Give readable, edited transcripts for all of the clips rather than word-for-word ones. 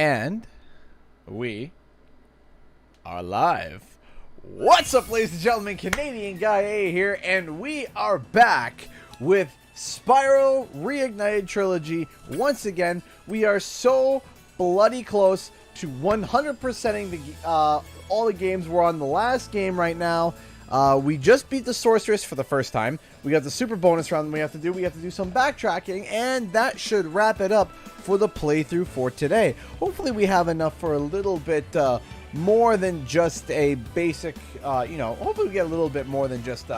And we are live. What's up, ladies and gentlemen? Canadian Guy A here, and we are back with Spyro Reignited Trilogy. Once again, we are so bloody close to 100%ing the all the games. We're on the last game right now. We just beat the Sorceress for the first time. We got the super bonus round we have to do. We have to do some backtracking, and that should wrap it up for the playthrough for today. Hopefully we have enough for a little bit more than just a basic, hopefully we get a little bit more than just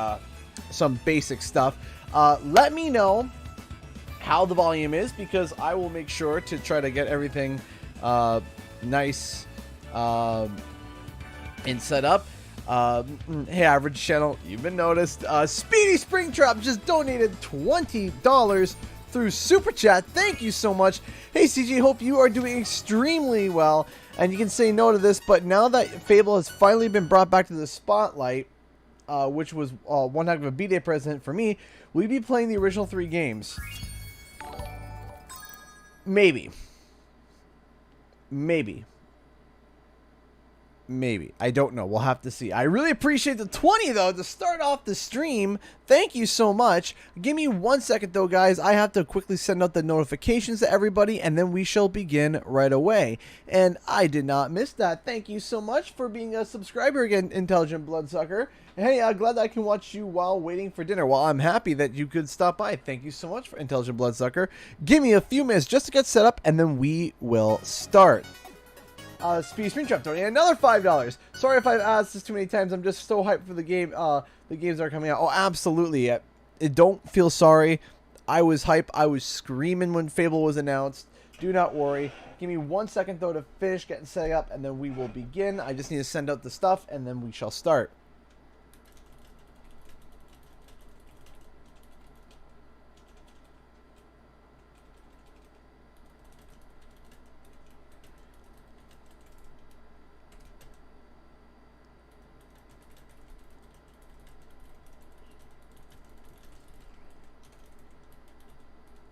some basic stuff. Let me know how the volume is, because I will make sure to try to get everything nice and set up. Hey, average channel, you've been noticed. Speedy Springtrap just donated $20 through Super Chat. Thank you so much. Hey, CG, hope you are doing extremely well. And you can say no to this, but now that Fable has finally been brought back to the spotlight, which was one heck of a B-Day present for me, will you be playing the original 3 games? Maybe. I don't know. We'll have to see. I really appreciate the 20 though to start off the stream. Thank you so much. Give me 1 second though, guys. I have to quickly send out the notifications to everybody, and then we shall begin right away. And I did not miss that. Thank you so much for being a subscriber again, Intelligent Bloodsucker. And hey, I'm glad that I can watch you while waiting for dinner. Well, I'm happy that you could stop by. Thank you so much for Intelligent Bloodsucker. Give me a few minutes just to get set up, and then we will start. Speedy Springtrap donated another $5. Sorry if I've asked this too many times. I'm just so hyped for the game. The games are coming out. Oh, absolutely. Don't feel sorry. I was hyped. I was screaming when Fable was announced. Do not worry. Give me 1 second though to finish getting set up, and then we will begin. I just need to send out the stuff, and then we shall start.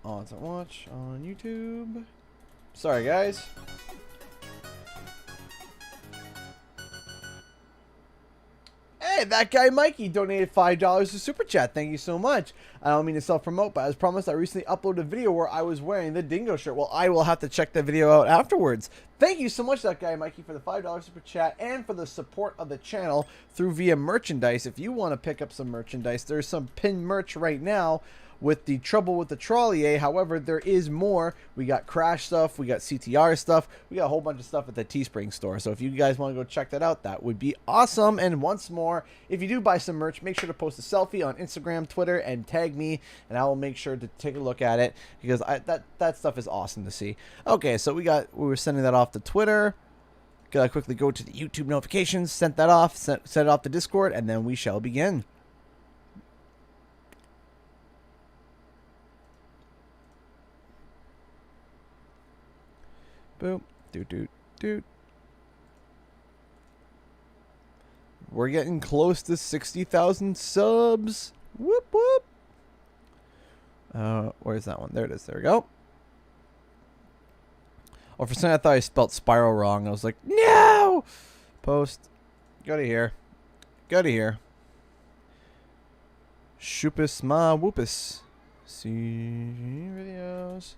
On to watch on YouTube. Sorry, guys. Hey, that guy Mikey donated $5 to Super Chat. Thank you so much. I don't mean to self-promote, but as promised, I recently uploaded a video where I was wearing the Dingo shirt. Well, I will have to check the video out afterwards. Thank you so much, that guy Mikey, for the $5 Super Chat and for the support of the channel through via merchandise. If you want to pick up some merchandise, there's some pin merch right now with the Trouble with the Trolley. However, there is more. We got Crash stuff, we got CTR stuff, we got a whole bunch of stuff at the Teespring store. So if you guys want to go check that out, that would be awesome. And once more, if you do buy some merch, make sure to post a selfie on Instagram, Twitter, and tag me, and I will make sure to take a look at it, because that stuff is awesome to see. Okay, so we were sending that off to Twitter. Gotta quickly go to the YouTube notifications, sent that off, set it off to Discord, and then we shall begin. Boop, doot. We're getting close to 60,000 subs. Whoop, whoop. Where's that one? There it is. There we go. Oh, for a second I thought I spelled Spyro wrong. I was like, no! Post. Go to here. Shoopus ma whoopus. See videos.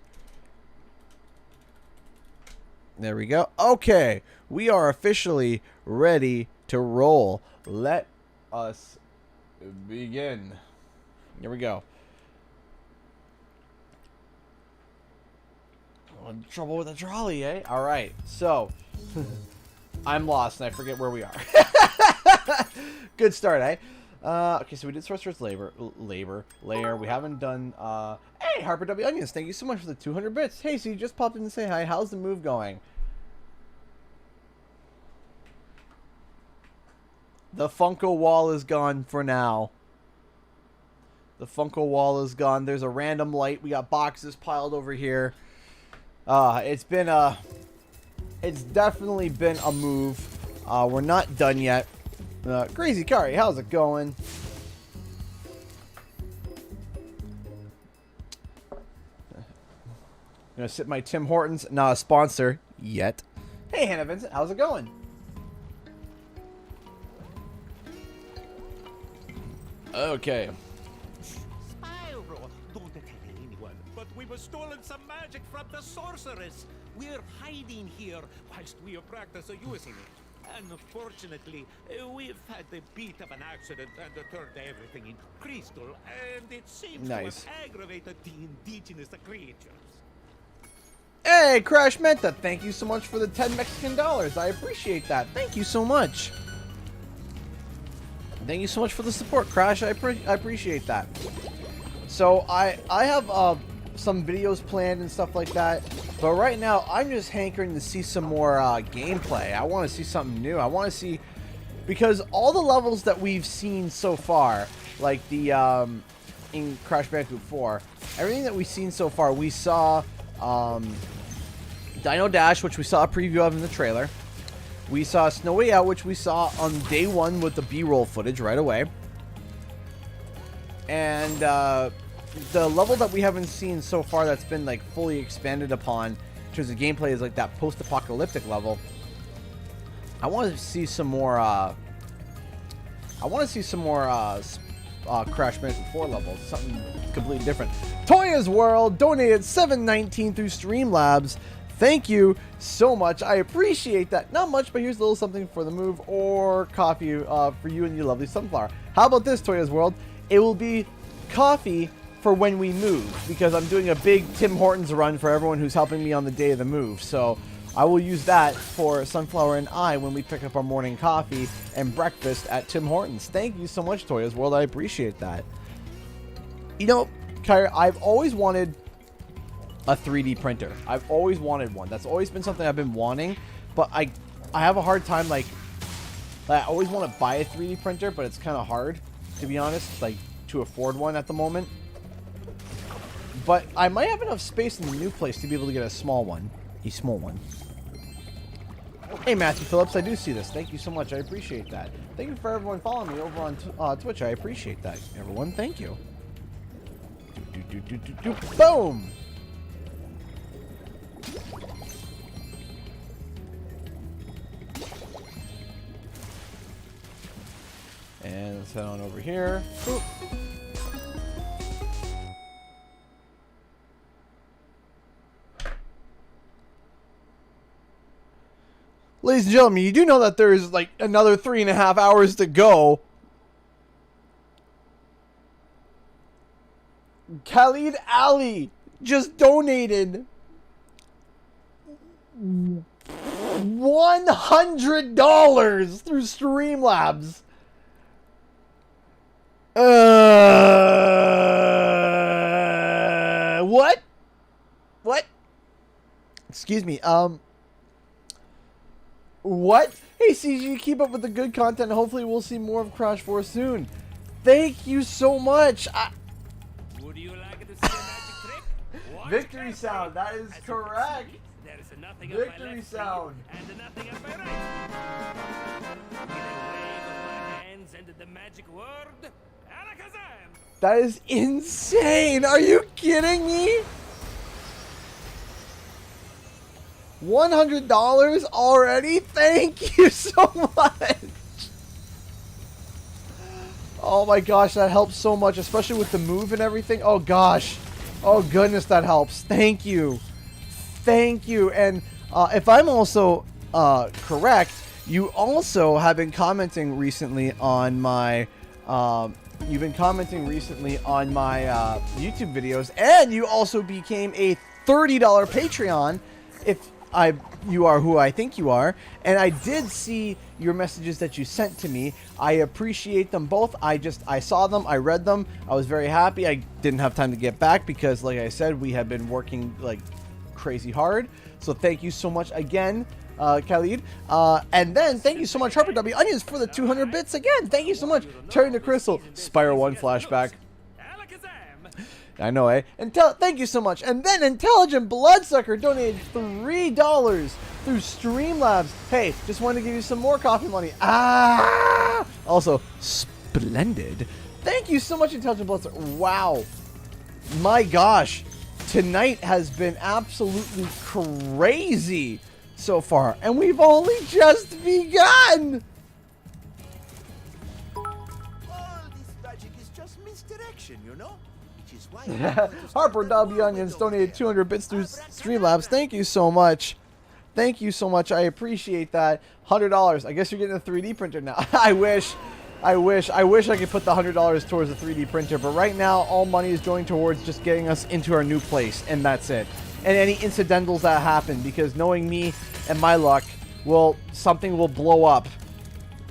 There we go. Okay, we are officially ready to roll. Let us begin. Here we go. Trouble with the trolley, eh? All right, so I'm lost and I forget where we are. Good start, eh? Okay, so we did Sorcerer's Lair. We haven't done, hey, Harper W. Onions, thank you so much for the 200 bits. Hey, so you just popped in to say hi. How's the move going? The Funko wall is gone for now. The Funko wall is gone. There's a random light. We got boxes piled over here. It's definitely been a move. We're not done yet. Crazy Kari, how's it going? I'm gonna sip my Tim Hortons, not a sponsor yet. Hey, Hannah Vincent, how's it going? Okay. Spyro, don't tell anyone, but we were stolen some magic from the sorceress. We're hiding here whilst we practice using it. Unfortunately, we've had a bit of an accident and turned everything into crystal, and it seems to have aggravated the indigenous creatures. Hey, Crash Menta, thank you so much for the 10 Mexican dollars. I appreciate that. Thank you so much. Thank you so much for the support, Crash. I appreciate that. So I have some videos planned and stuff like that, but right now I'm just hankering to see some more gameplay. I want to see something new. I want to see, because all the levels that we've seen so far, like the in Crash Bandicoot 4, everything that we've seen so far, we saw Dino Dash, which we saw a preview of in the trailer. We saw Snowy Out, which we saw on day one with the B-roll footage right away. And the level that we haven't seen so far that's been like fully expanded upon in terms of gameplay is like that post-apocalyptic level. I want to see some more. I want to see some more Crash Bandicoot 4 levels, something completely different. Toya's World donated $7.19 through Streamlabs. Thank you so much. I appreciate that. Not much, but here's a little something for the move or coffee for you and your lovely sunflower. How about this, Toya's World? It will be coffee for when we move, because I'm doing a big Tim Hortons run for everyone who's helping me on the day of the move. So I will use that for Sunflower and I when we pick up our morning coffee and breakfast at Tim Hortons. Thank you so much, Toya's World. I appreciate that. You know, Kyra, I've always wanted a 3D printer. I've always wanted one. That's always been something I've been wanting, but I have a hard time, like I always want to buy a 3D printer, but it's kind of hard, to be honest, like to afford one at the moment. But I might have enough space in the new place to be able to get a small one. A small one. Hey, Matthew Phillips, I do see this. Thank you so much. I appreciate that. Thank you for everyone following me over on Twitch. I appreciate that, everyone. Thank you. Boom! And let's head on over here. Boop. Ladies and gentlemen, you do know that there's like another 3.5 hours to go. Khalid Ali just donated $100 through Streamlabs. What? What? Excuse me. What? Hey, CG, keep up with the good content. Hopefully, we'll see more of Crash 4 soon. Thank you so much. Would you like to see a magic trick? Victory sound. That is correct. There is nothing Victory sound. and nothing up my right. With a wave of my hands and the magic word, Alakazam. That is insane. Are you kidding me? $100 already? Thank you so much. Oh my gosh, that helps so much, especially with the move and everything. Oh gosh. Oh goodness, that helps. Thank you. Thank you. And if I'm also correct, you also have been commenting recently on my YouTube videos, and you also became a $30 Patreon if you are who I think you are. And I did see your messages that you sent to me. I appreciate them both. I saw them, I read them, I was very happy. I didn't have time to get back because, like I said, we have been working like crazy hard. So thank you so much again, Khalid. And then thank you so much, Harper W. Onions, for the 200 bits again. Thank you so much. Terry the Crystal, Spyro 1 flashback. I know, eh? Thank you so much. And then Intelligent Bloodsucker donated $3 through Streamlabs. Hey, just wanted to give you some more coffee money. Also, splendid. Thank you so much, Intelligent Bloodsucker. Wow. My gosh. Tonight has been absolutely crazy so far, and we've only just begun. All this magic is just misdirection, you know? Which is why Harper W. Onions donated 200 bits through Streamlabs. Thank you so much. Thank you so much. I appreciate that. $100. I guess you're getting a 3D printer now. I wish I could put the $100 towards the 3D printer, but right now all money is going towards just getting us into our new place, and that's it. And any incidentals that happen, because knowing me and my luck, well, something will blow up.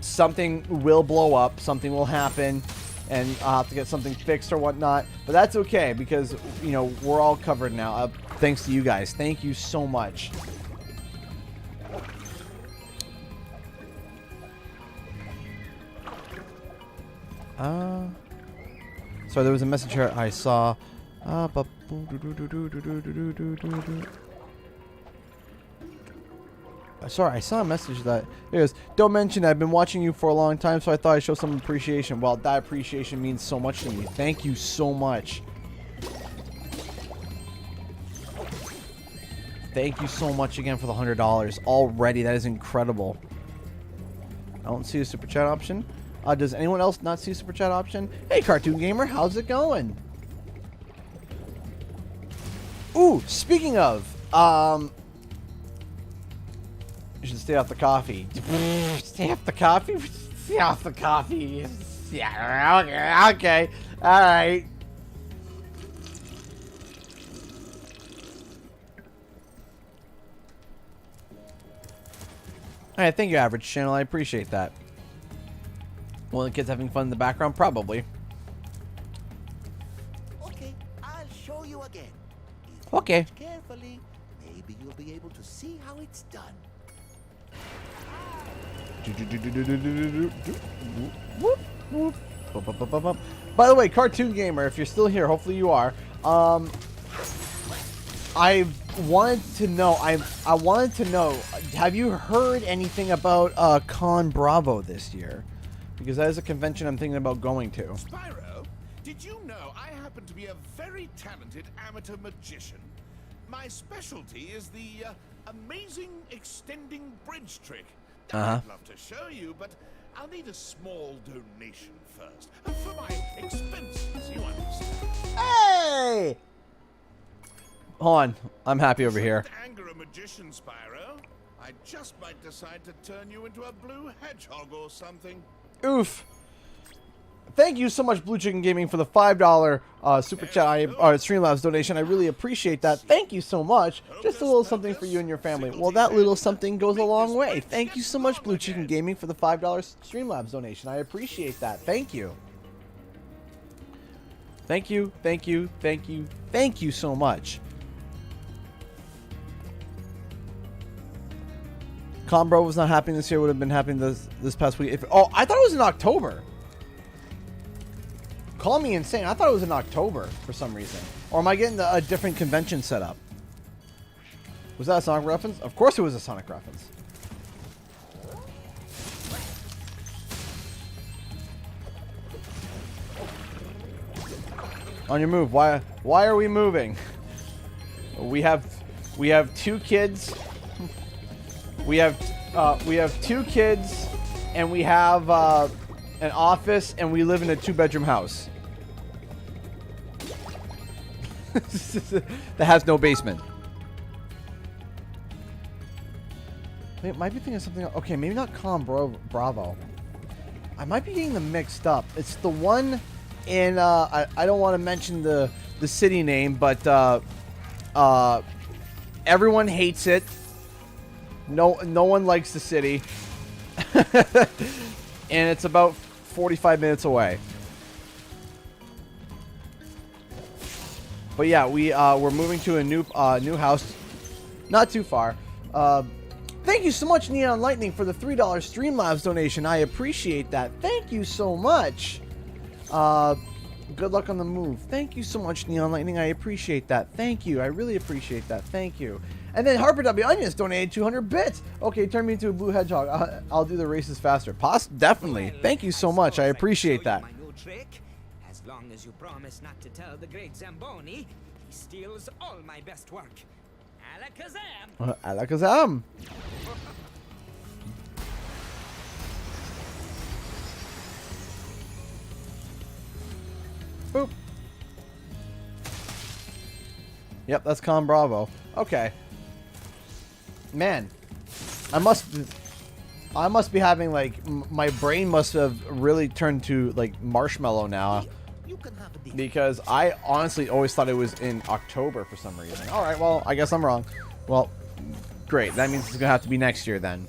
Something will blow up. Something will happen, and I'll have to get something fixed or whatnot. But that's okay, because, you know, we're all covered now. Thanks to you guys. Thank you so much. Sorry, there was a message here I saw. Sorry, I saw a message that it goes, don't mention I've been watching you for a long time, so I thought I'd show some appreciation. Well, that appreciation means so much to me. Thank you so much. Thank you so much again for the $100 already. That is incredible. I don't see a super chat option. Does anyone else not see a super chat option? Hey, Cartoon Gamer, how's it going? Ooh, speaking of, you should stay off the coffee. Stay off the coffee? Stay off the coffee. Yeah, okay. All right. All right, thank you, Average Channel. I appreciate that. One of the kids having fun in the background? Probably. Okay, I'll show you again. If Okay. you watch carefully, maybe you'll be able to see how it's done. By the way, Cartoon Gamer, if you're still here, hopefully you are. I wanted to know. I wanted to know. Have you heard anything about Con Bravo this year? Because that is a convention I'm thinking about going to. Spyro, did you know I happen to be a very talented amateur magician? My specialty is the amazing extending bridge trick. I'd love to show you, but I'll need a small donation first. For my expenses, you understand. Hey! Hold on. I'm happy over here. Don't anger a magician, Spyro. I just might decide to turn you into a blue hedgehog or something. Oof. Thank you so much, Blue Chicken Gaming, for the $5 super chat Streamlabs donation. I really appreciate that. Thank you so much. Just a little something for you and your family. Well, that little something goes a long way. Thank you so much, Blue Chicken Gaming, for the $5 Streamlabs donation. I appreciate that. Thank you. Thank you, thank you, thank you, thank you so much. Combro was not happening this year. Would have been happening this past week. Oh, I thought it was in October. Call me insane. I thought it was in October for some reason. Or am I getting a different convention set up? Was that a Sonic reference? Of course it was a Sonic reference. On your move. Why are we moving? We have two kids. We have two kids, and we have an office, and we live in a 2-bedroom house that has no basement. Wait, might be thinking of something else. Okay, maybe not Bravo. I might be getting them mixed up. It's the one in I don't want to mention the city name, but everyone hates it. No one likes the city. And it's about 45 minutes away. But yeah, we're moving to a new house, not too far. Thank you so much, Neon Lightning, for the $3 Streamlabs donation. I appreciate that. Thank you so much. Good luck on the move. Thank you so much, Neon Lightning. I appreciate that. Thank you. I really appreciate that. Thank you. And then Harper W. Onions donated 200 bits. Okay, turn me into a blue hedgehog. I'll do the races faster. Definitely. Well, Thank you so much. I appreciate that. My new trick. As long as you promise not to tell the great Zamboni, he steals all my best work. Alakazam. Alakazam. Boop. Yep, that's Con Bravo. Okay. Man, I must be having like my brain must have really turned to like marshmallow now, You can have this. because I honestly always thought it was in October for some reason. All right, well, I guess I'm wrong. Well, great. That means it's gonna have to be next year then.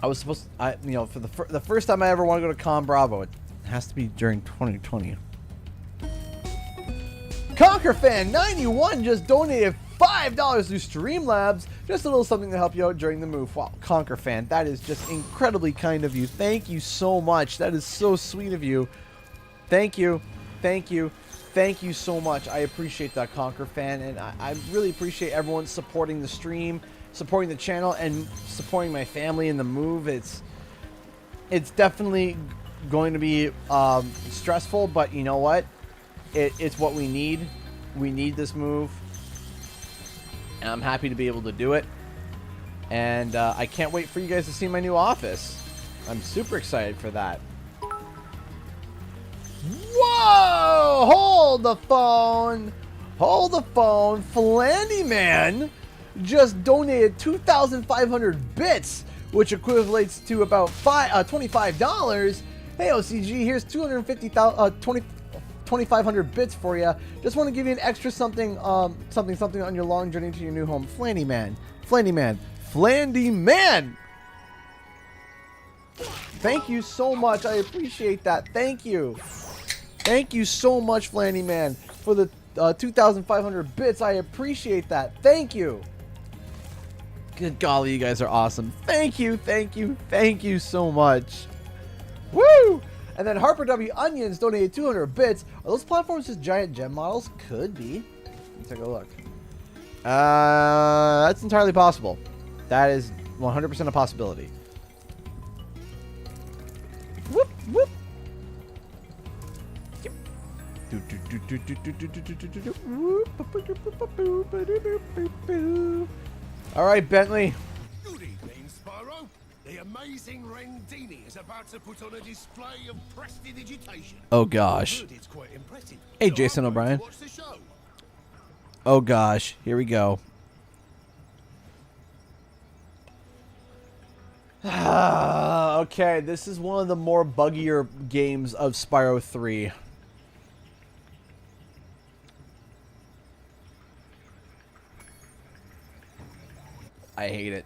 I was supposed to, you know, for the first time I ever want to go to Con Bravo, it has to be during 2020. ConquerFan91 just donated $5 to Streamlabs. Just a little something to help you out during the move. Wow, ConquerFan, that is just incredibly kind of you. Thank you so much. That is so sweet of you. Thank you. Thank you. Thank you so much. I appreciate that, ConquerFan, and I really appreciate everyone supporting the stream, supporting the channel, and supporting my family in the move. It's definitely going to be stressful, but you know what? It's what we need. We need this move, and I'm happy to be able to do it. And I can't wait for you guys to see my new office. I'm super excited for that. Whoa! Hold the phone. Hold the phone. Flandy Man just donated 2,500 bits, which equates to about $25. Hey, OCG, here's 2,500 bits for you. Just want to give you an extra something, something on your long journey to your new home. Flandy Man. Flandy Man. Flandy Man! Thank you so much. I appreciate that. Thank you. Thank you so much, Flandy Man, for the 2,500 bits. I appreciate that. Thank you. Good golly, you guys are awesome. Thank you, thank you, thank you so much. Woo! And then Harper W. Onions donated 200 bits. Are those platforms just giant gem models? Could be. Let's take a look. That's entirely possible. That is 100% a possibility. Whoop, whoop. All right, Bentley. Good evening, Spyro. The amazing Reigniting is about to put on a display of prestidigitation. Oh gosh. Good, it's quite impressive. Hey, So Jason I'm going O'Brien. to watch the show. Oh gosh. Here we go. Okay, this is one of the more buggier games of Spyro 3. I hate it.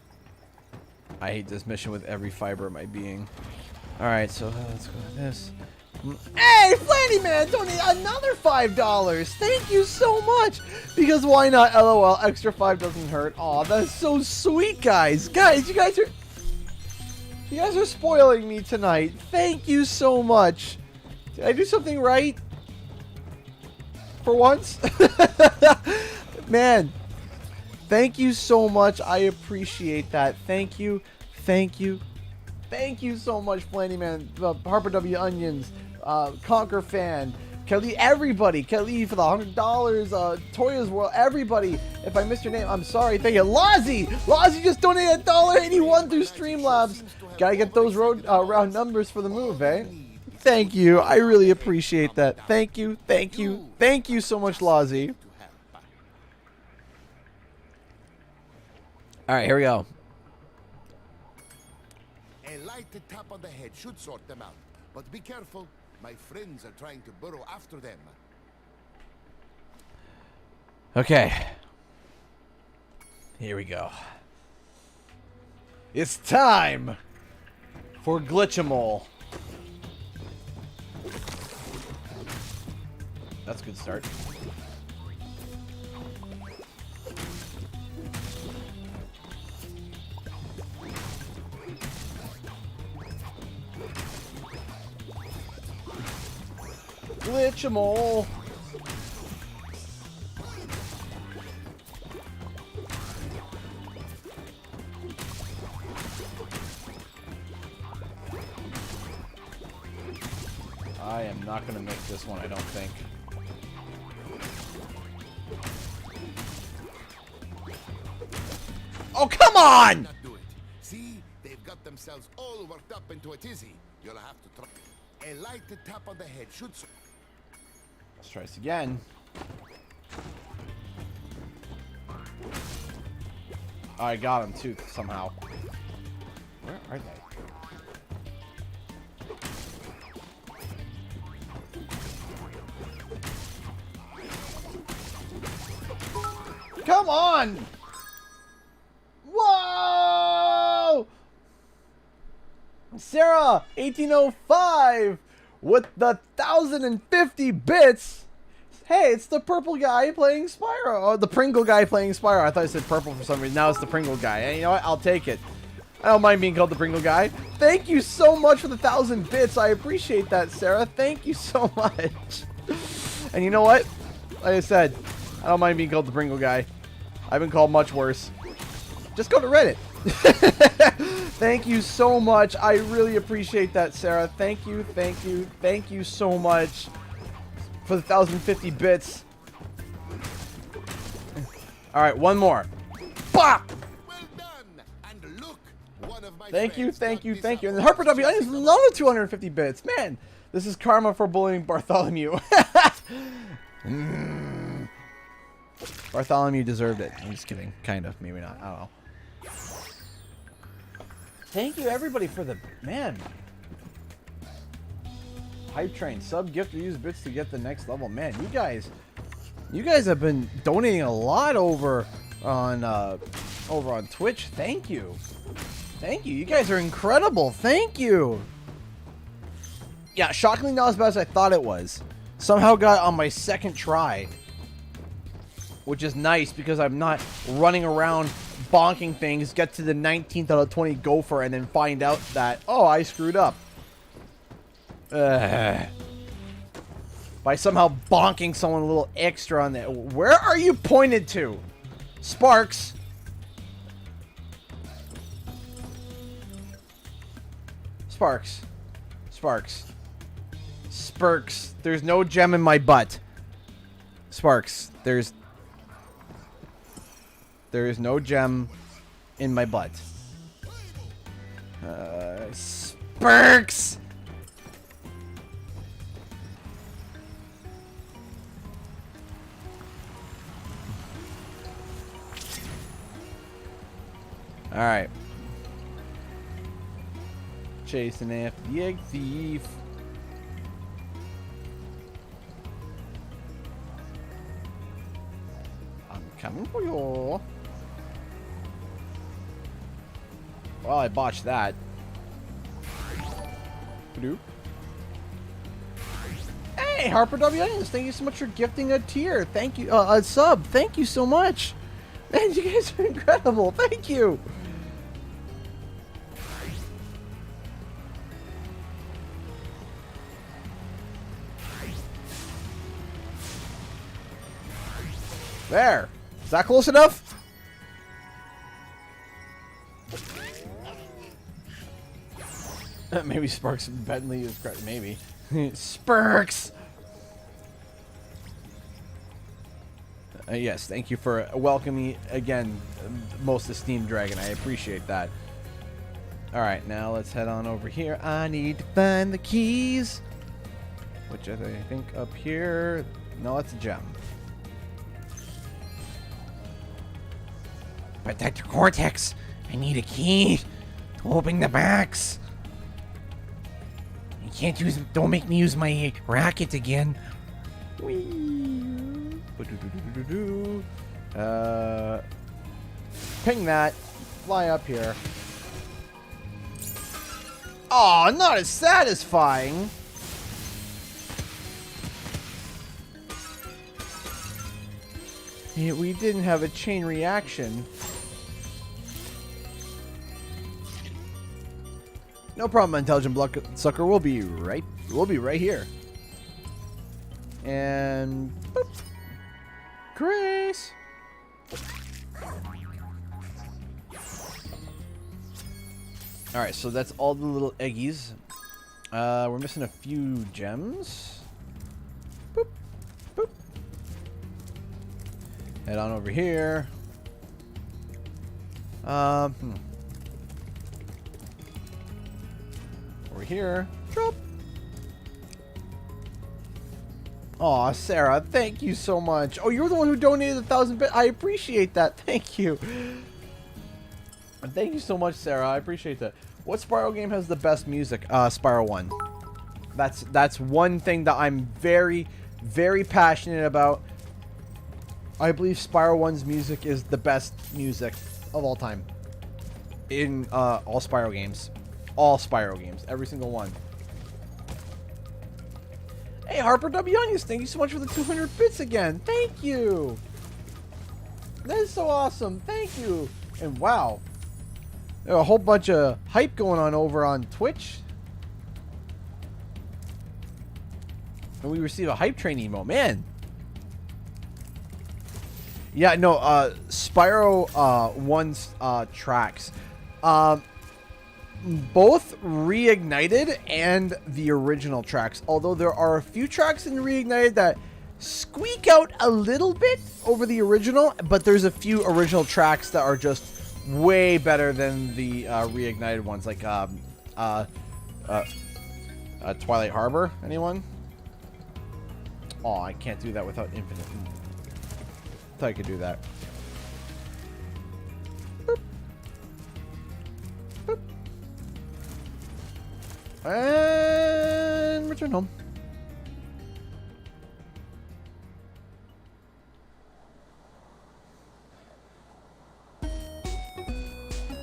I hate this mission with every fiber of my being. Alright, so let's go with this. Hey, Flandy Man, donate another $5. Thank you so much. Because why not? LOL, extra 5 doesn't hurt. Aw, that's so sweet, guys. Guys, you guys are spoiling me tonight. Thank you so much. Did I do something right? For once? Man. Thank you so much. I appreciate that. Thank you. Thank you. Thank you so much, Flandy Man. Harper W. Onions. ConquerFan. Kelly, everybody. Kelly for the $100. Toya's World. Everybody. If I missed your name, I'm sorry. Thank you. Lozzie. Lozzie just donated $1.81 through Streamlabs. Gotta get those round numbers for the move, eh? Thank you. I really appreciate that. Thank you. Thank you. Thank you so much, Lozzie. All right, here we go. A light tap on the head should sort them out. But be careful. My friends are trying to burrow after them. Okay. Here we go. It's time for Glitchamole. That's a good start. Glitchamole. I am not going to make this one, I don't think. Oh, come on! Not do it. See, they've got themselves all worked up into a tizzy. You'll have to try. A light tap on the head should. Let's try this again. Oh, I got him too, somehow. Where are they? Come on! Whoa! Sarah, 1805, with the 1,050 bits. Hey, it's the purple guy playing Spyro. Oh, the Pringle guy playing Spyro. I thought I said purple for some reason. Now it's the Pringle guy. And you know what? I'll take it. I don't mind being called the Pringle guy. Thank you so much for the 1,000 bits. I appreciate that, Sarah. Thank you so much. And you know what? Like I said, I don't mind being called the Pringle guy. I've been called much worse. Just go to Reddit. Thank you so much. I really appreciate that, Sarah. Thank you, thank you, thank you so much for the 1,050 bits. All right, one more. Bah! Well done. And look, one of my Thank you, friends thank got you, this thank you. up And Harper just W. Onions for another 250 bits. Man, this is karma for bullying Bartholomew. Bartholomew deserved it. I'm just kidding. Kind of. Maybe not. I don't know. Thank you, everybody, for the... Man. Hype Train. Sub, gift, or use bits to get the next level. Man, you guys have been donating a lot over on Twitch. Thank you. Thank you. You guys are incredible. Thank you. Yeah, shockingly not as bad as I thought it was. Somehow got on my second try. Which is nice because I'm not running around bonking things, get to the 19th out of 20 gopher, and then find out that, oh, I screwed up. By somehow bonking someone a little extra on there. Where are you pointed to? Sparks. Sparks. Sparks. Spurks. There's no gem in my butt. Sparks. There is no gem in my butt. Spurks! Alright. Chasing after the egg thief. I'm coming for you. Well, I botched that. Bloop. Hey, Harper W. Onions, thank you so much for gifting a tier. Thank you, a sub. Thank you so much. Man, you guys are incredible. Thank you. There. Is that close enough? Maybe Sparks Bentley is correct. Maybe. Sparks! Yes, thank you for welcoming me again, most esteemed dragon. I appreciate that. Alright, now let's head on over here. I need to find the keys. Which I think up here... No, that's a gem. But Dr. Cortex, I need a key to open the box. You can't use... Don't make me use my rocket again. Ping that. Fly up here. Oh, not as satisfying. Yeah, we didn't have a chain reaction. No problem, intelligent bloodsucker. We'll be right here. And boop. Grace. All right, so that's all the little eggies. We're missing a few gems. Boop, boop. Head on over here. Over here. Drop. Aw, Sarah, thank you so much. Oh, you're the one who donated 1,000 bits. I appreciate that. Thank you. Thank you so much, Sarah. I appreciate that. What Spyro game has the best music? Spyro 1. That's one thing that I'm very, very passionate about. I believe Spyro 1's music is the best music of all time. In all Spyro games. All Spyro games. Every single one. Hey, Harper W. Onions, thank you so much for the 200 bits again. Thank you. That is so awesome. Thank you. And wow. There's a whole bunch of hype going on over on Twitch. And we receive a hype train emote. Man. Yeah, no, Spyro 1's tracks. Both Reignited and the original tracks. Although there are a few tracks in Reignited that squeak out a little bit over the original, but there's a few original tracks that are just way better than the Reignited ones, like Twilight Harbor. Anyone? Oh, I can't do that without infinite. Thought I could do that. Boop. Boop. And return home.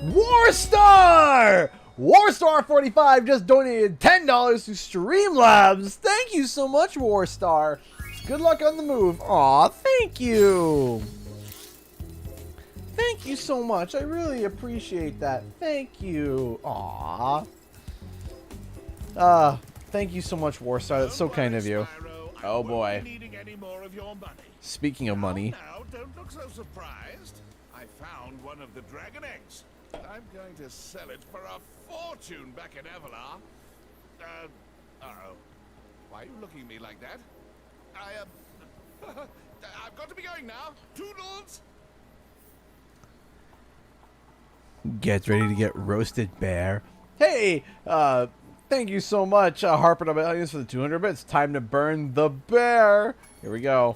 Warstar! Warstar45 just donated $10 to Streamlabs. Thank you so much, Warstar. Good luck on the move. Aw, thank you. Thank you so much. I really appreciate that. Thank you. Aw. Thank you so much, Warstar. That's so kind of you. Oh boy. Speaking of money. Now, don't look so surprised. I found one of the dragon eggs. I'm going to sell it for a fortune back in Evelar. Uh-oh. Why are you looking at me like that? I've got to be going now. Toodles! Get ready to get roasted, bear. Hey, thank you so much, Harper W. for the 200 bits. Time to burn the bear. Here we go.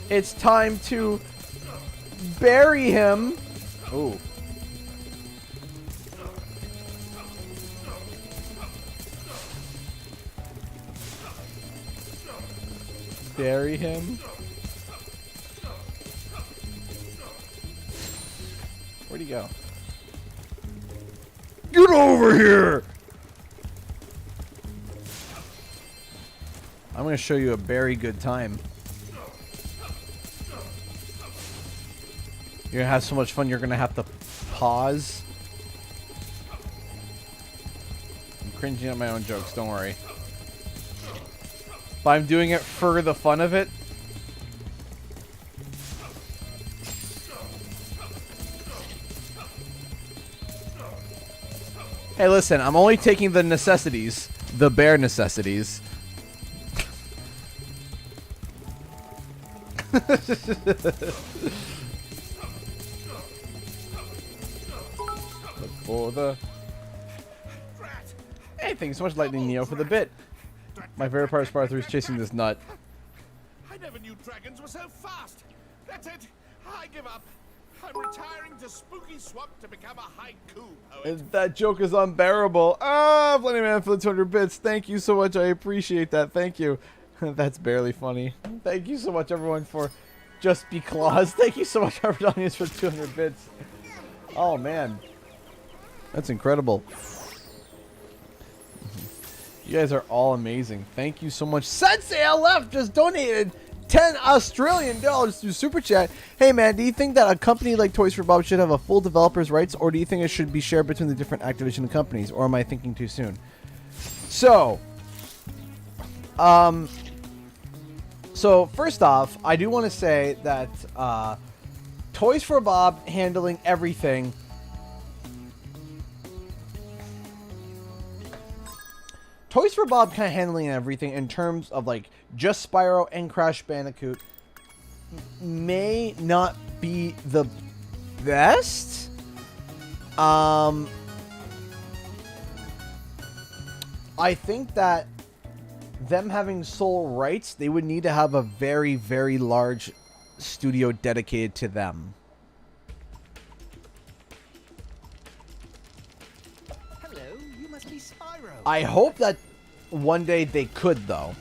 It's time to bury him. Ooh. Bury him. Where'd he go? Get over here! I'm gonna show you a very good time. You're gonna have so much fun, you're gonna have to pause. I'm cringing at my own jokes, don't worry. But I'm doing it for the fun of it. Hey, listen, I'm only taking the necessities. The bare necessities. Look for the... Hey, thanks so much, Lightning Neo, for the bit. My favorite part of Spyro 3 is chasing this nut. I never knew dragons were so fast. That's it. I give up. I'm retiring to Spooky Swamp to become a haiku poet. That joke is unbearable. Ah, Bloody Man for the 200 bits. Thank you so much. I appreciate that. Thank you. That's barely funny. Thank you so much, everyone, for Just Be Claws. Thank you so much, Harper Onions, for 200 bits. Oh, man. That's incredible. You guys are all amazing. Thank you so much. Sensei LF just donated 10 Australian dollars through Super Chat. Hey, man, do you think that a company like Toys for Bob should have a full developer's rights, or do you think it should be shared between the different Activision companies, or am I thinking too soon? So, first off, I do want to say that Toys for Bob handling everything. Toys for Bob kind of handling everything in terms of like just Spyro and Crash Bandicoot may not be the best. I think that them having sole rights, they would need to have a very, very large studio dedicated to them. Hello, you must be Spyro. I hope that one day they could, though.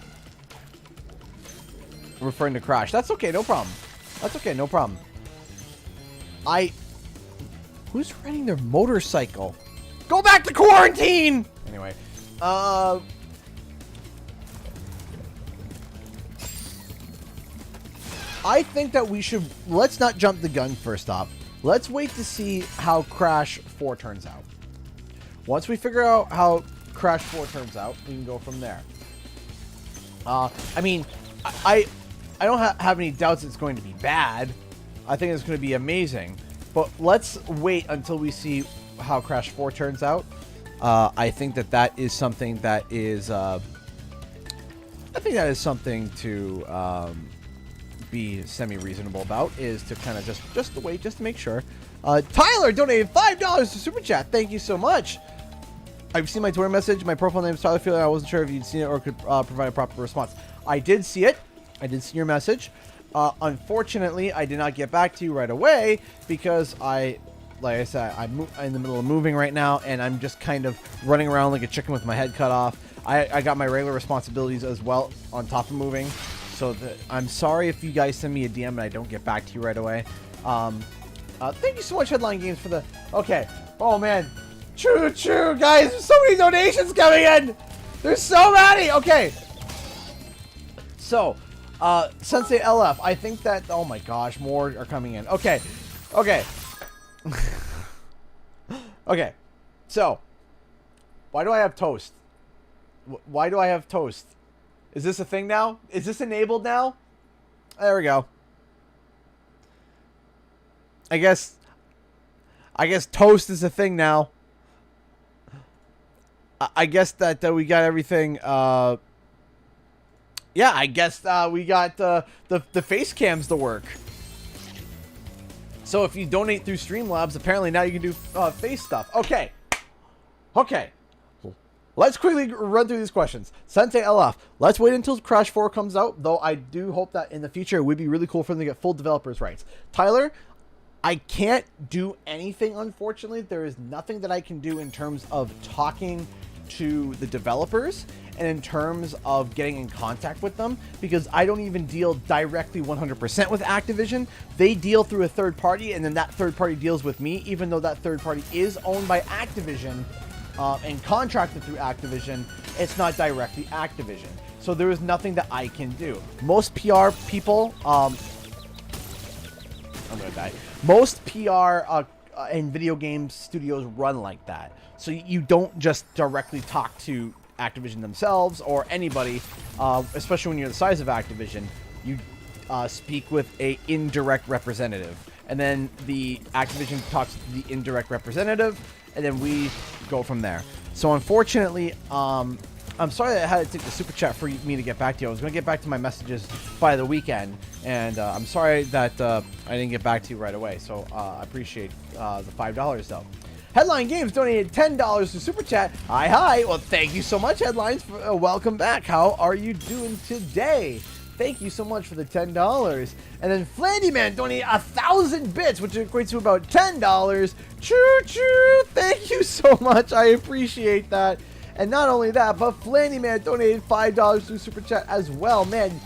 Referring to Crash. That's okay, no problem. That's okay, no problem. Who's riding their motorcycle? Go back to quarantine! Anyway. I think that we should... Let's not jump the gun first off. Let's wait to see how Crash 4 turns out. Once we figure out how Crash 4 turns out, we can go from there. I mean, I don't have any doubts it's going to be bad. I think it's going to be amazing. But let's wait until we see how Crash 4 turns out. I think that is something that is... I think that is something to be semi-reasonable about, is to kind of just wait, just to make sure. Tyler donated $5 to Super Chat. Thank you so much. I've seen my Twitter message. My profile name is Tyler Fielder. I wasn't sure if you'd seen it or could provide a proper response. I did see it. I did see your message. Unfortunately, I did not get back to you right away because like I said, I'm in the middle of moving right now, and I'm just kind of running around like a chicken with my head cut off. I got my regular responsibilities as well on top of moving. So I'm sorry if you guys send me a DM and I don't get back to you right away. Thank you so much, Headline Games, for the... Okay. Oh, man. Choo, guys. There's so many donations coming in. There's so many. Okay. So, Sensei LF. I think that... Oh, my gosh. More are coming in. Okay. Okay. Okay. So, why do I have toast? Why do I have toast? Is this a thing now? Is this enabled now? There we go. I guess toast is a thing now. I guess that we got everything. Yeah, I guess we got the face cams to work. So if you donate through Streamlabs, apparently now you can do face stuff. Okay. Okay. Let's quickly run through these questions. Sensei LF. Let's wait until Crash 4 comes out, though I do hope that in the future it would be really cool for them to get full developers' rights. Tyler, I can't do anything, unfortunately. There is nothing that I can do in terms of talking to the developers and in terms of getting in contact with them, because I don't even deal directly 100% with Activision. They deal through a third party, and then that third party deals with me, even though that third party is owned by Activision. And contracted through Activision, it's not directly Activision. So there is nothing that I can do. Most PR people, I'm gonna die. Most PR and video game studios run like that. So you don't just directly talk to Activision themselves or anybody, especially when you're the size of Activision. You speak with a indirect representative, and then the Activision talks to the indirect representative, and then we go from there. So unfortunately, I'm sorry that I had to take the super chat for me to get back to you. I was going to get back to my messages by the weekend, and I'm sorry that I didn't get back to you right away. So I appreciate the $5 though. Headline Games donated $10 to super chat. Hi. Well, thank you so much, Headlines. Welcome back. How are you doing today? Thank you so much for the $10. And then Flandyman donated 1,000 bits, which equates to about $10. Choo. Thank you so much. I appreciate that. And not only that, but Flandyman donated $5 to Super Chat as well. Man,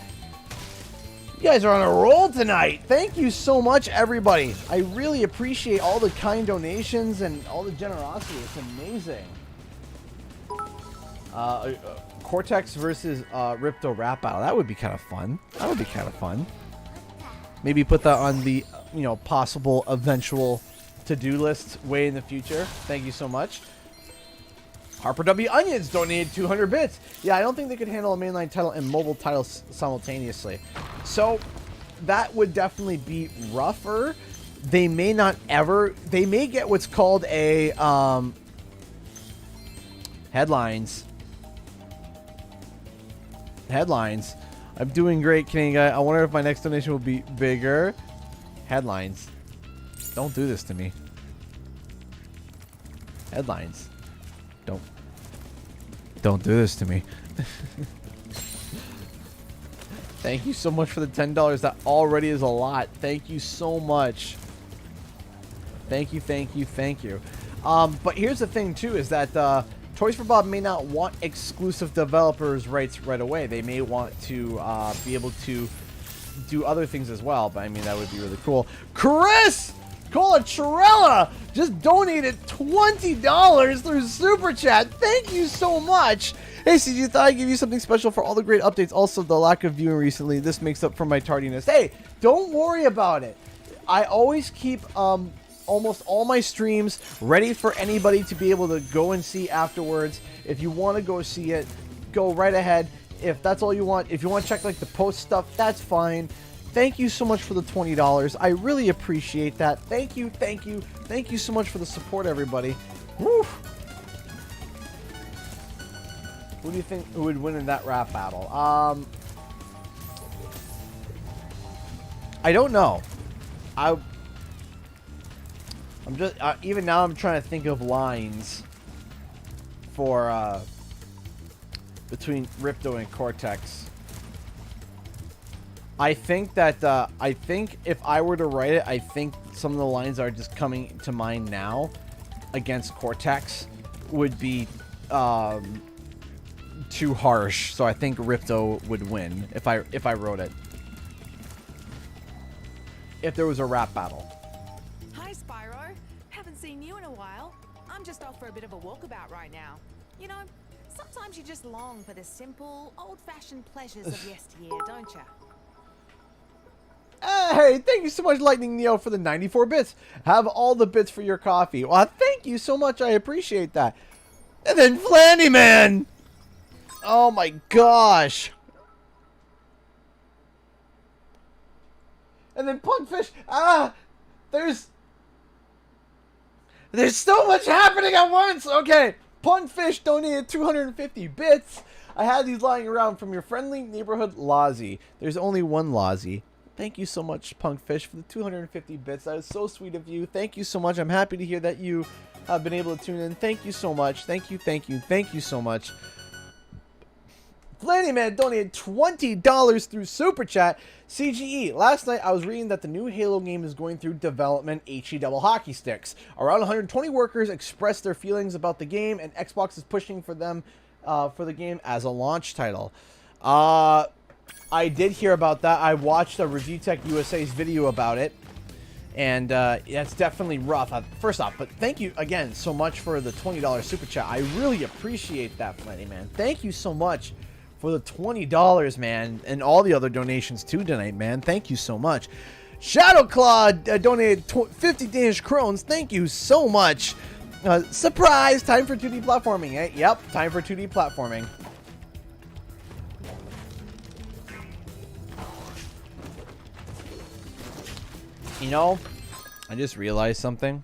you guys are on a roll tonight. Thank you so much, everybody. I really appreciate all the kind donations and all the generosity. It's amazing. Cortex versus Ripto rap battle. That would be kind of fun. Maybe put that on the possible eventual to-do list way in the future. Thank you so much. Harper W. Onions donated 200 bits. Yeah, I don't think they could handle a mainline title and mobile titles simultaneously. So that would definitely be rougher. they may not ever, they may get what's called a headlines. I'm doing great, Canadian guy. I wonder if my next donation will be bigger. Headlines. Don't do this to me. Headlines. Don't do this to me. Thank you so much for the $10. That already is a lot. Thank you so much. Thank you. But here's the thing too, is that Toys for Bob may not want exclusive developers rights right away. They may want to be able to do other things as well. But I mean, that would be really cool. Chris Colatrella just donated $20 through Super Chat. Thank you so much. Hey, CG, thought I'd give you something special for all the great updates. Also, the lack of viewing recently. This makes up for my tardiness. Hey, don't worry about it. I always keep almost all my streams ready for anybody to be able to go and see afterwards. If you want to go see it, go right ahead. If that's all you want, if you want to check like the post stuff, that's fine. Thank you so much for the $20. I really appreciate that. Thank you so much for the support, everybody. Woo! Who do you think who would win in that rap battle? I don't know. I'm just even now I'm trying to think of lines for between Ripto and Cortex. I think that if I were to write it, I think some of the lines are just coming to mind now against Cortex would be too harsh. So I think Ripto would win if I wrote it. If there was a rap battle. Hi, Spyro. Haven't seen you in a while. I'm just off for a bit of a walkabout right now. You know, sometimes you just long for the simple, old-fashioned pleasures of yesteryear, don't you? Hey, thank you so much, Lightning Neo, for the 94 bits. Have all the bits for your coffee. Well, thank you so much. I appreciate that. And then Flanny Man. Oh my gosh. And then Pugfish. There's so much happening at once. Okay, Pugfish donated 250 bits. I had these lying around from your friendly neighborhood Lozzie. There's only one Lozzie. Thank you so much, Punkfish, for the 250 bits. That is so sweet of you. Thank you so much. I'm happy to hear that you have been able to tune in. Thank you so much. Thank you so much. Flanny Man donated $20 through Super Chat. CGE, last night I was reading that the new Halo game is going through development HE double hockey sticks. Around 120 workers expressed their feelings about the game, and Xbox is pushing for them for the game as a launch title. I did hear about that. I watched a Review Tech USA's video about it, and it's definitely rough. First off, but thank you again so much for the $20 Super Chat. I really appreciate that, Flanny Man. Thank you so much for the $20, man, and all the other donations too tonight, man. Thank you so much. Shadowclaw donated 50 Danish krones. Thank you so much. Surprise! Time for 2D platforming, eh? Yep, time for 2D platforming. You know, I just realized something.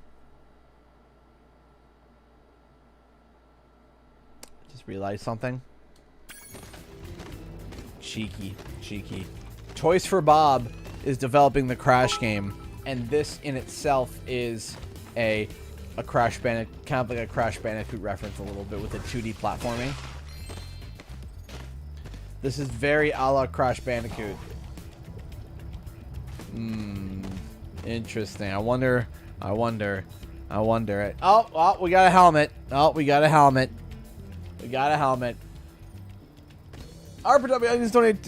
Cheeky. Toys for Bob is developing the Crash game, and this in itself is a Crash Bandicoot, kind of like a Crash Bandicoot reference a little bit with the 2D platforming. This is very a la Crash Bandicoot. Interesting. I wonder. Oh, we got a helmet. RPW, I just donated.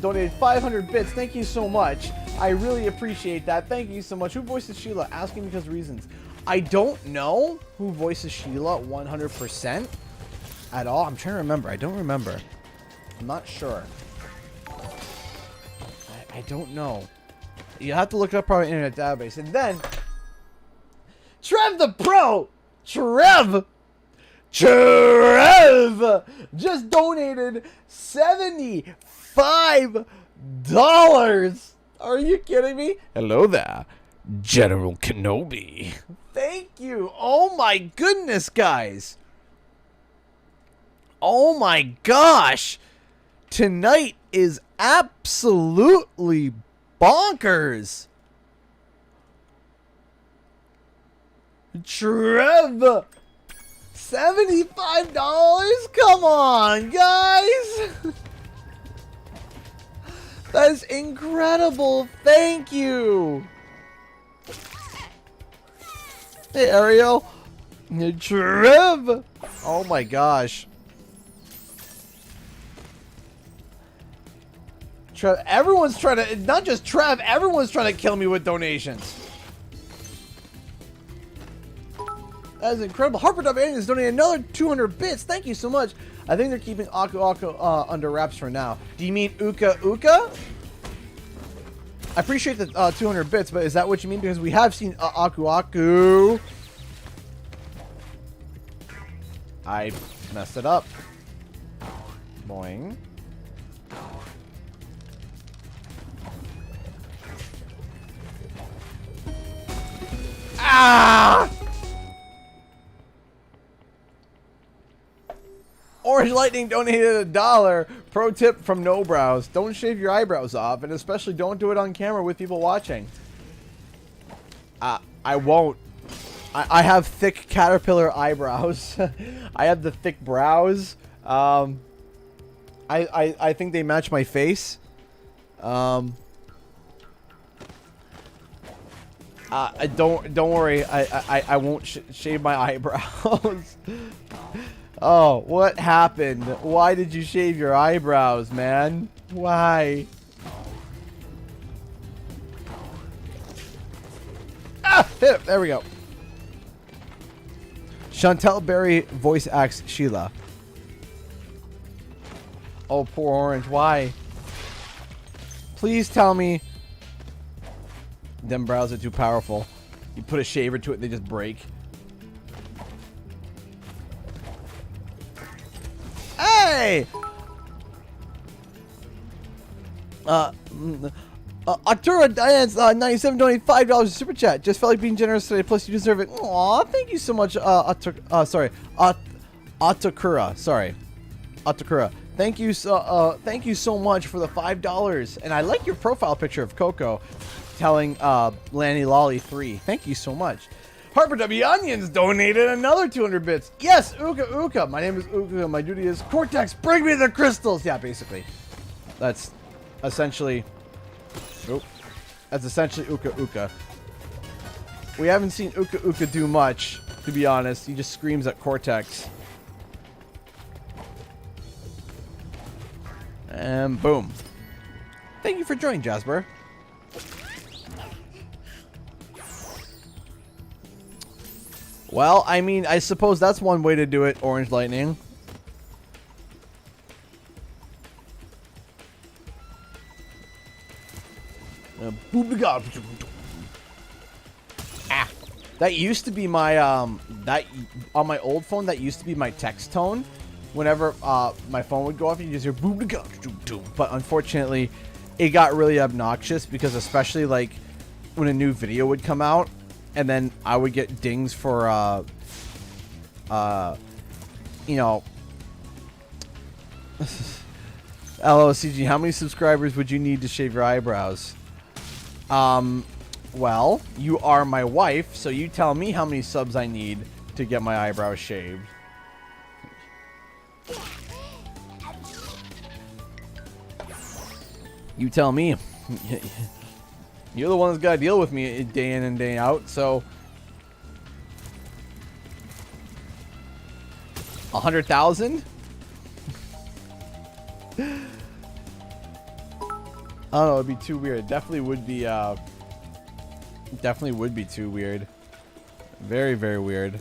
Donated 500 bits. Thank you so much. I really appreciate that. Thank you so much. Who voices Sheila? Asking because reasons. I don't know who voices Sheila 100% at all. I'm trying to remember. I don't remember. I'm not sure. I don't know. You have to look it up on internet database. And then Trev the Pro! Trev just donated $75 Are you kidding me? Hello there, General Kenobi. Thank you. Oh my goodness, guys. Oh my gosh. Tonight is absolutely bonkers. Trev, $75? Come on, guys. That is incredible. Thank you. Hey, Ariel. Trev. Oh my gosh. Trev, everyone's trying to, not just Trev, everyone's trying to kill me with donations. That is incredible. Harper W. has donated another 200 bits. Thank you so much. I think they're keeping Aku Aku under wraps for now. Do you mean Uka Uka? I appreciate the 200 bits, but is that what you mean? Because we have seen Aku Aku. I messed it up. Boing. Ah! Orange Lightning donated $1. Pro tip from No Brows: don't shave your eyebrows off, and especially don't do it on camera with people watching. I won't. I have thick caterpillar eyebrows. I have the thick brows. I think they match my face. Don't worry. I won't shave my eyebrows. Oh, what happened? Why did you shave your eyebrows, man? Why? Ah! Hit it. There we go. Chantel Berry voice acts Sheila. Oh, poor Orange. Why? Please tell me them brows are too powerful. You put a shaver to it, they just break. Hey! Arturo Diane's $97 donated $5 super chat. Just felt like being generous today. Plus, you deserve it. Aw, thank you so much, Atakura. Sorry, Atakura. Thank you so much for the $5. And I like your profile picture of Coco, telling Lanny Lolly 3. Thank you so much. Harper W. Onions donated another 200 bits. Yes, Uka Uka. My name is Uka. My duty is Cortex. Bring me the crystals. Yeah, basically. That's essentially... Oh, that's essentially Uka Uka. We haven't seen Uka Uka do much, to be honest. He just screams at Cortex. And boom. Thank you for joining, Jasper. Well, I mean, I suppose that's one way to do it, Orange Lightning. Ah, that used to be my that on my old phone. That used to be my text tone. Whenever my phone would go off, you just hear boom. But unfortunately, it got really obnoxious because especially like when a new video would come out, and then I would get dings for you know. LOCG, how many subscribers would you need to shave your eyebrows? Well, you are my wife, so you tell me how many subs I need to get my eyebrows shaved. You tell me. You're the one that's got to deal with me day in and day out, so... 100,000? I don't know, it'd be too weird. It definitely would be, too weird. Very, very weird.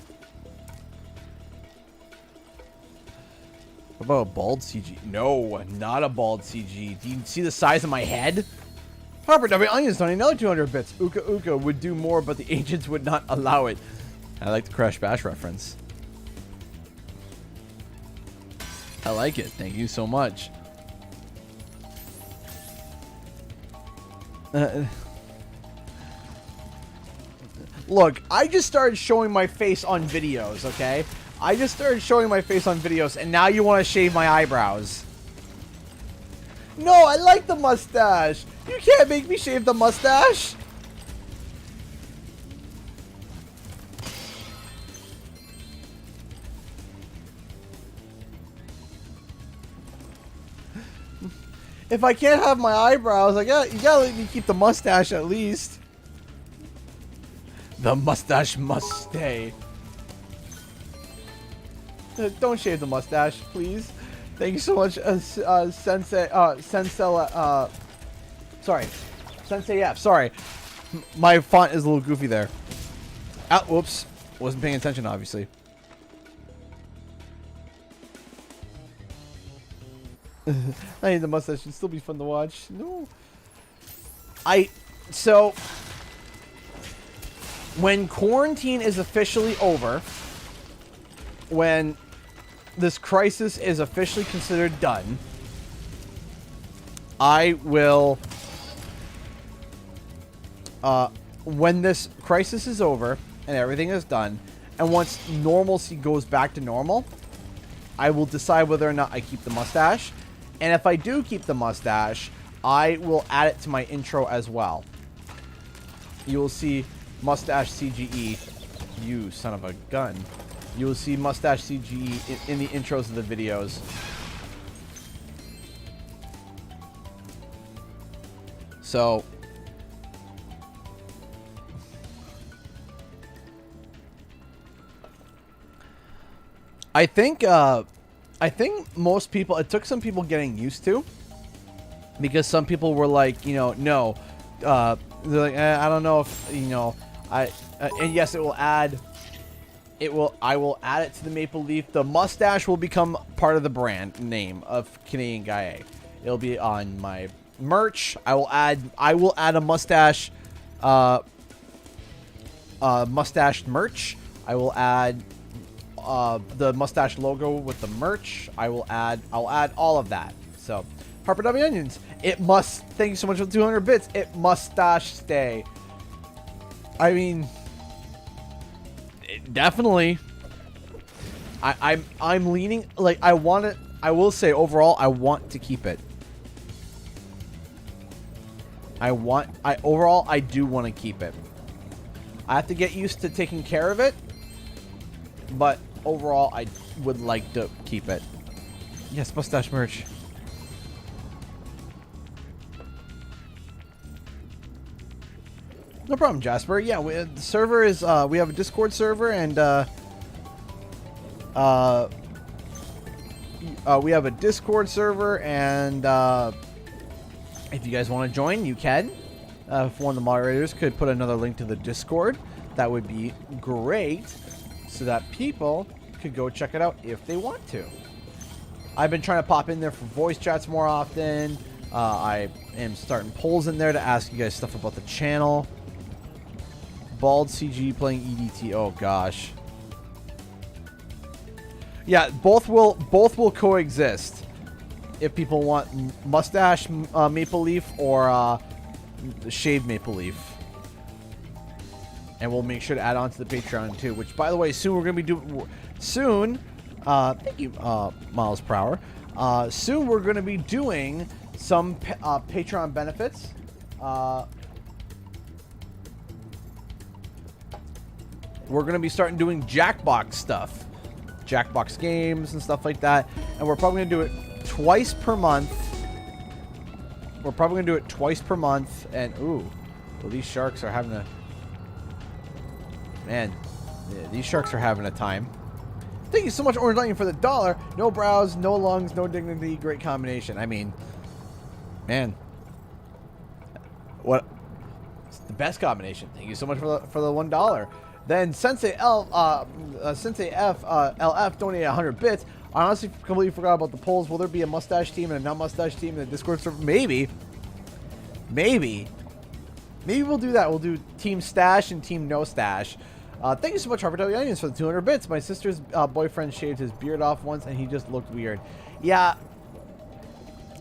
What about a bald CG? No, not a bald CG. Do you see the size of my head? Harper W. Onions donating another 200 bits. Uka Uka would do more, but the agents would not allow it. I like the Crash Bash reference. I like it. Thank you so much. Look, I just started showing my face on videos, okay? I just started showing my face on videos, and now you want to shave my eyebrows. No, I like the mustache. You can't make me shave the mustache. If I can't have my eyebrows, you gotta let me keep the mustache at least. The mustache must stay. Don't shave the mustache, please. Thank you so much, Sensei. Sorry, Sensei F. Sorry, my font is a little goofy there. Ah, whoops. Wasn't paying attention, obviously. I need the mustache. It'd still be fun to watch. No. So when quarantine is officially over, when this crisis is officially considered done, I will, when this crisis is over and everything is done, and once normalcy goes back to normal, I will decide whether or not I keep the mustache. And if I do keep the mustache, I will add it to my intro as well. You will see mustache CGE. You son of a gun. You will see mustache CGE in the intros of the videos. So I think most people, it took some people getting used to, because some people were like, no, they're like, I don't know if, and yes, it will add, I will add it to the Maple Leaf. The mustache will become part of the brand name of Canadian Guy A. It'll be on my merch. I will add a mustache, mustache merch. I will add the mustache logo with the merch. I'll add all of that. So, Harper W Onions, it must, thank you so much for the 200 bits. It mustache stay. I mean, definitely. I'm leaning, like, I want it. I will say overall, I want to keep it. Overall, I do want to keep it. I have to get used to taking care of it, but overall, I would like to keep it. Yes, mustache merch. No problem, Jasper. Yeah, the server is, we have a Discord server, and, we have a Discord server, and, if you guys want to join, you can. If one of the moderators could put another link to the Discord, that would be great, so that people could go check it out if they want to. I've been trying to pop in there for voice chats more often. I am starting polls in there to ask you guys stuff about the channel. Bald CG playing EDT. Oh gosh. Yeah, both will coexist. If people want mustache Maple Leaf or shaved Maple Leaf. And we'll make sure to add on to the Patreon too, which, by the way, soon we're going to be doing... Soon, thank you, Miles per hour. Soon we're going to be doing some Patreon benefits. We're going to be starting doing Jackbox stuff. Jackbox games and stuff like that. And we're probably going to do it twice per month. We're probably going to do it twice per month. And, ooh, well, these sharks are having a... Man, yeah, these sharks are having a time. Thank you so much, Orange Lightning, for the $1. No brows, no lungs, no dignity. Great combination. I mean, man, what? It's the best combination. Thank you so much for the $1. Then Sensei Sensei F LF donated 100 bits. I honestly completely forgot about the polls. Will there be a mustache team and a non-mustache team in the Discord server? Maybe we'll do that. We'll do Team Stash and Team No Stash. Thank you so much, Harper W Onions, for the 200 bits. My sister's boyfriend shaved his beard off once, and he just looked weird. Yeah,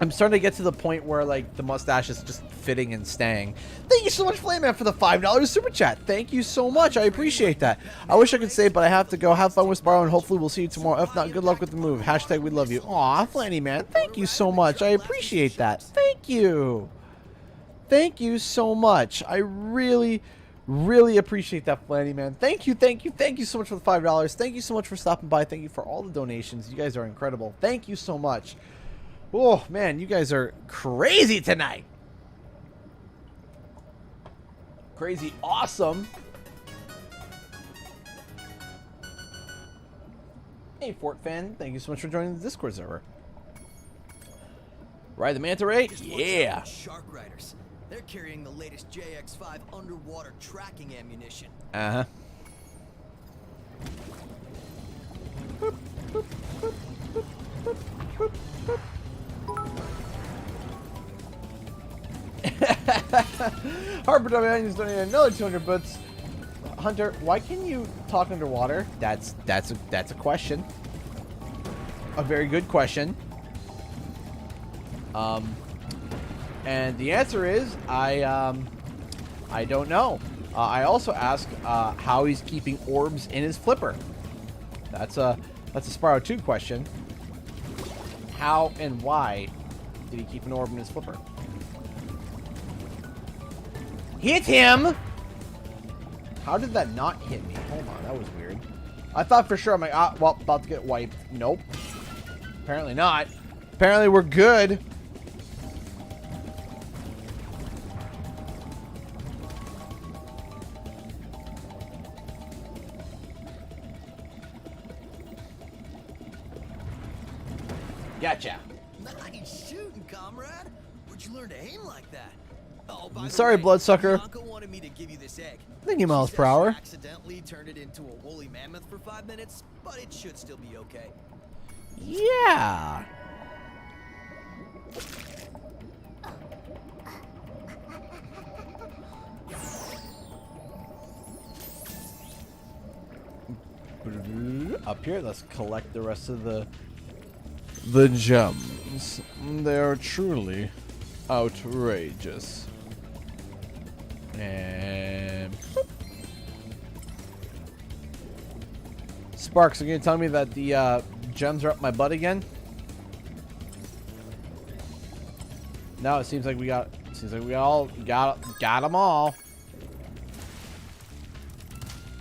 I'm starting to get to the point where, like, the mustache is just fitting and staying. Thank you so much, Flameman, for the $5 super chat. Thank you so much. I appreciate that. I wish I could say, but I have to go. Have fun with Spyro, and hopefully we'll see you tomorrow. If not, good luck with the move. Hashtag we love you. Aw, Flanny, man. Thank you so much. I appreciate that. Thank you. Thank you so much. I really, really appreciate that, Flanny, man. Thank you, thank you, thank you so much for the $5. Thank you so much for stopping by. Thank you for all the donations. You guys are incredible. Thank you so much. Oh, man, you guys are crazy tonight. Crazy awesome. Hey, Fort fan, thank you so much for joining the Discord server. Ride the Manta Ray? Yeah. Shark Riders. They're carrying the latest JX5 underwater tracking ammunition. Uh-huh. Harper W. is donating another 200 bits. Hunter, why can you talk underwater? That's a question. A very good question. And the answer is I don't know. I also asked how he's keeping orbs in his flipper. That's a Spyro 2 question. How and why did he keep an orb in his flipper? Hit him! How did that not hit me? Hold on, that was weird. I thought for sure I'm like, well, about to get wiped. Nope. Apparently not. Apparently we're good. Gotcha. Nice shooting, comrade. Where'd you learn to aim like that? Oh, by the Sorry, way, Bloodsucker. Bianca wanted me to give you this egg. Thank you, She miles said per hour. she accidentally turned it into a woolly mammoth for 5 minutes, but it should still be okay. Yeah. Up here, let's collect the rest of the gems. They are truly outrageous. And Sparks, are you gonna tell me that the gems are up my butt again? No, it seems like we all got them all.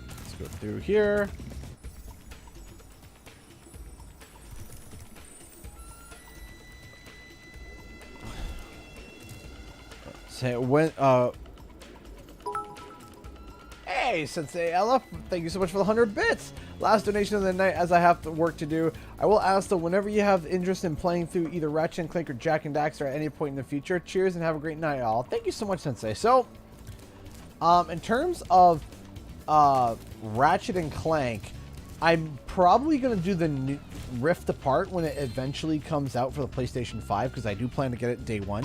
Let's go through here. Say when Hey, Sensei Ella, thank you so much for the 100 bits. Last donation of the night, as I have work to do. I will ask, though, whenever you have interest in playing through either Ratchet and Clank or Jak and Daxter at any point in the future, cheers and have a great night, all. Thank you so much, Sensei. So, in terms of Ratchet and Clank, I'm probably going to do the new Rift Apart when it eventually comes out for the PlayStation 5, because I do plan to get it day one.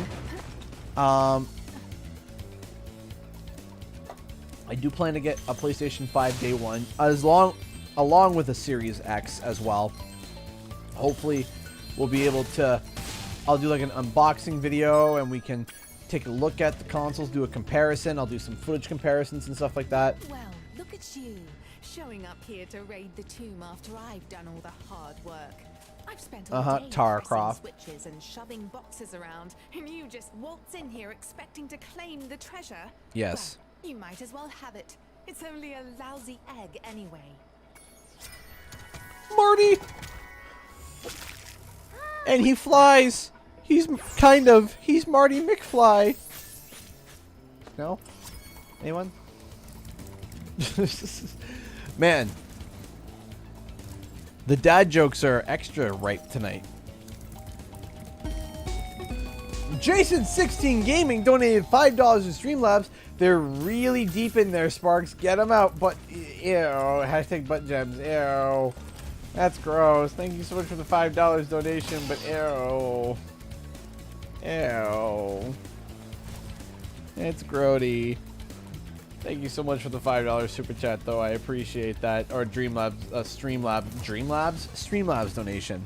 I do plan to get a PlayStation 5 day one, along with a Series X as well. Hopefully, we'll be able to. I'll do like an unboxing video, and we can take a look at the consoles, do a comparison. I'll do some footage comparisons and stuff like that. Well, look at you, showing up here to raid the tomb after I've done all the hard work. I've spent all day Tara pressing Croft. switches and shoving boxes around, and you just waltz in here expecting to claim the treasure. Yes. Well, you might as well have it. It's only a lousy egg anyway. Marty! And he flies! He's Marty McFly. No? Anyone? Man. The dad jokes are extra ripe tonight. Jason16 Gaming donated $5 to Streamlabs. They're really deep in there, Sparks. Get them out. But, ew. Hashtag butt gems. Ew. That's gross. Thank you so much for the $5 donation, but ew. Ew. It's grody. Thank you so much for the $5 super chat, though. I appreciate that. Or Streamlabs donation.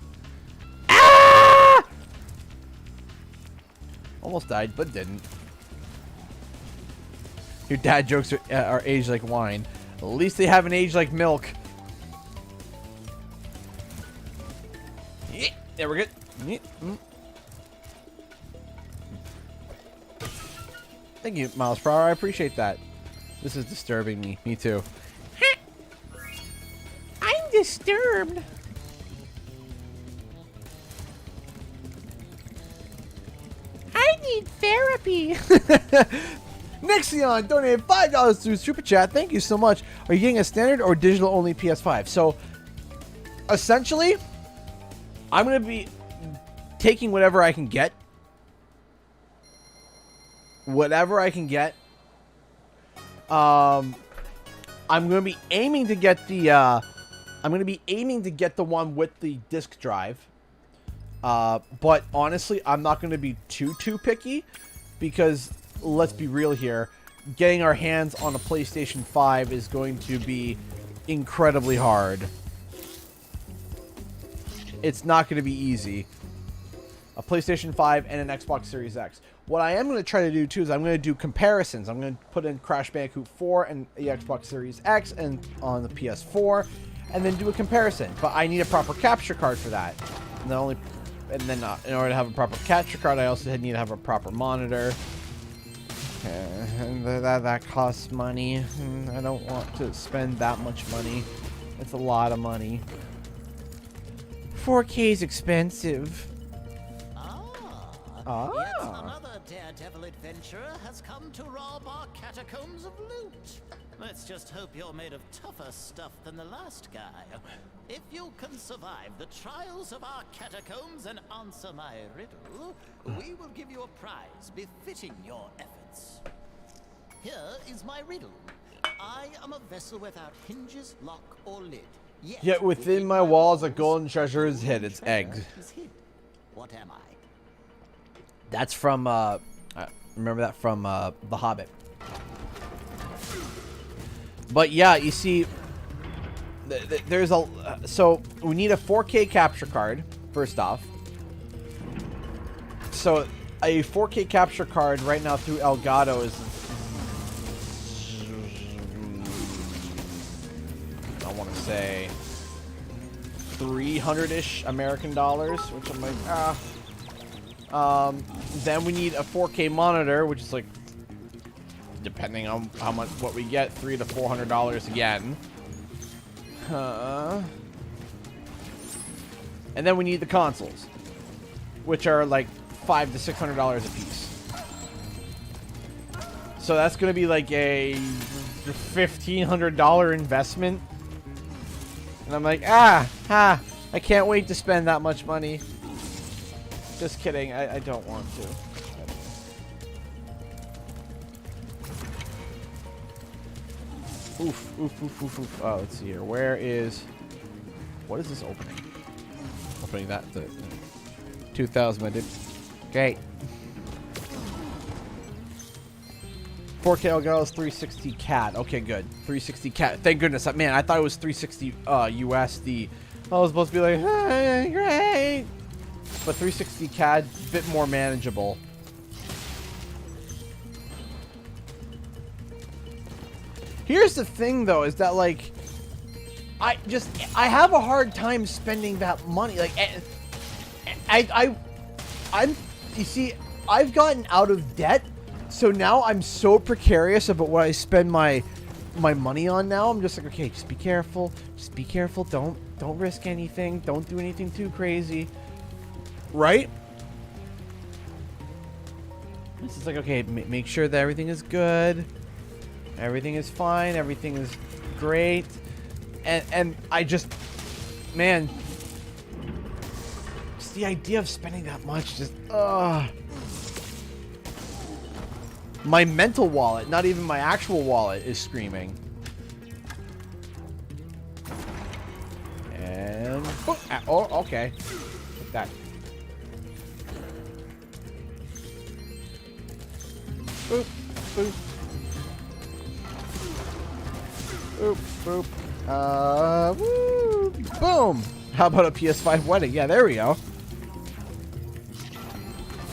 Ah! Almost died, but didn't. Your dad jokes are aged like wine. At least they haven't aged like milk. Yeah, there we're good. Yeah. Thank you, Miles per hour. I appreciate that. This is disturbing me. Me too. I'm disturbed. I need therapy. Nixion donated $5 to Super Chat. Thank you so much. Are you getting a standard or digital only PS5? So, essentially, I'm going to be taking whatever I can get. Whatever I can get. I'm going to be aiming to get the one with the disc drive. But honestly, I'm not going to be too picky because let's be real here. Getting our hands on a PlayStation 5 is going to be incredibly hard. It's not going to be easy. A PlayStation 5 and an Xbox Series X. What I am going to try to do too is I'm going to do comparisons. I'm going to put in Crash Bandicoot 4 and the Xbox Series X and on the PS4, and then do a comparison. But I need a proper capture card for that. And then in order to have a proper capture card, I also need to have a proper monitor. And that costs money. I don't want to spend that much money. It's a lot of money. 4K is expensive. Yet another daredevil adventurer has come to rob our catacombs of loot. Let's just hope you're made of tougher stuff than the last guy. If you can survive the trials of our catacombs and answer my riddle, we will give you a prize befitting your efforts. Here is my riddle. I am a vessel without hinges, lock, or lid. Yet within my walls a golden treasure is hid. It's eggs. What am I? That's from, remember that from The Hobbit. But yeah, you see, there's a, so we need a 4K capture card, first off. So a 4K capture card right now through Elgato is, I want to say, 300-ish American dollars, which I'm like, then we need a 4K monitor, which is like, depending on how much, what we get, $300 to $400 again. And then we need the consoles, which are like $500 to $600 a piece. So that's going to be like a $1,500 investment. And I'm like, I can't wait to spend that much money. Just kidding. I don't want to. Oof, oof, oof, oof, oof. Oh, let's see here. Where is... What is this opening? Opening that. The 2000, I did. Okay. 4K Elgato is 360 CAD. Okay, good. 360 CAD. Thank goodness. Man, I thought it was 360 USD. I was supposed to be like, hey, great. But 360 CAD, a bit more manageable. Here's the thing, though, is that, like, I have a hard time spending that money. Like, you see, I've gotten out of debt, so now I'm so precarious about what I spend my money on now. I'm just like, okay, just be careful. Just be careful. Don't risk anything. Don't do anything too crazy. Right? It's just like, okay, make sure that everything is good. Everything is fine. Everything is great. And I just, man, just the idea of spending that much, just, my mental wallet, not even my actual wallet, is screaming. And, oh, okay. Like that. Boop, boop. Boop, boop. Woo, boom. How about a PS5 wedding? Yeah, there we go.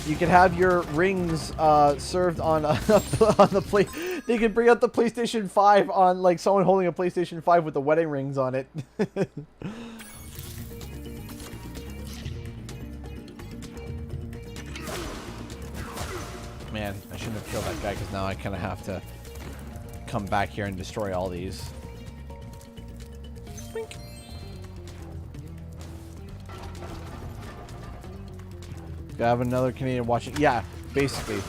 You can have your rings served on on the plate. They can bring out the PlayStation 5 on like someone holding a PlayStation 5 with the wedding rings on it. Man, I shouldn't have killed that guy because now I kind of have to come back here and destroy all these. Wink. Gotta have another Canadian watching. Yeah, basically.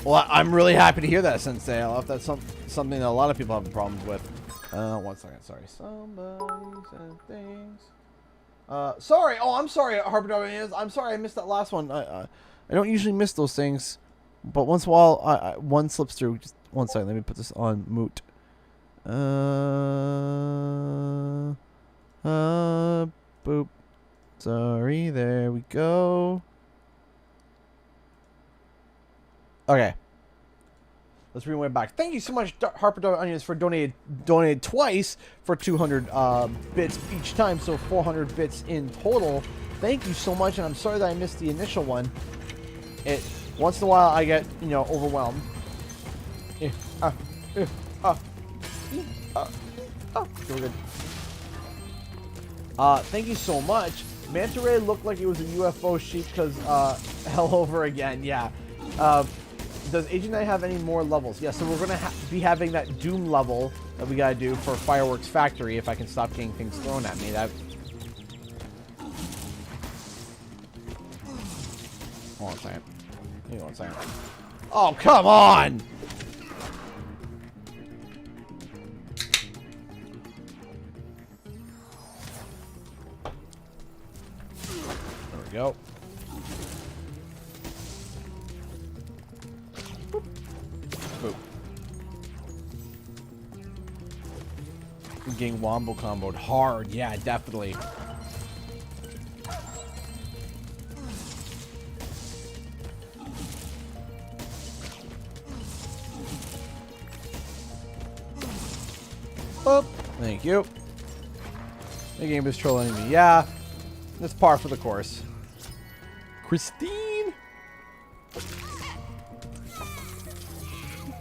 Well, I'm really happy to hear that, Sensei. I love that's something that a lot of people have problems with. 1 second, sorry. Somebody said things. Sorry. Oh, I'm sorry, Harper. I'm sorry I missed that last one. I don't usually miss those things, but once in a while, one slips through. Just 1 second. Let me put this on mute. Boop. Sorry, there we go. Okay. Let's rewind back. Thank you so much, Harper Onions, for donated twice for 200 bits each time, so 400 bits in total. Thank you so much, and I'm sorry that I missed the initial one. Once in a while I get, you know, overwhelmed. Feel good. Thank you so much. Manta Ray looked like it was a UFO sheep because hell over again. Yeah. Does Agent Knight have any more levels? Yeah, so we're going to be having that Doom level that we got to do for Fireworks Factory if I can stop getting things thrown at me. That. Hold on a second. Hang on 1 second. Oh, come on! There we go. Boop. I'm getting wombo comboed hard. Yeah, definitely. Boop. Thank you. The game is trolling me. Yeah, that's par for the course. Christine!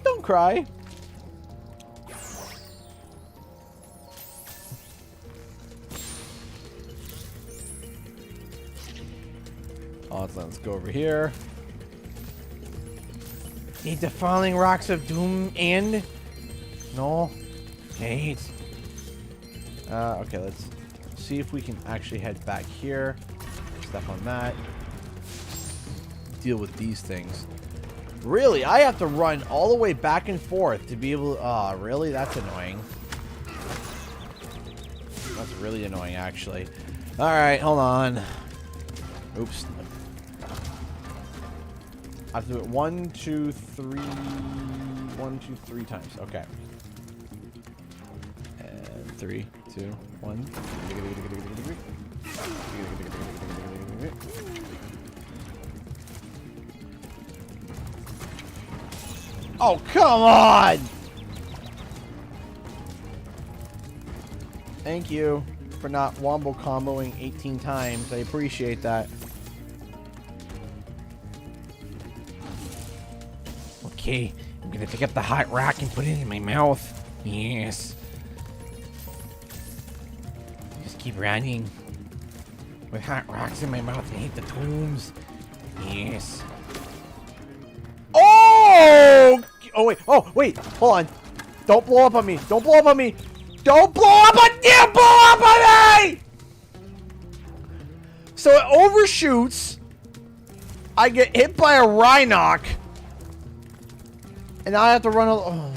Don't cry. Oh, let's go over here. Need the falling rocks of doom end? No. Hate. Okay, let's see if we can actually head back here. Step on that. Deal with these things. Really? I have to run all the way back and forth to be able to... really? That's annoying. That's really annoying, actually. Alright, hold on. Oops. I have to do it 1, 2, 3... 1, 2, 3 times. Okay. And 3, 2, 1. Oh, come on! Thank you for not wombo comboing 18 times. I appreciate that. Okay, I'm gonna pick up the hot rock and put it in my mouth. Yes. Just keep running with hot rocks in my mouth and hit the tombs. Yes. Oh! Oh wait! Oh wait! Hold on! Don't blow up on me! Don't blow up on me! Don't blow up on you! Blow up on me! So it overshoots. I get hit by a Rhinoc. And I have to run. Oh.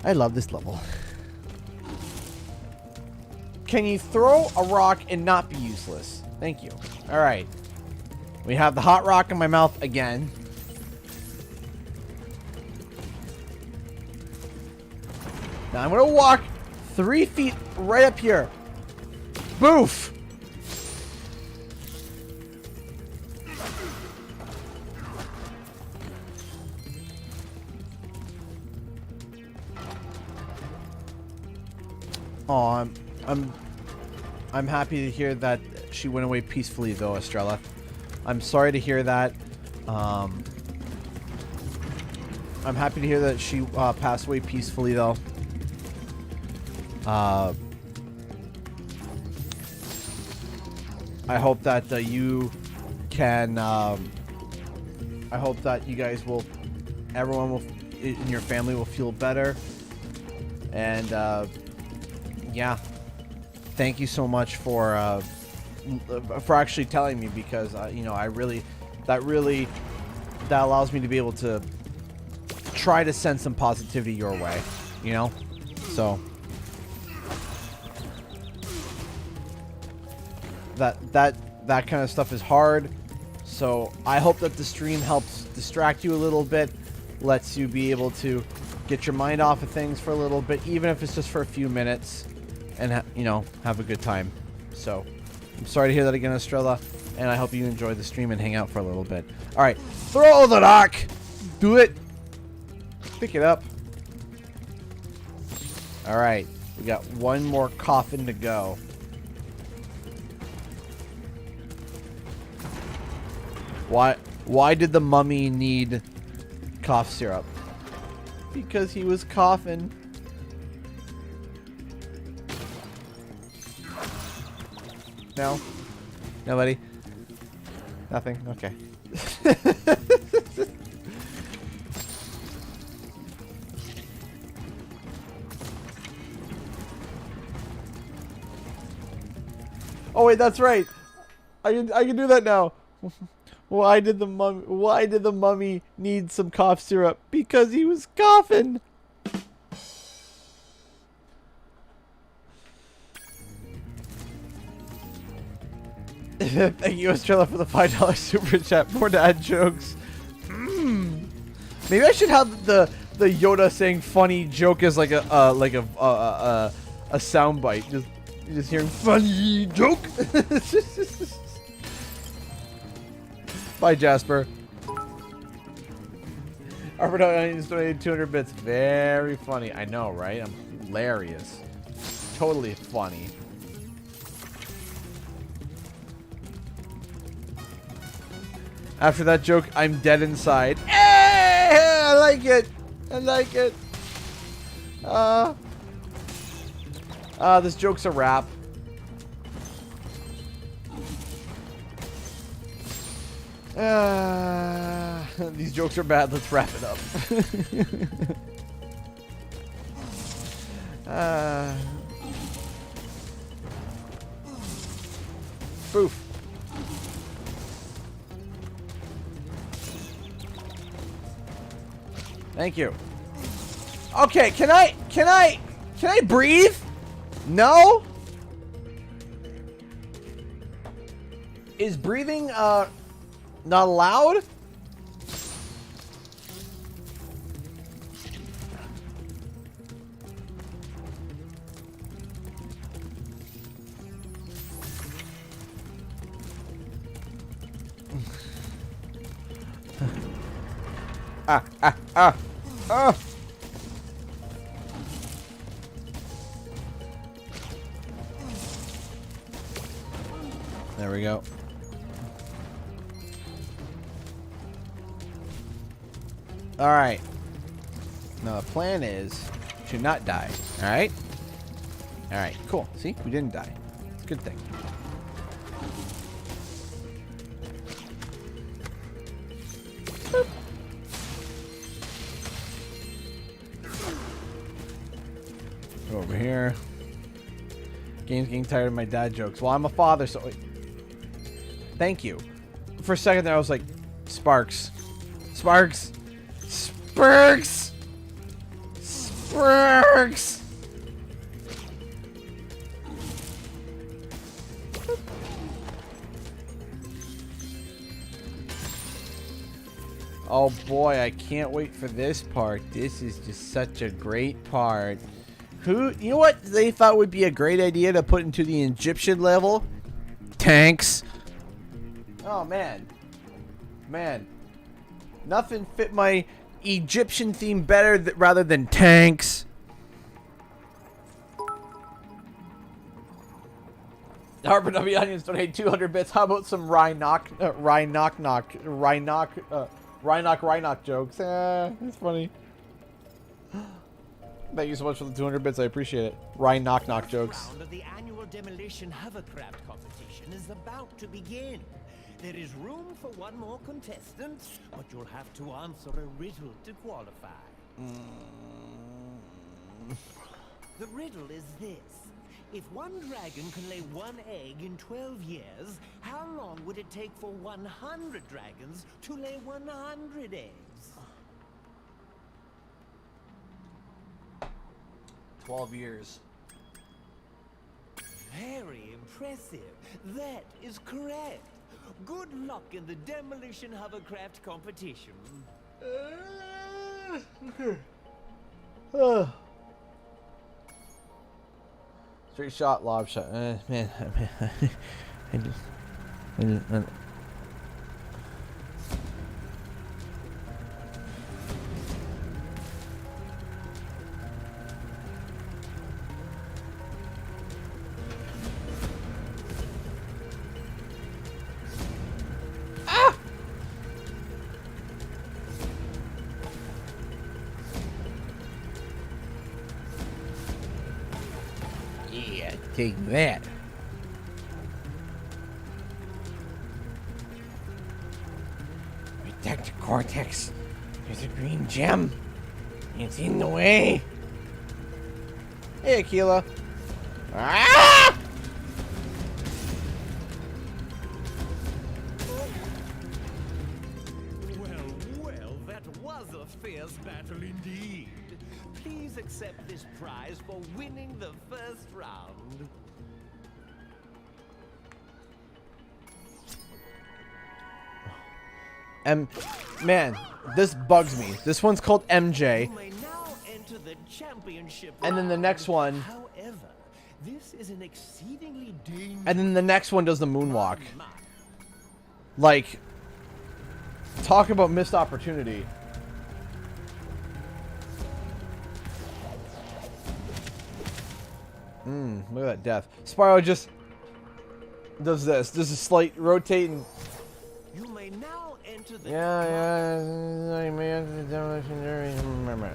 I love this level. Can you throw a rock and not be useless? Thank you. Alright. We have the hot rock in my mouth again. Now I'm gonna walk 3 feet right up here. Boof! Oh, I'm happy to hear that she went away peacefully, though, Estrella. I'm sorry to hear that. I'm happy to hear that she passed away peacefully, though. I hope that you can. I hope that you guys will, everyone will in your family will feel better. And yeah, thank you so much for actually telling me, because you know, that allows me to be able to try to send some positivity your way, you know. So that kind of stuff is hard. So I hope that the stream helps distract you a little bit, lets you be able to get your mind off of things for a little bit, even if it's just for a few minutes, and you know, have a good time. So I'm sorry to hear that again, Estrella, and I hope you enjoy the stream and hang out for a little bit. All right, throw the rock. Do it. Pick it up. All right, we got one more coffin to go. Why did the mummy need cough syrup? Because he was coughing. No? Nobody? Nothing? Okay. Oh wait, that's right. I can do that now. Why did the mummy need some cough syrup? Because he was coughing. Thank you, Estrella, for the $5 super chat. More dad jokes. Maybe I should have the Yoda saying funny joke as like a soundbite. Just hearing funny joke. Bye, Jasper. Albert Onions donated 200 bits. Very funny. I know, right? I'm hilarious. Totally funny. After that joke, I'm dead inside. Hey, I like it. I like it. This joke's a wrap. These jokes are bad. Let's wrap it up. Boof. Thank you. Okay, can I breathe? No? Is breathing not allowed? There we go. All right. Now the plan is to not die. All right. All right. Cool. See, we didn't die. It's a good thing. Boop. Go over here. Game's getting tired of my dad jokes. Well, I'm a father, so... Thank you. For a second there, I was like, Sparks. Sparks! Sparks! Sparks! Oh boy, I can't wait for this part. This is just such a great part. Who, you know what they thought would be a great idea to put into the Egyptian level? Tanks. Oh, man. Man. Nothing fit my Egyptian theme better rather than tanks. Harper W. Onions donate 200 bits. How about some Rhinoc jokes? It's funny. Thank you so much for the 200 bits. I appreciate it. Knock jokes. Round of the annual demolition hovercraft competition is about to begin. There is room for one more contestant, but you'll have to answer a riddle to qualify. The riddle is this. If one dragon can lay one egg in 12 years, how long would it take for 100 dragons to lay 100 eggs? 12 years. Very impressive. That is correct. Good luck in the demolition hovercraft competition. Straight shot, lob shot. Man, I just take that. Protect Cortex. There's a green gem. It's in the way. Hey, Aquila. Ah! Well, that was a fierce battle indeed. Please accept this prize for winning the first round. Man, this bugs me. This one's called MJ. You may now enter the championship And then the next one. However, this is an exceedingly dangerous. And then the next one does the moonwalk. Like, talk about missed opportunity. Look at that death. Spyro just does this. This is slight rotating. You may now enter the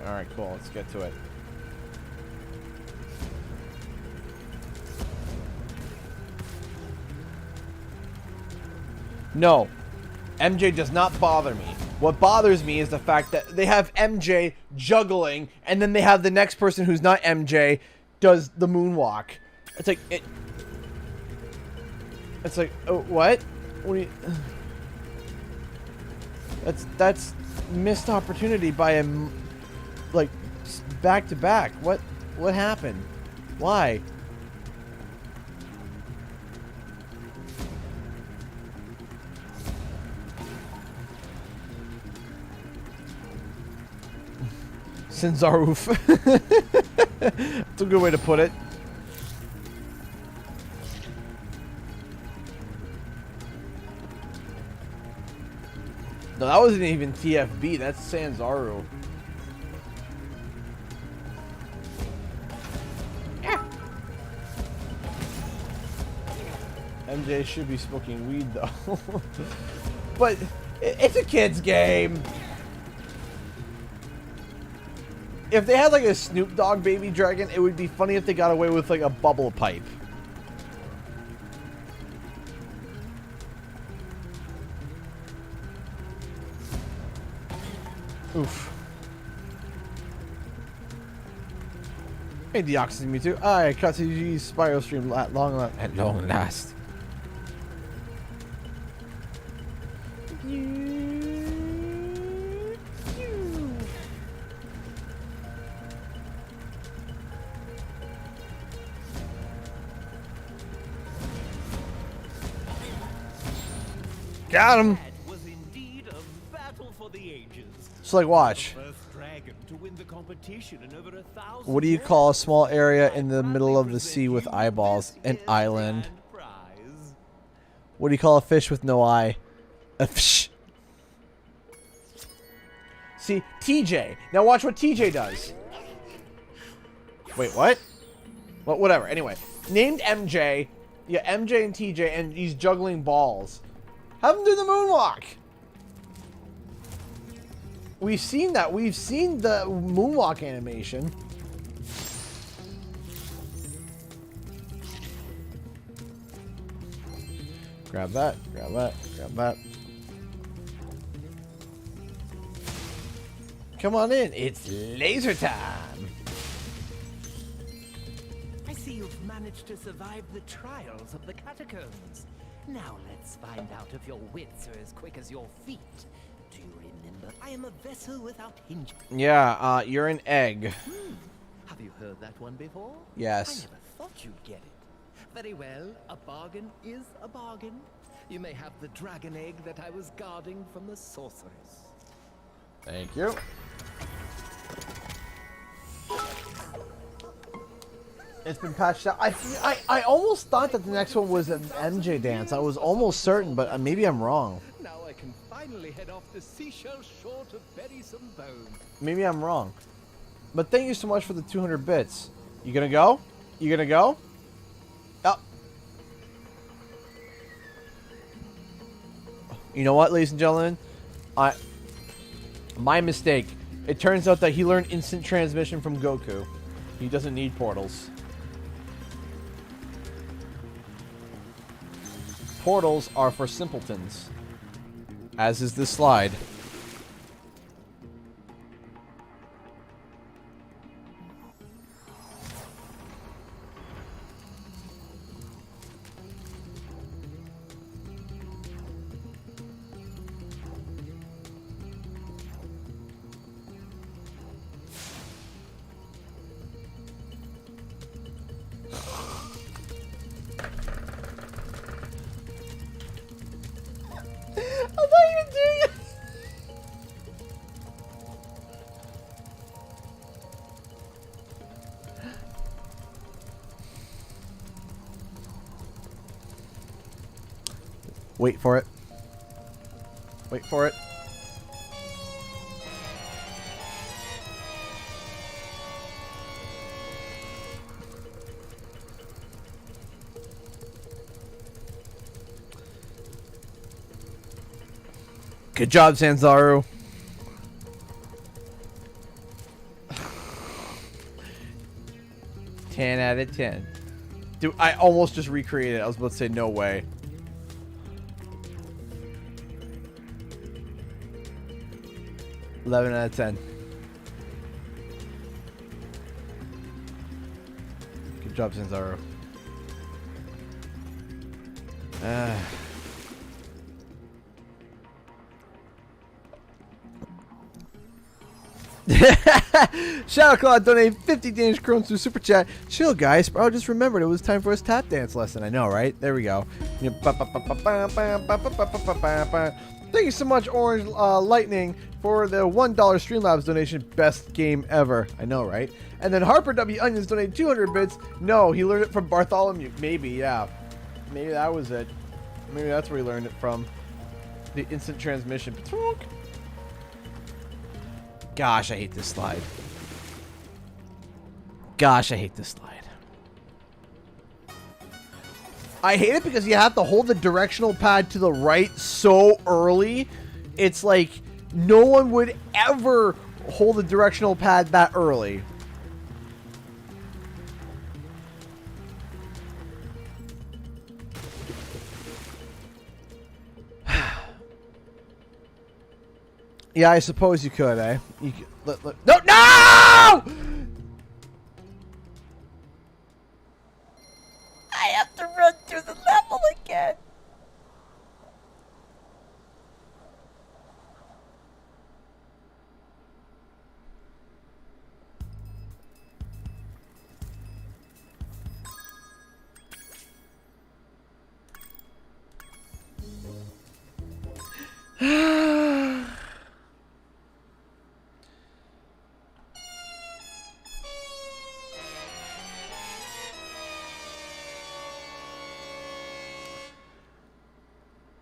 Alright, cool. Let's get to it. No. MJ does not bother me. What bothers me is the fact that they have MJ juggling, and then they have the next person who's not MJ does the moonwalk. It's like it's like, oh, what? What do you? That's missed opportunity by him, like back to back. What happened? Why? Sinzaroof. That's a good way to put it. No, that wasn't even TFB. That's Sanzaru. Yeah. MJ should be smoking weed though. But it's a kid's game. If they had like a Snoop Dogg baby dragon, it would be funny if they got away with like a bubble pipe. Oof. Hey, Deoxys Mewtwo. I cut to use Spyro stream at long last. Got him. That was indeed a battle for the ages. Just like watch. First dragon dragon to win the competition in over 1,000 What do you years. call a small area in the I middle of the proudly sea with present you eyeballs? this An year's island. grand prize. What do you call a fish with no eye? A fish. See, TJ. Now watch what TJ does. Wait, what? Well, whatever. Anyway, named MJ. Yeah, MJ and TJ, and he's juggling balls. Have him do the moonwalk. We've seen that. We've seen the moonwalk animation. Grab that. Grab that. Grab that. Come on in. It's laser time. I see you've managed to survive the trials of the catacombs. Now let's find out if your wits are as quick as your feet. Do you remember? I am a vessel without hinges. Yeah, you're an egg. Have you heard that one before? Yes. I never thought you'd get it. Very well, a bargain is a bargain. You may have the dragon egg that I was guarding from the sorceress. Thank you. It's been patched out. I almost thought that the next one was an MJ dance. I was almost certain, but maybe I'm wrong. Now I can finally head off the seashell shore to bury some bones. Maybe I'm wrong. But thank you so much for the 200 bits. You gonna go? You gonna go? Oh. You know what, ladies and gentlemen? My mistake. It turns out that he learned instant transmission from Goku. He doesn't need portals. Portals are for simpletons. As is this slide. I'm not even doing it. Wait for it. Wait for it. Good job, Sanzaru. Ten out of 10. Dude, I almost just recreated it. I was about to say no way. $11 out of 10. Good job, Sanzaru. Shadow Claw donated 50 Danish krones to Super Chat. Chill, guys. Bro, just remembered it was time for his tap dance lesson. I know, right? There we go. Thank you so much, Orange Lightning, for the $1 Streamlabs donation. Best game ever. I know, right? And then Harper W. Onions donated 200 bits. No, he learned it from Bartholomew. Maybe, yeah. Maybe that was it. Maybe that's where he learned it from. The instant transmission. Gosh, I hate this slide. Gosh, I hate this slide. I hate it because you have to hold the directional pad to the right so early. It's like no one would ever hold the directional pad that early. Yeah, I suppose you could, eh? You could, no! No! I have to run through the level again.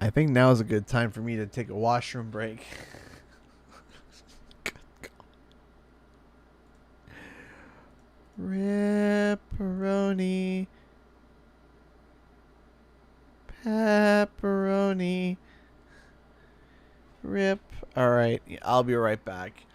I think now is a good time for me to take a washroom break. Ripperoni. Pepperoni. Rip. Alright, I'll be right back.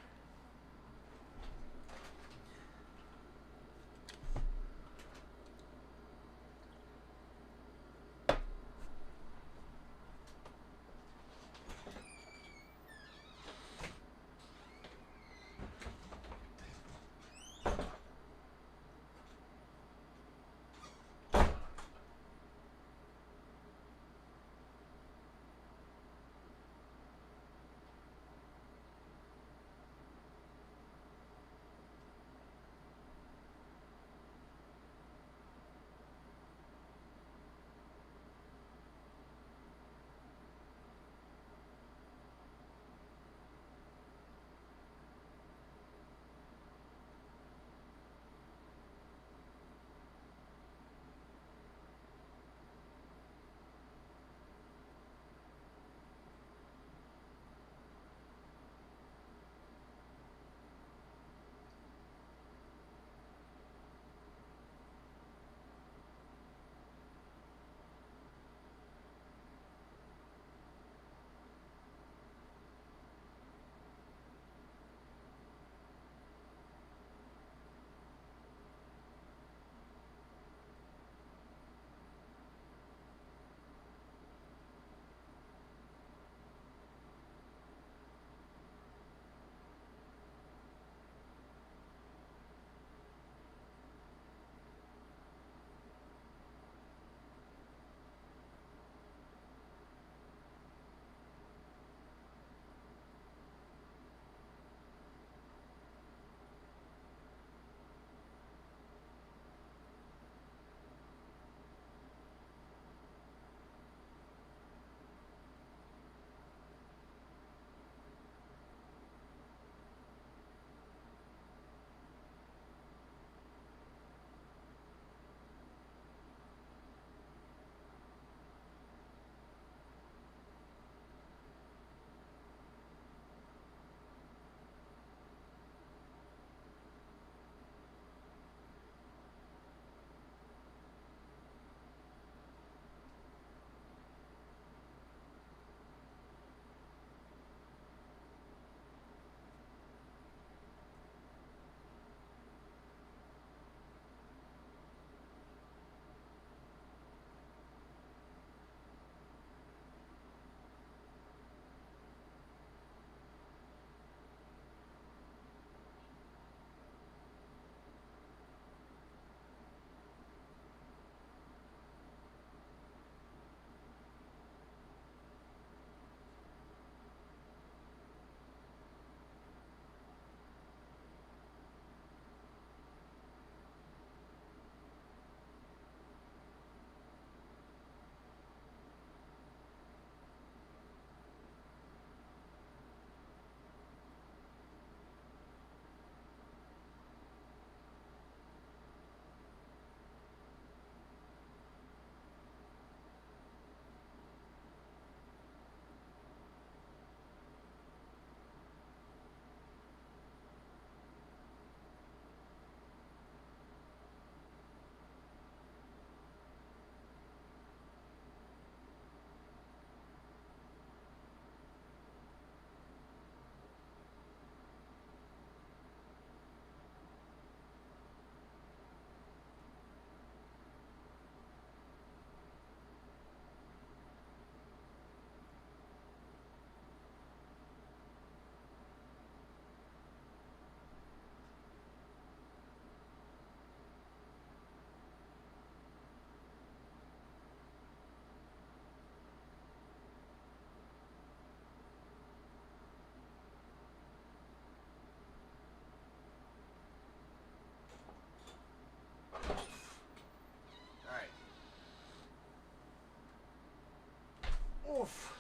Oof.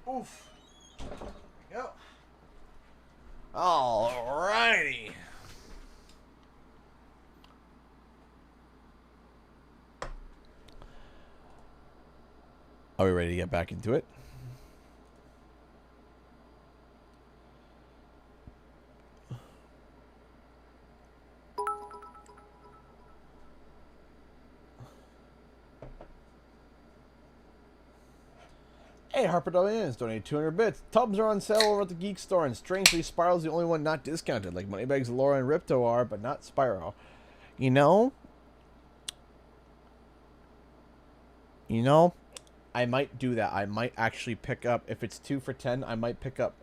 Oof. Yep. Alrighty. Are we ready to get back into it? Hey, Harper Williams donated 200 bits. Tubs are on sale over at the Geek Store, and strangely, Spyro's the only one not discounted. Like Moneybags, Laura, and Ripto are, but not Spyro. You know, I might do that. I might actually pick up, if it's 2 for $10, I might pick up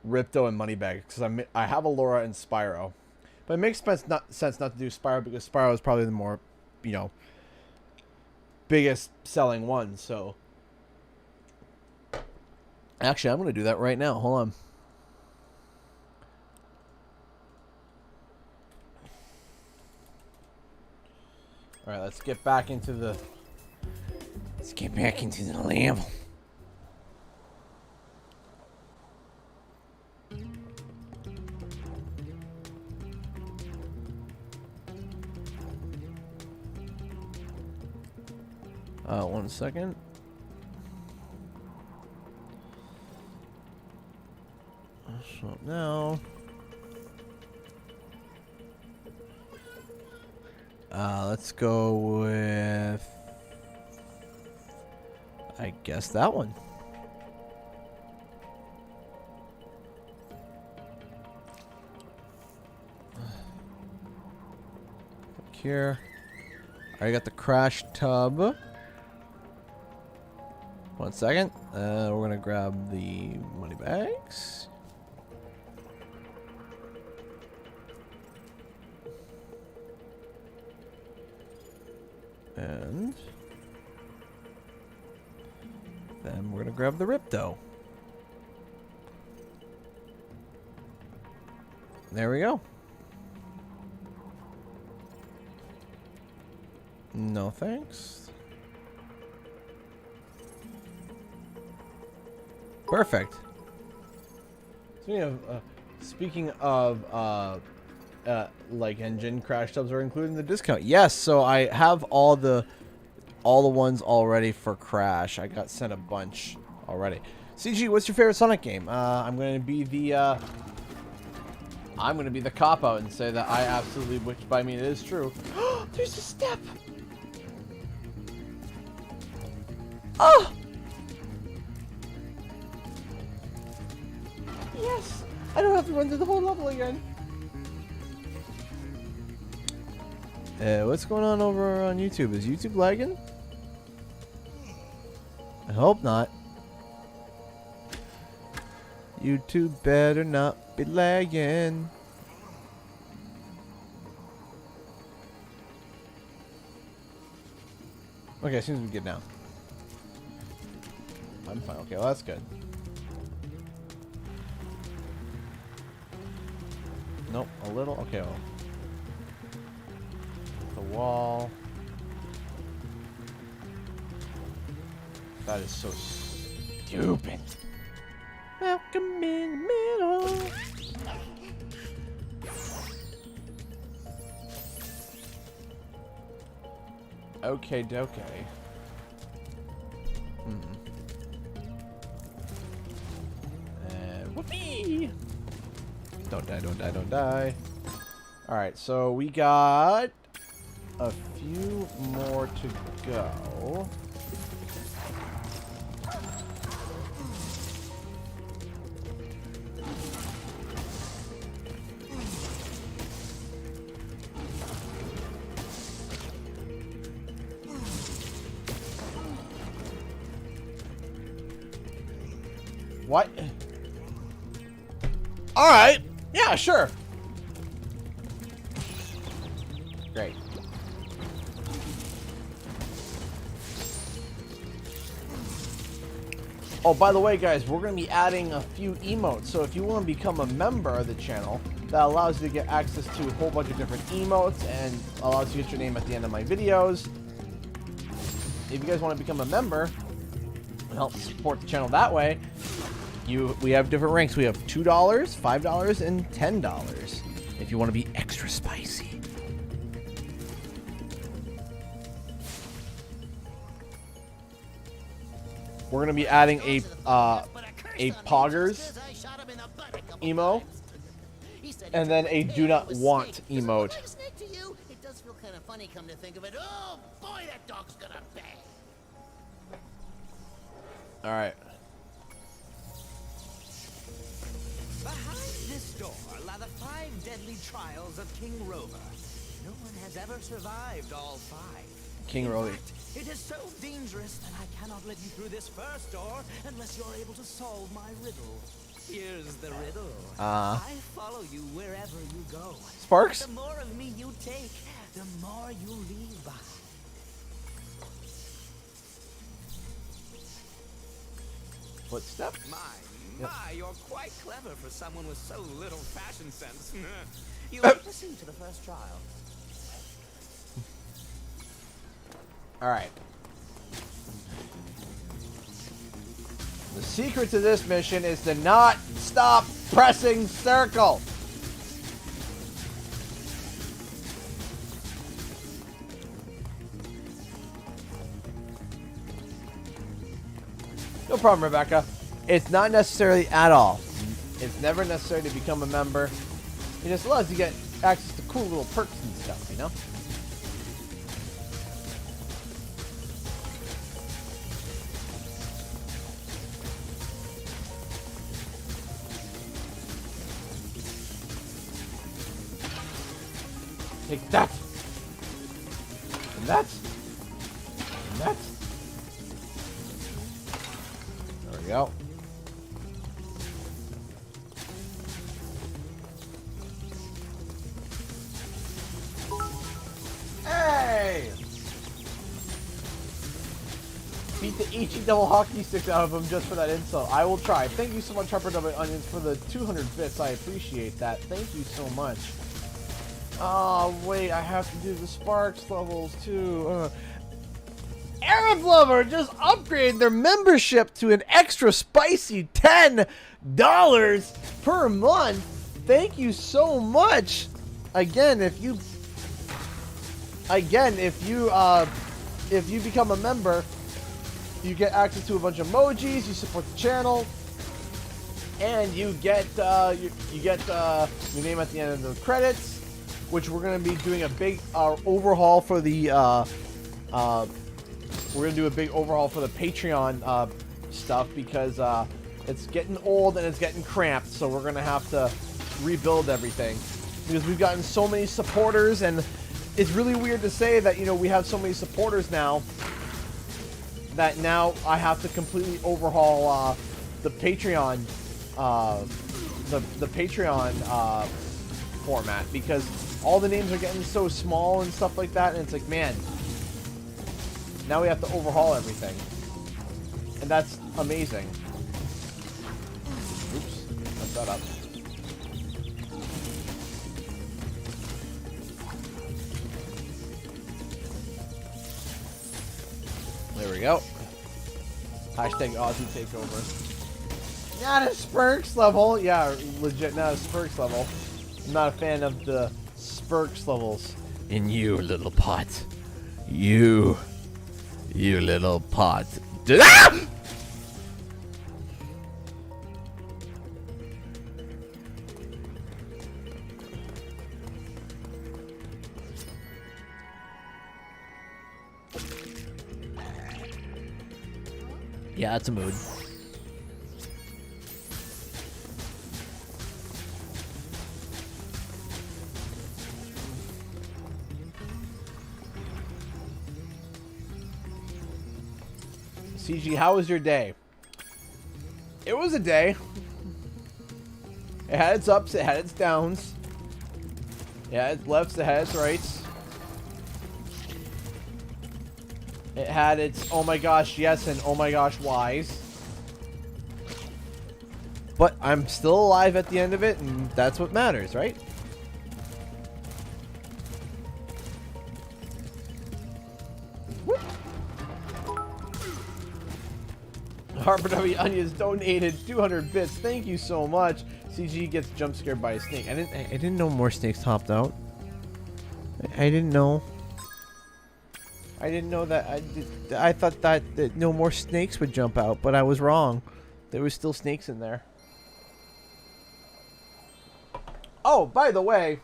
Ripto and Moneybags, because I have a Laura and Spyro. But it makes sense not to do Spyro, because Spyro is probably the more, biggest selling one, so... Actually, I'm going to do that right now. Hold on. All right, let's get back into the... Let's get back into the level. One second. So now, let's go with, I guess, that one. Look here. I got the crash tub. One second. We're gonna grab the money bags. And then we're going to grab the Ripto. There we go. No thanks. Perfect. Speaking of like engine crash tubs are included in the discount. Yes, so I have all the ones already for Crash. I got sent a bunch already. CG, what's your favorite Sonic game? I'm gonna be the cop out and say that I absolutely, which by me it is true. There's a step. Oh. Yes, I don't have to run through the whole level again. What's going on over on YouTube? Is YouTube lagging? I hope not. YouTube better not be lagging. Okay, seems to be good now. I'm fine. Okay, well, that's good. Nope, a little. Okay, well. The wall. That is so stupid. Welcome in the middle. Okay, dokie. Whoopee! Don't die, don't die, don't die. Alright, so we got a few more to go. What? Alright. Yeah, sure. Great. Oh, by the way, guys, we're going to be adding a few emotes. So if you want to become a member of the channel, that allows you to get access to a whole bunch of different emotes and allows you to get your name at the end of my videos. If you guys want to become a member and help support the channel that way, we have different ranks. We have $2, $5, and $10 if you want to be extra spicy. we're gonna be adding a poggers emo, and then a do not want emote. It does feel kind of funny, come to think of it. Oh boy, that dog's gonna bang. All right. Behind this door lie the 5 deadly trials of King Rover. No one has ever survived all 5. King Rover. It is so dangerous that I cannot let you through this first door unless you're able to solve my riddle. Here's the riddle. I follow you wherever you go. Sparks? The more of me you take, the more you leave behind. Footstep? My, you're quite clever for someone with so little fashion sense. You may proceed to the first trial. All right. The secret to this mission is to not stop pressing circle. No problem, Rebecca. It's not necessarily at all. It's never necessary to become a member. It just allows you to get access to cool little perks and stuff, you know? Take that! And that! And that! There we go. Hey! Beat the Ichi double hockey sticks out of him just for that insult. I will try. Thank you so much, Harper Double Onions, for the 200 bits. I appreciate that. Thank you so much. Oh, wait, I have to do the Sparks levels, too. Arab Lover just upgraded their membership to an extra spicy $10 per month. Thank you so much. Again, if you become a member, you get access to a bunch of emojis, you support the channel, and you get your name at the end of the credits, which we're going to be doing a big overhaul for the Patreon stuff, because it's getting old and it's getting cramped, so we're going to have to rebuild everything, because we've gotten so many supporters, and it's really weird to say that, you know, we have so many supporters now that now I have to completely overhaul the Patreon the Patreon format, because all the names are getting so small and stuff like that, and it's like, man, now we have to overhaul everything, and that's amazing. Oops, messed that up. There we go. Hashtag Aussie takeover. Not a Spurks level. Yeah, legit not a Spurks level. I'm not a fan of the Spurks levels. And you, little pot. You little pot. Ah! Yeah, that's a mood. CG, how was your day? It was a day. It had its ups, it had its downs. It had its lefts, it had its rights. It had its oh my gosh yes and oh my gosh whys. But I'm still alive at the end of it, and that's what matters, right? Harper W. Onions donated 200 bits. Thank you so much. CG gets jump scared by a snake. I didn't know more snakes hopped out. I didn't know. I didn't know that. I thought that no more snakes would jump out, but I was wrong. There was still snakes in there. Oh, by the way,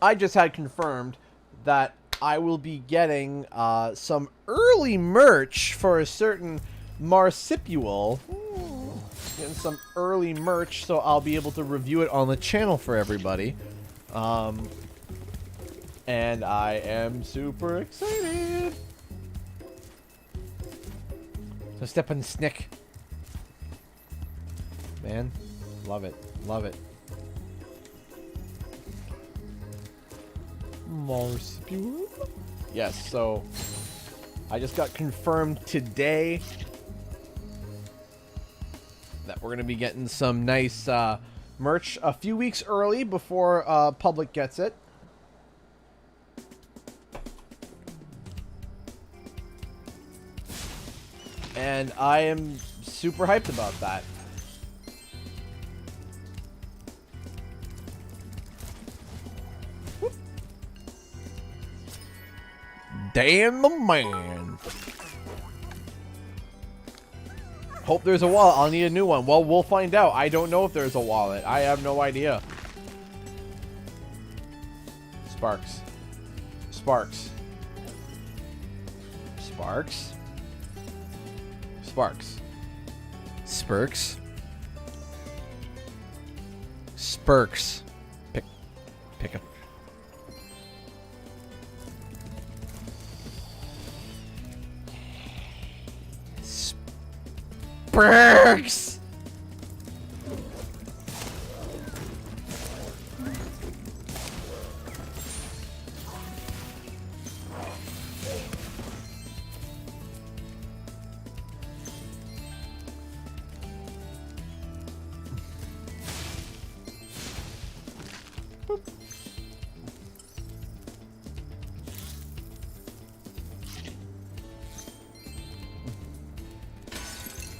I just had confirmed that I will be getting some early merch for a certain marsupial. Getting some early merch, so I'll be able to review it on the channel for everybody. And I am super excited. So step on the snick. Man, love it. Love it. Marsupial? Yes, so I just got confirmed today that we're going to be getting some nice merch a few weeks early before public gets it. And I am super hyped about that. Whoop. Dan the man. Hope there's a wallet. I'll need a new one. Well, we'll find out. I don't know if there's a wallet. I have no idea. Sparks. Sparks. Sparks. Sparks. Spurks. Spurks. Pick up. Spurks.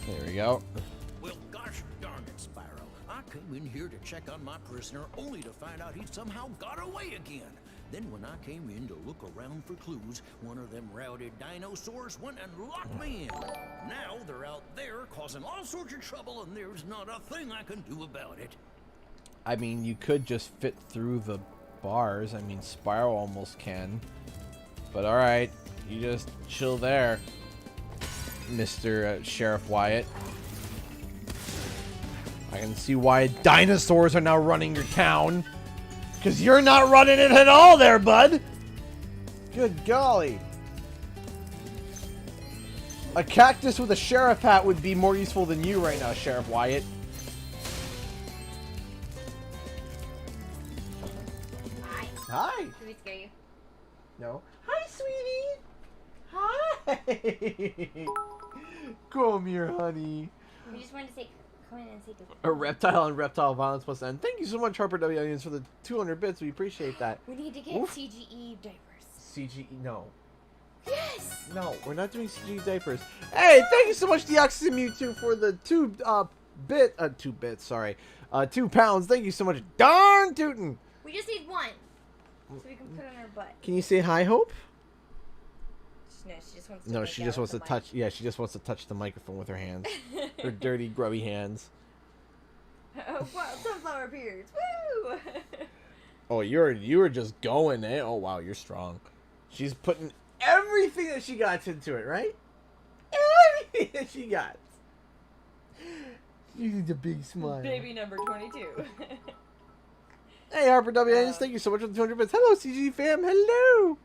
There we go. Well, gosh darn it, Spyro. I came in here to check on my prisoner only to find out he'd somehow got away again. Then when I came in to look around for clues, one of them routed dinosaurs went and locked me in. Now they're out there causing all sorts of trouble and there's not a thing I can do about it. I mean, you could just fit through the bars. I mean, Spyro almost can. But alright, you just chill there, Mr. Sheriff Wyatt. I can see why dinosaurs are now running your town. Because you're not running it at all there, bud. Good golly. A cactus with a sheriff hat would be more useful than you right now, Sheriff Wyatt. Hi. Should we scare you? No. Hi, sweetie. Hi. Come here, honey. We just wanted to say, come in and say good. A reptile and reptile violence must end. Thank you so much, Harper W. Onions, for the 200 bits. We appreciate that. We need to get Oof. CGE diapers. CGE, no. Yes! No, we're not doing CGE diapers. Hey, thank you so much, Deoxys Mewtwo, for the 2 pounds. Thank you so much. Darn tootin'. We just need one. So we can put it on her butt. Can you say hi, Hope? No, she just wants to No, make she out just with wants to the touch. Yeah, she just wants to touch the microphone with her hands. Her dirty, grubby hands. Oh, wow, sunflower beards. Woo! Oh, you were just going, eh? Oh, wow, you're strong. She's putting everything that she got into it, right? Everything that she got. You need a big smile. Baby number 22. Hey, Harper W. Thank you so much for the 200 bits. Hello, CG fam. Hello.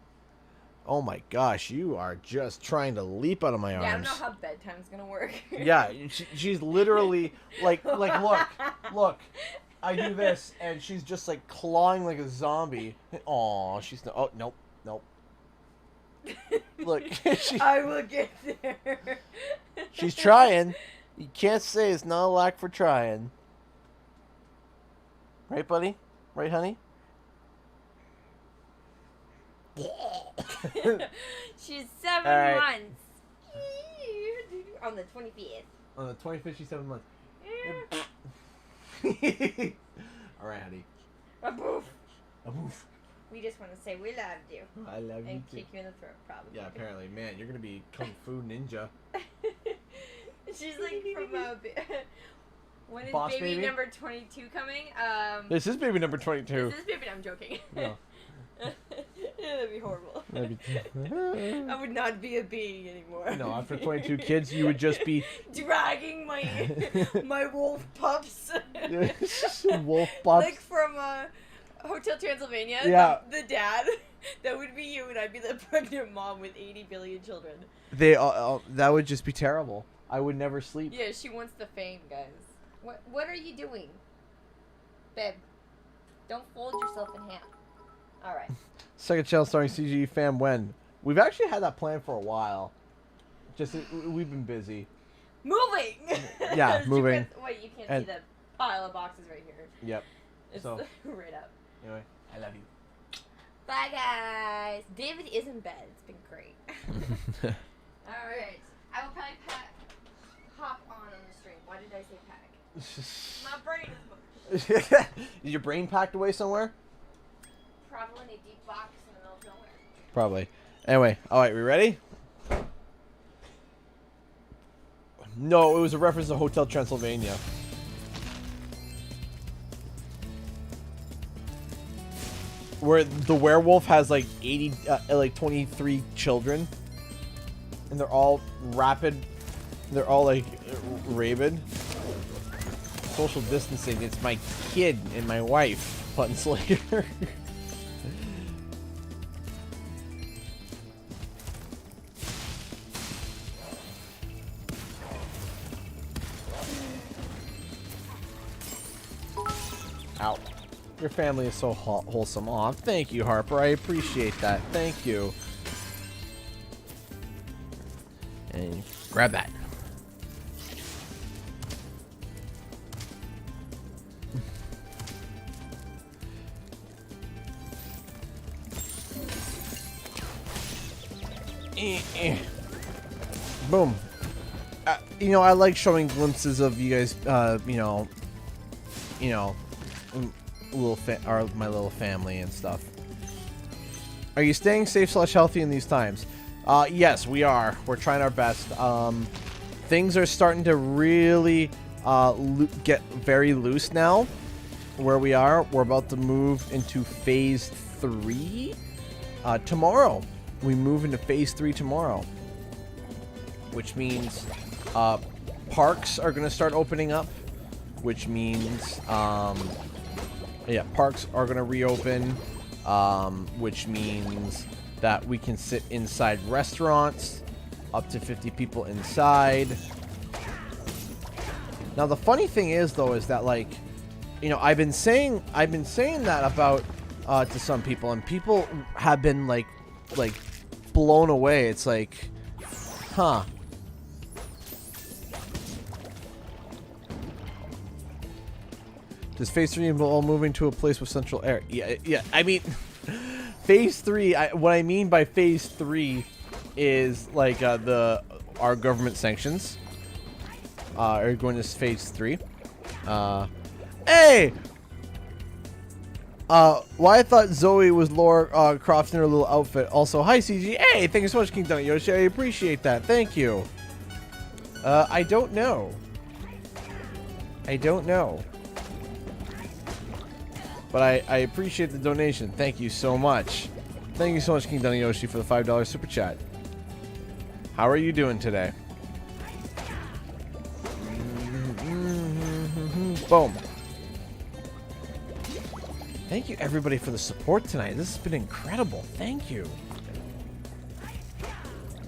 Oh my gosh, you are just trying to leap out of my arms. Yeah, I don't know how bedtime's gonna work. Yeah, she's literally like look. I do this, and she's just like clawing like a zombie. Aw, she's no. Oh, nope. Look, I will get there. She's trying. You can't say it's not a lack for trying. Right, buddy? Right, honey? She's 7 right. months. On the 25th. On the 25th, she's 7 months. All right, honey. A boof. A woof. We just want to say we loved you. I love you And too. kick you in the throat, probably. Yeah, apparently. Man, you're gonna be Kung Fu Ninja. She's like from when is Boss baby, Baby? number 22 coming? This is baby number 22. This is baby. I'm joking. No. That'd be horrible. That'd I would not be a being anymore. No, after 22 kids, you would just be dragging my wolf pups. wolf pups. Like from Hotel Transylvania. Yeah. The dad. That would be you, and I'd be the pregnant mom with 80 billion children. They that would just be terrible. I would never sleep. Yeah, she wants the fame, guys. What are you doing, babe? Don't fold yourself in half. All right. Second channel starring CG fam when? We've actually had that plan for a while. Just we've been busy. Moving. Yeah, moving. Wait, you can't see the pile of boxes right here. Yep. It's so right up. Anyway, I love you. Bye, guys. David is in bed. It's been great. All right. I will probably hop on the stream. Why did I say pack? My brain is mush. Is your brain packed away somewhere? Probably in a deep box in the middle of nowhere. Probably. Anyway, all right, we ready? No, it was a reference to Hotel Transylvania. Where the werewolf has like 23 children, and they're all rabid. They're all like rabid. Social distancing. It's my kid and my wife. Button Slayer. Out. Your family is so wholesome. Aw, thank you, Harper. I appreciate that. Thank you. And grab that. Boom. You know, I like showing glimpses of you guys, my little family and stuff. Are you staying safe / healthy in these times? Yes, we are. We're trying our best. Things are starting to really get very loose now. Where we are, we're about to move into phase 3 tomorrow. We move into phase 3 tomorrow, which means parks are going to start opening up, which means parks are going to reopen, which means that we can sit inside restaurants, up to 50 people inside. Now the funny thing is though is that, like, you know, I've been saying that about to some people, and people have been like blown away. It's like, huh. Does phase 3 involve moving to a place with central air? Yeah. I mean, phase 3. What I mean by phase 3 is like our government sanctions are going to phase 3. Hey. Well, I thought Zoe was Laura Croft in her little outfit. Also, hi CG. Hey, thank you so much, King Dunny Yoshi. I appreciate that. Thank you. I don't know. But I appreciate the donation. Thank you so much. Thank you so much, King Dunny Yoshi, for the $5 super chat. How are you doing today? Boom. Thank you, everybody, for the support tonight. This has been incredible. Thank you.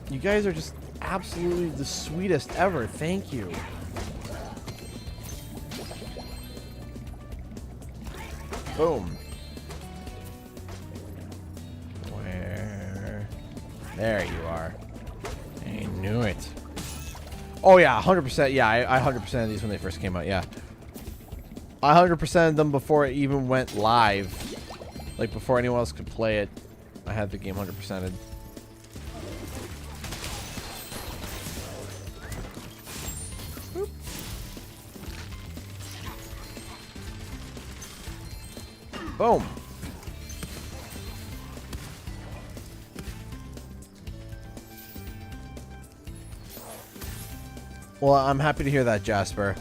You guys are just absolutely the sweetest ever. Thank you. Boom. Where? There you are. I knew it. Oh, yeah, 100%. Yeah, I 100% of these when they first came out, yeah. I 100% of them before it even went live. Like, before anyone else could play it, I had the game 100%ed. Boop. Boom. Well, I'm happy to hear that, Jasper.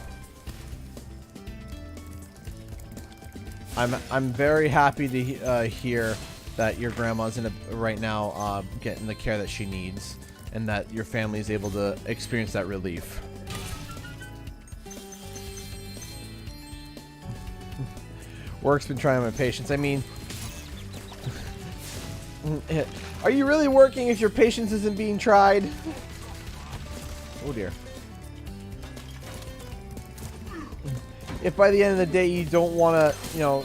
I'm very happy to hear that your grandma's right now getting the care that she needs, and that your family is able to experience that relief. Work's been trying my patience. I mean, are you really working if your patience isn't being tried? Oh dear. If by the end of the day you don't want to,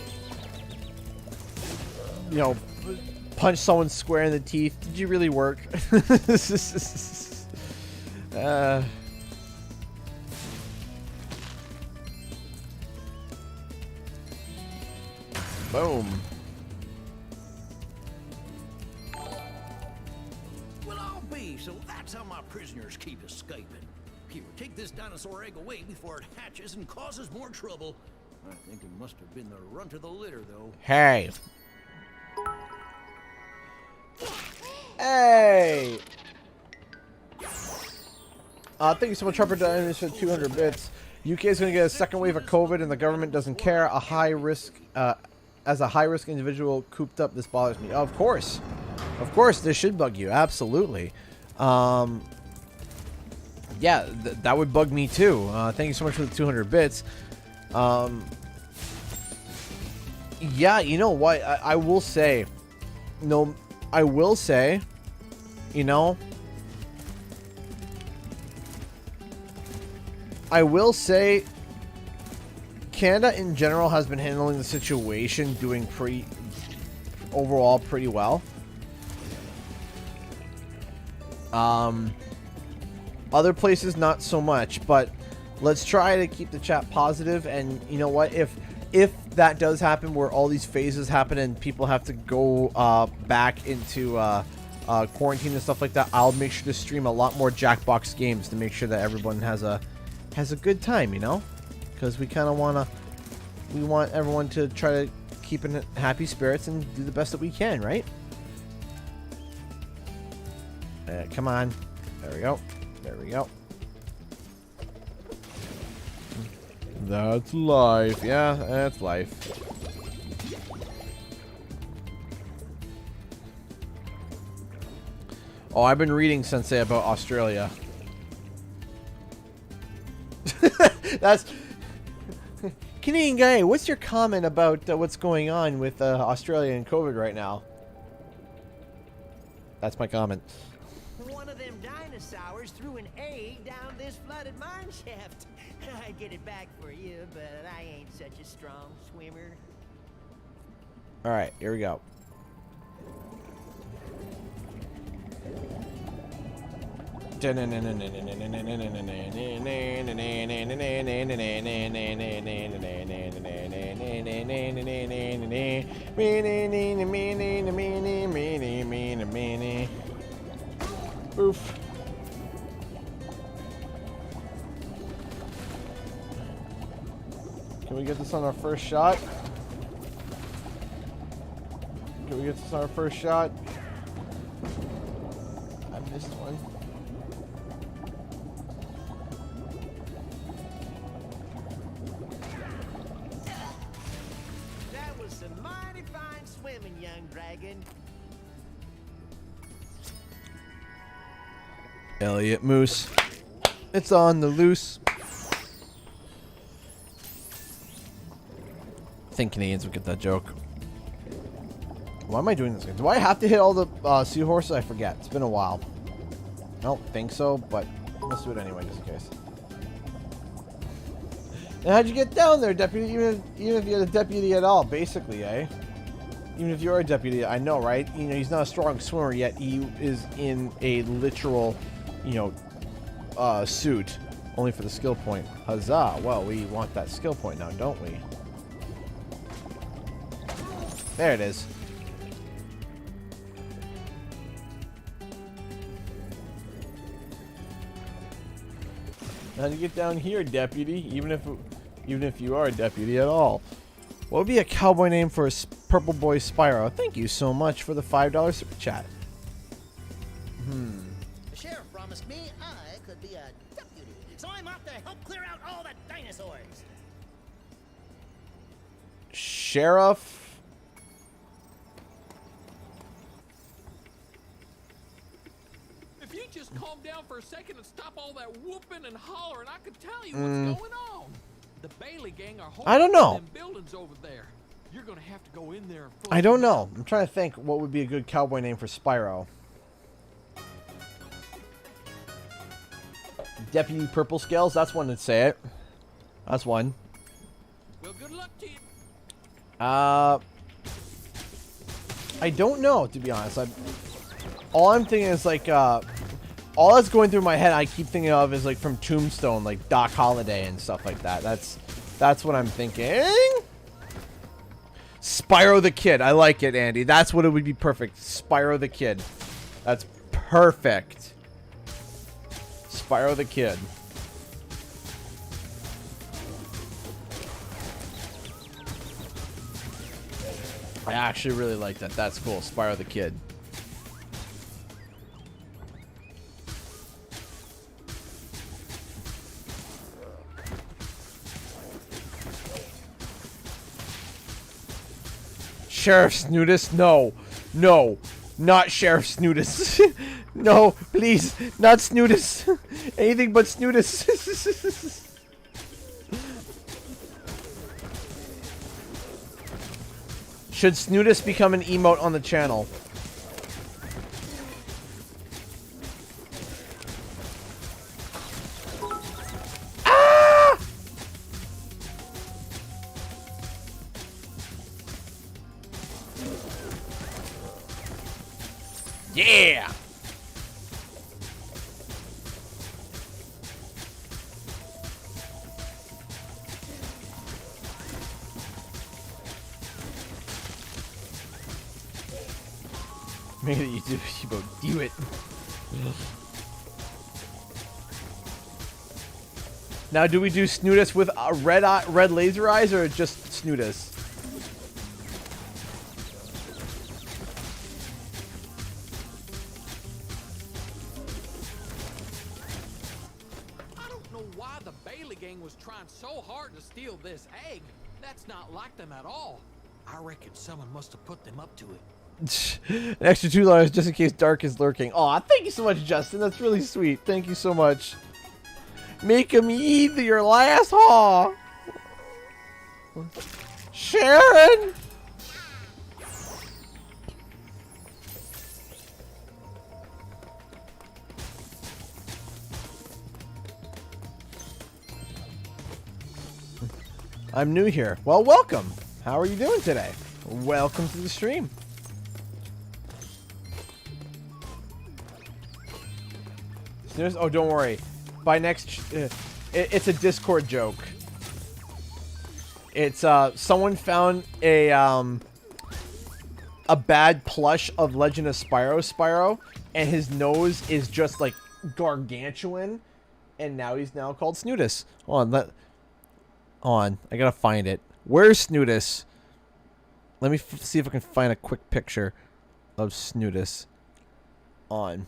punch someone square in the teeth, did you really work? Boom. Well, I'll be, so that's how my prisoners keep escaping. Here, take this dinosaur egg away before it hatches and causes more trouble. I think it must have been the runt of the litter, though. Hey. Hey. Thank you so much, Trevor, for 200 bits. UK is going to get a second wave of COVID, and the government doesn't care. As a high-risk individual cooped up, this bothers me. Of course, this should bug you. Absolutely. Yeah, that would bug me too. Thank you so much for the 200 bits. Yeah, you know what? I will say, Canada in general has been handling the situation doing overall pretty well. Other places not so much, but let's try to keep the chat positive. And you know what, if that does happen where all these phases happen and people have to go back into quarantine and stuff like that, I'll make sure to stream a lot more Jackbox games to make sure that everyone has a good time, because we want everyone to try to keep in happy spirits and do the best that we can, right? Come on. There we go. There we go. That's life. Yeah, that's life. Oh, I've been reading, Sensei, about Australia. That's... Canadian guy, what's your comment about what's going on with Australia and COVID right now? That's my comment. One of them dinosaurs threw an egg down this flooded mine shaft. I'd get it back for you, but I ain't such a strong swimmer. Alright, here we go. Oof. Can we get this on our first shot? Can we get this on our first shot? I missed one. That was some mighty fine swimming, young dragon. Elliot Moose. It's on the loose. I think Canadians would get that joke. Why am I doing this? Do I have to hit all the seahorses? I forget. It's been a while. I don't think so, but let's do it anyway, just in case. And how'd you get down there, deputy? Even if you're the deputy at all, basically, eh? Even if you're a deputy, I know, right? You know, he's not a strong swimmer, yet he is in a literal, suit, only for the skill point. Huzzah! Well, we want that skill point now, don't we? There it is. How do you get down here, deputy? Even if you are a deputy at all. What would be a cowboy name for a purple boy Spyro? Thank you so much for the $5 super chat. The sheriff promised me I could be a deputy, so I'm off to help clear out all the dinosaurs. Sheriff. If you just calm down for a second and stop all that whooping and hollering, I could tell you what's going on. The Bailey gang are I don't know. them buildings over there. You're gonna have to go in there. And I don't know. I'm trying to think what would be a good cowboy name for Spyro. Deputy Purple Scales. That's one to say it. That's one. Well, good luck to you. I don't know, to be honest. All I'm thinking is like, all that's going through my head, I keep thinking of is like from Tombstone, like Doc Holliday and stuff like that. That's what I'm thinking. Spyro the Kid. I like it, Andy. That's what it would be perfect. Spyro the Kid. That's perfect. Spyro the Kid. I actually really like that. That's cool. Spyro the Kid. Sheriff Snootus? No. No. Not Sheriff Snootus. No, please. Not Snootus. Anything but Snootus. Should Snootus become an emote on the channel? Ah! Yeah! Make it you do it. Now, do we do Snootus with red laser eyes or just Snootus? I don't know why the Bailey gang was trying so hard to steal this egg. That's not like them at all. I reckon someone must have put them up to it. An extra $2 just in case Dark is lurking. Aw, thank you so much, Justin. That's really sweet. Thank you so much. Make him eat your last haw. Sharon! I'm new here. Well, welcome. How are you doing today? Welcome to the stream. Oh, don't worry. By next, it's a Discord joke. It's someone found a bad plush of Legend of Spyro, and his nose is just like gargantuan, and now he's called Snootus. Hold on, I gotta find it. Where's Snootus? Let me see if I can find a quick picture of Snootus. On.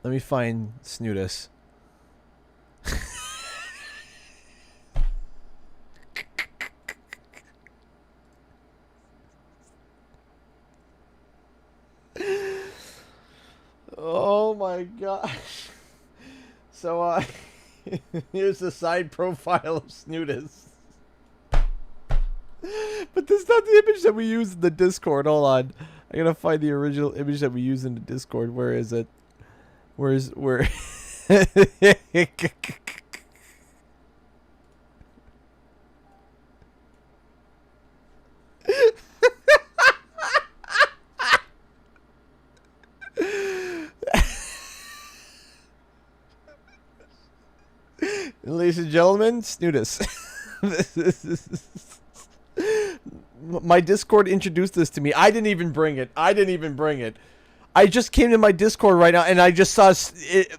Let me find Snootus. Oh my gosh. So, here's the side profile of Snootus. But this is not the image that we use in the Discord. Hold on. I gotta find the original image that we use in the Discord. Where is it? Where? Ladies and gentlemen, Snootus. My Discord introduced this to me. I didn't even bring it. I just came to my Discord right now and I just saw it.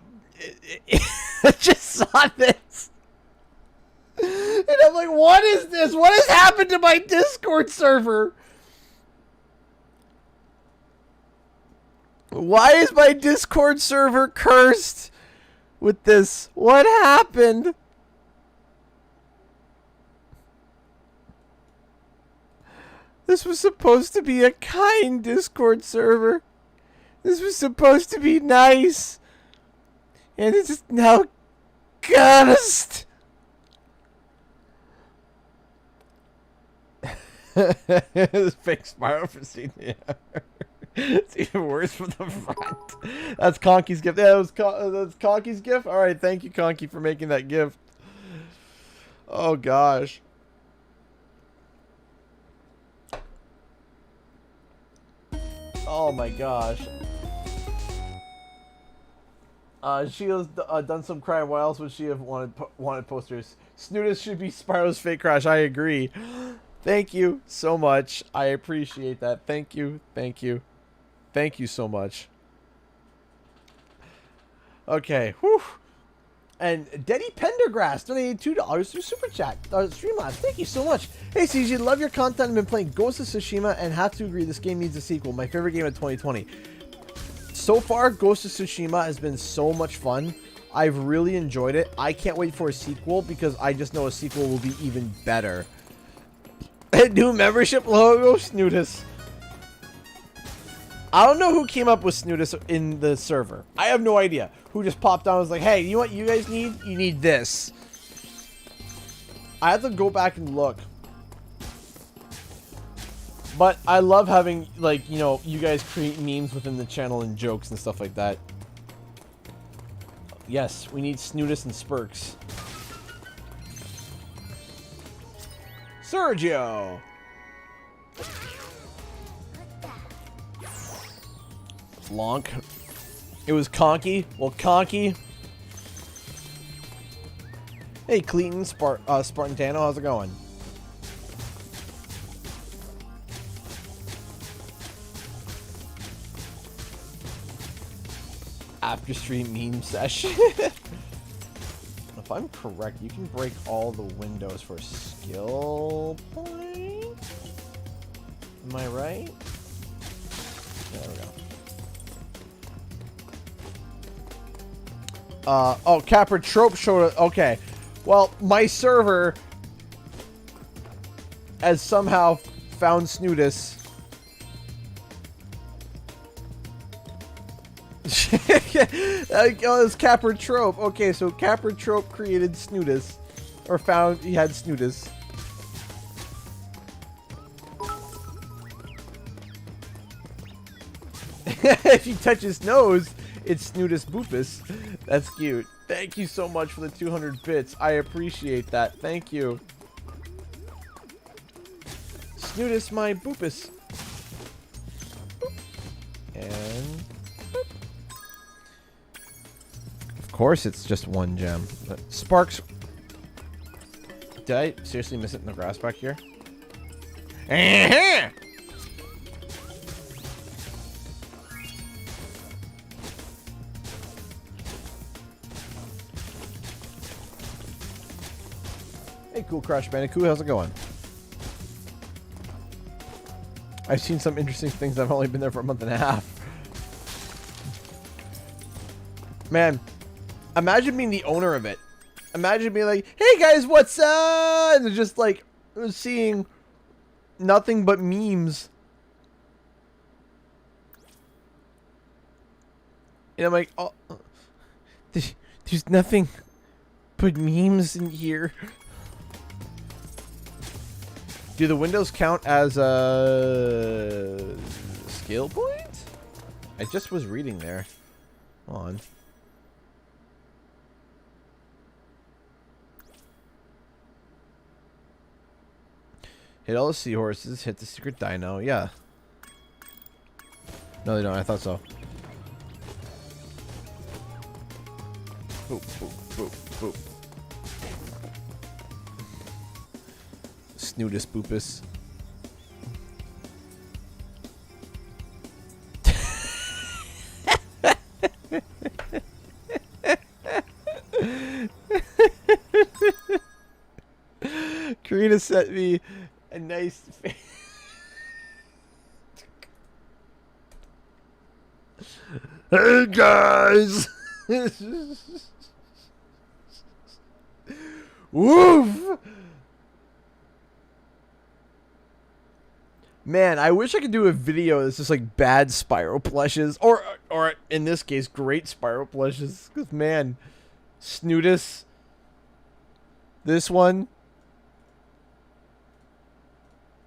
I just saw this. And I'm like, what is this? What has happened to my Discord server? Why is my Discord server cursed with this? What happened? This was supposed to be a kind Discord server. This was supposed to be nice. And it's now cursed. This fake Spyro for senior. It's even worse from the front. That's Conky's gift. Yeah, that's Conky's gift. All right, thank you, Conky, for making that gift. Oh gosh. Oh my gosh. She has done some crime. Why else would she have wanted posters? Snoodus should be Spyro's fake crash. I agree. Thank you so much. I appreciate that. Thank you. Thank you. Thank you so much. Okay. Whew. And Denny Pendergrass donated $2 through Super Chat. Streamlabs. Thank you so much. Hey, CG, love your content. I've been playing Ghost of Tsushima and have to agree this game needs a sequel. My favorite game of 2020. So far, Ghost of Tsushima has been so much fun. I've really enjoyed it. I can't wait for a sequel because I just know a sequel will be even better. New membership logo, Snoodus. I don't know who came up with Snoodus in the server. I have no idea. Who just popped down and was like, hey, you know what you guys need? You need this. I have to go back and look. But I love having, like, you know, you guys create memes within the channel and jokes and stuff like that. Yes, we need Snoodus and Spurks. Sergio! Lonk. It was Conky. Well, Conky. Hey, Cleaton, Spartantano, how's it going? After stream meme session. If I'm correct, you can break all the windows for skill point. Am I right? There we go. Oh, Capra Trope showed it. Okay. Well, my server has somehow found Snoodus. Oh, it's Capra Trope. Okay, so Capra Trope created Snoodus. Or found he had Snoodus. If you touch his nose, it's Snoodus Boopus. That's cute. Thank you so much for the 200 bits. I appreciate that. Thank you. Snoodus my Boopus. Boop. And boop. Of course it's just one gem. But Sparks. Did I seriously miss it in the grass back here? Hey, Cool Crash Bandicoot, how's it going? I've seen some interesting things. I've only been there for a month and a half. Man, imagine being the owner of it. Imagine being like, hey guys, what's up? And just like seeing nothing but memes. And I'm like, oh, there's nothing but memes in here. Do the windows count as a skill point? I just was reading there. Hold on. Hit all the seahorses, hit the secret dino. Yeah. No, they don't. I thought so. Boop, boop, boop, boop. Snoodus Boopus. Karina sent me a nice face. Hey guys! Woof! Man, I wish I could do a video that's just like bad Spyro plushes, or in this case, great Spyro plushes. Cause man, Snootus, this one,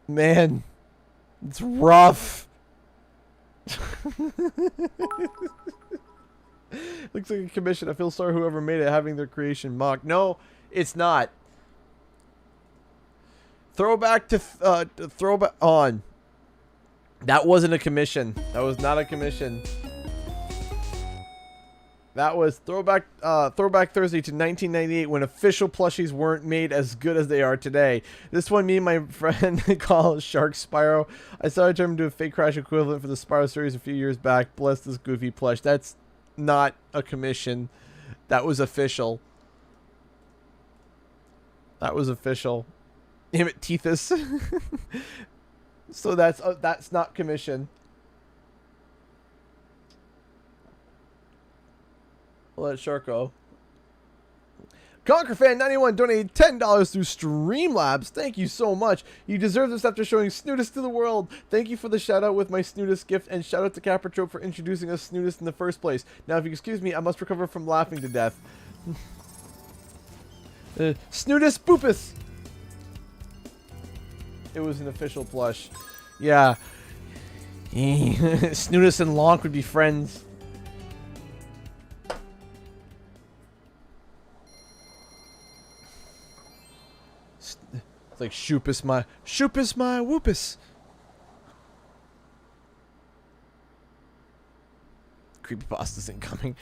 man, it's rough. Looks like a commission. I feel sorry whoever made it having their creation mocked. No, it's not. Throwback to throwback on. That wasn't a commission. That was not a commission. That was throwback Thursday to 1998 when official plushies weren't made as good as they are today. This one me and my friend call Shark Spyro. I started to do a fake crash equivalent for the Spyro series a few years back. Bless this goofy plush. That's not a commission. That was official. That was official. Damn it, Tethys. So that's not commission. Let Shark go. ConquerFan91 donated $10 through Streamlabs. Thank you so much. You deserve this after showing Snootus to the world. Thank you for the shout out with my Snootus gift, and shout out to Capratrope for introducing us Snootus in the first place. Now, if you excuse me, I must recover from laughing to death. Snootus Boopus. It was an official plush. Yeah. Snootus and Lonk would be friends. It's like Shoopus my whoopus. Creepypasta's incoming.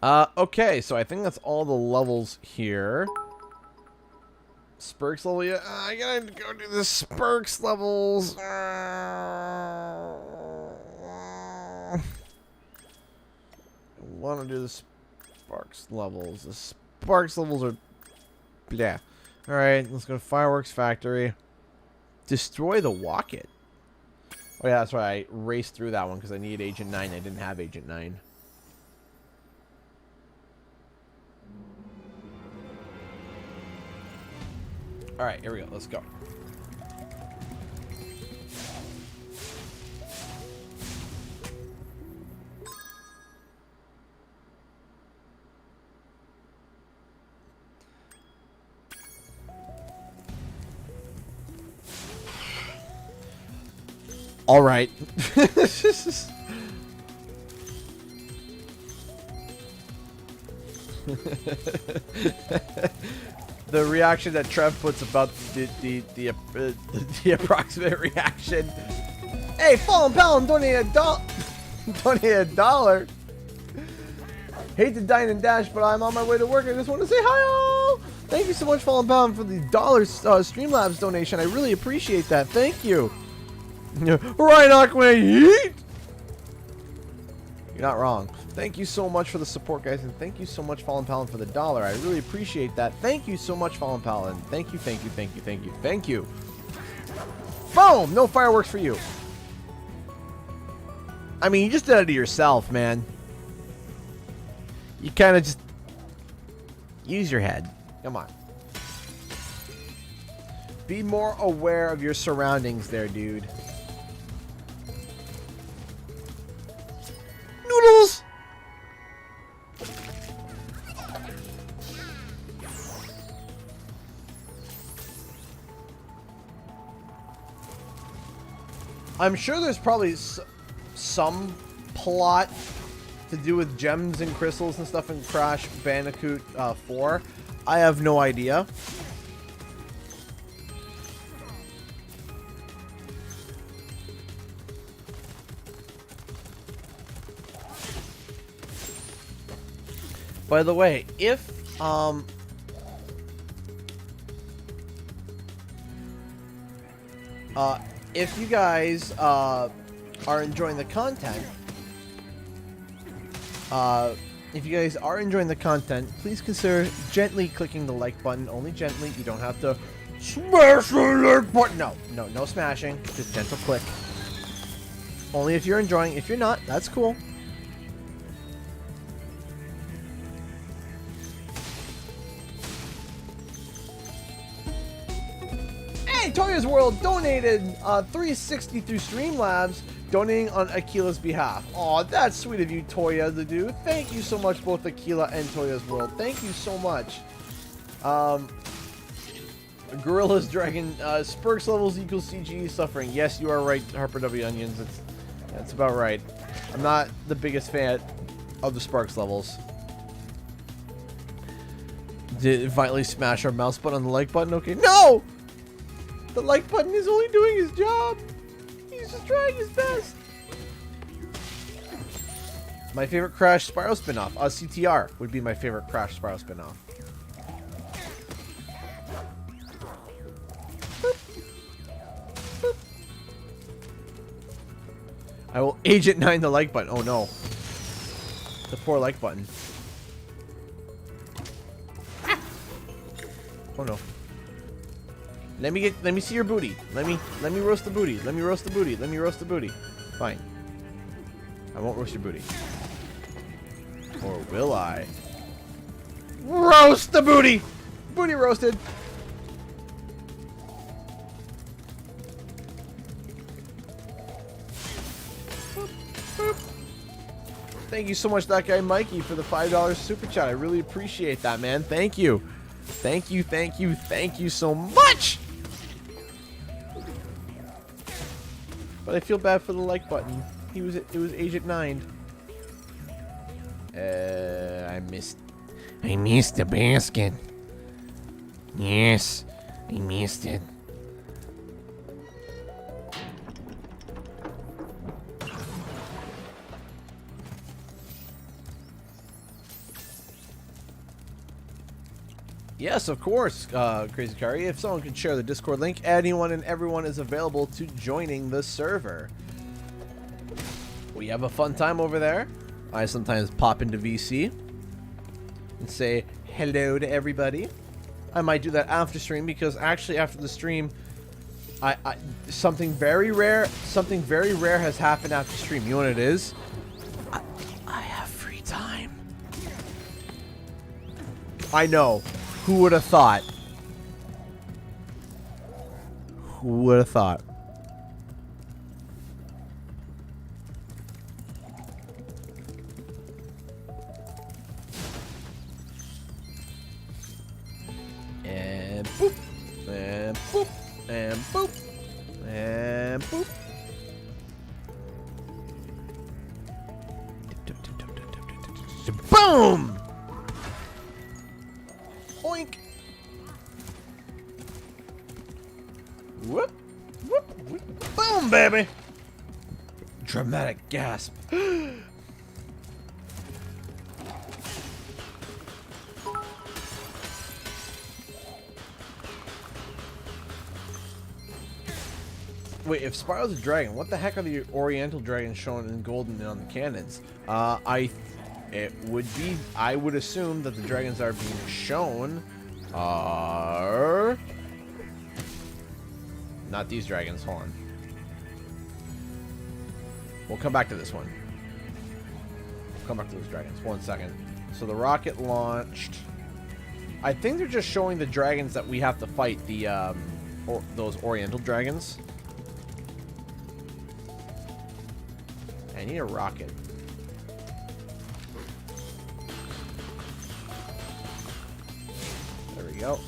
Okay, so I think that's all the levels here. Spurks level, yeah. I gotta go do the Spurks levels. I want to do the Sparks levels. The Sparks levels are... Yeah. Alright, let's go to Fireworks Factory. Destroy the Wocket. Oh yeah, that's right. I raced through that one because I needed Agent 9. I didn't have Agent 9. Alright, here we go. Let's go. All right. The reaction that Trev puts about the approximate reaction. Hey, Fallen Paladin donated $1. Hate to dine and dash, but I'm on my way to work. I just want to say hi, all. Thank you so much, Fallen Paladin, for the Streamlabs donation. I really appreciate that. Thank you. Right, Aquaman, yeet! You're not wrong. Thank you so much for the support, guys, and thank you so much, Fallen Paladin, for the $1. I really appreciate that. Thank you so much, Fallen Paladin. Thank you, thank you, thank you, thank you, thank you. Boom! No fireworks for you. I mean, you just did it to yourself, man. You kind of just... Use your head. Come on. Be more aware of your surroundings there, dude. Noodles! I'm sure there's probably some plot to do with gems and crystals and stuff in Crash Bandicoot 4. I have no idea. By the way, if you guys are enjoying the content, please consider gently clicking the like button. Only gently. You don't have to smash the like button. No smashing. Just gentle click. Only if you're enjoying. If you're not, that's cool. Hey, Toya's World donated 360 through Streamlabs, donating on Akila's behalf. Aw, that's sweet of you, Toya, to do. Thank you so much, both Akila and Toya's World. Thank you so much. Gorilla's Dragon, Spurks levels equals CGE suffering. Yes, you are right, Harper W. Onions. That's about right. I'm not the biggest fan of the Sparks levels. Did it finally smash our mouse button on the like button? Okay, no! The like button is only doing his job. He's just trying his best. My favorite Crash Spyro spinoff, CTR, would be my favorite Crash Spyro spinoff. I will Agent 9 the like button. Oh no. The poor like button. Ah! Oh no. Let me see your booty. Let me roast the booty. Let me roast the booty. Let me roast the booty. Fine. I won't roast your booty. Or will I? Roast the booty! Booty roasted. Thank you so much, that guy Mikey, for the $5 super chat. I really appreciate that, man. Thank you. Thank you, thank you, thank you so much. But I feel bad for the like button. It was Agent 9. I missed the basket. Yes, I missed it. Yes, of course, Crazy Kari. If someone could share the Discord link, anyone and everyone is available to joining the server. We have a fun time over there. I sometimes pop into VC and say hello to everybody. I might do that after stream because actually after the stream, something very rare has happened after stream. You know what it is? I have free time. I know. Who would have thought? Who would have thought? And boop. And boop. And boop. And boop. Boom! Oink! Whoop! Whoop! Whoop! Boom, baby! Dramatic gasp. Wait, if Spyro's a dragon, what the heck are the Oriental dragons shown in golden on the cannons? It would be, I would assume that the dragons that are being shown are not these dragons. Hold on. We'll come back to this one. We'll come back to those dragons. 1 second. So the rocket launched. I think they're just showing the dragons that we have to fight, the those Oriental dragons. I need a rocket. There we go.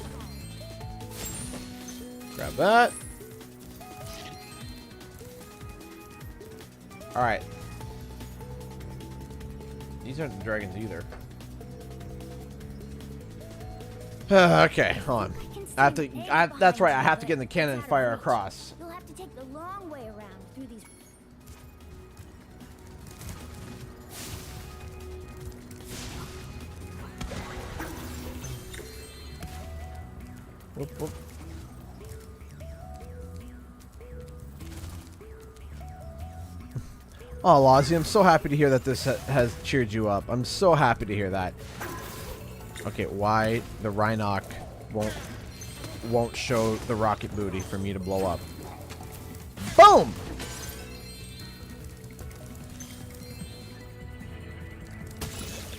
Grab that. Alright. These aren't the dragons either. Okay, hold on. I have to. That's right. I have to get in the cannon and fire across. You'll have to take the long way around through these. Whoop, whoop. Oh, Lozzie, I'm so happy to hear that this has cheered you up. I'm so happy to hear that. Okay, why the Rhinoc won't show the rocket booty for me to blow up? Boom!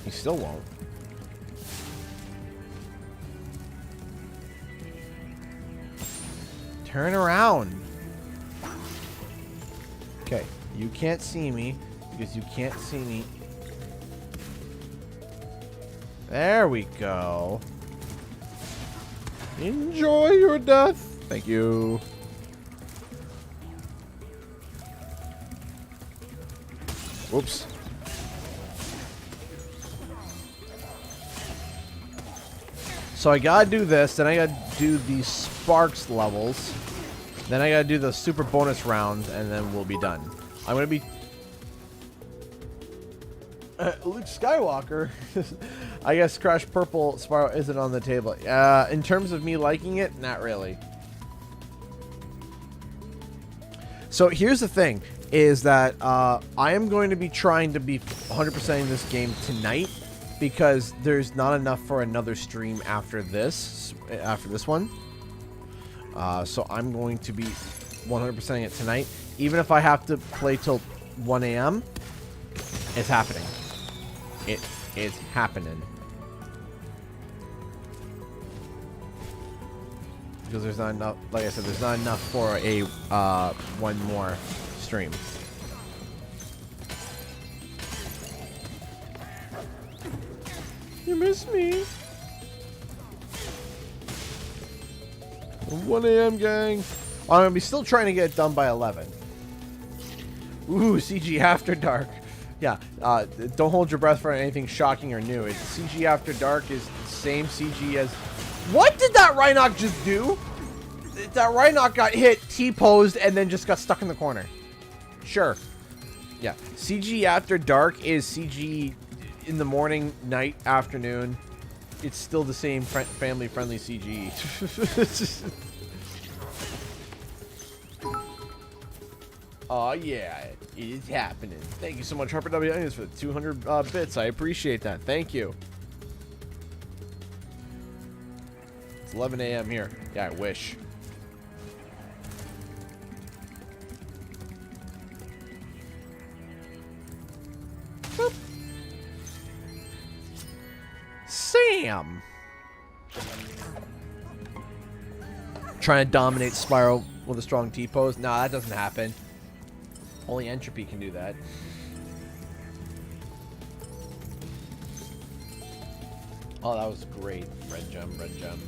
He still won't. Turn around. Okay, you can't see me because you can't see me. There we go. Enjoy your death. Thank you. Whoops. So I gotta do this, then I gotta do these Sparks levels, then I gotta do the super bonus rounds, and then we'll be done. I'm gonna be... Luke Skywalker. I guess Crash Purple Spyro isn't on the table. In terms of me liking it, not really. So here's the thing, is that I am going to be trying to be 100%ing this game tonight, because there's not enough for another stream after this one. So I'm going to be 100%ing it tonight. Even if I have to play till 1 a.m., it's happening. It is happening. Because there's not enough, like I said, there's not enough for a one more stream. You miss me. 1 a.m. gang. I'm gonna be still trying to get it done by 11. Ooh, CG After Dark. Yeah, don't hold your breath for anything shocking or new. It's CG After Dark is the same CG as... What did that Rhinoc just do? That Rhinoc got hit, T-posed, and then just got stuck in the corner. Sure. Yeah, CG After Dark is CG in the morning, night, afternoon. It's still the same family-friendly CG. Oh yeah, it is happening. Thank you so much, Harper W. Onions, for the 200 bits. I appreciate that. Thank you. It's 11 a.m. here. Yeah, I wish. Boop. Sam. Trying to dominate Spyro with a strong T-pose. Nah, that doesn't happen. Only Entropy can do that. Oh, that was great. Red gem, red gem.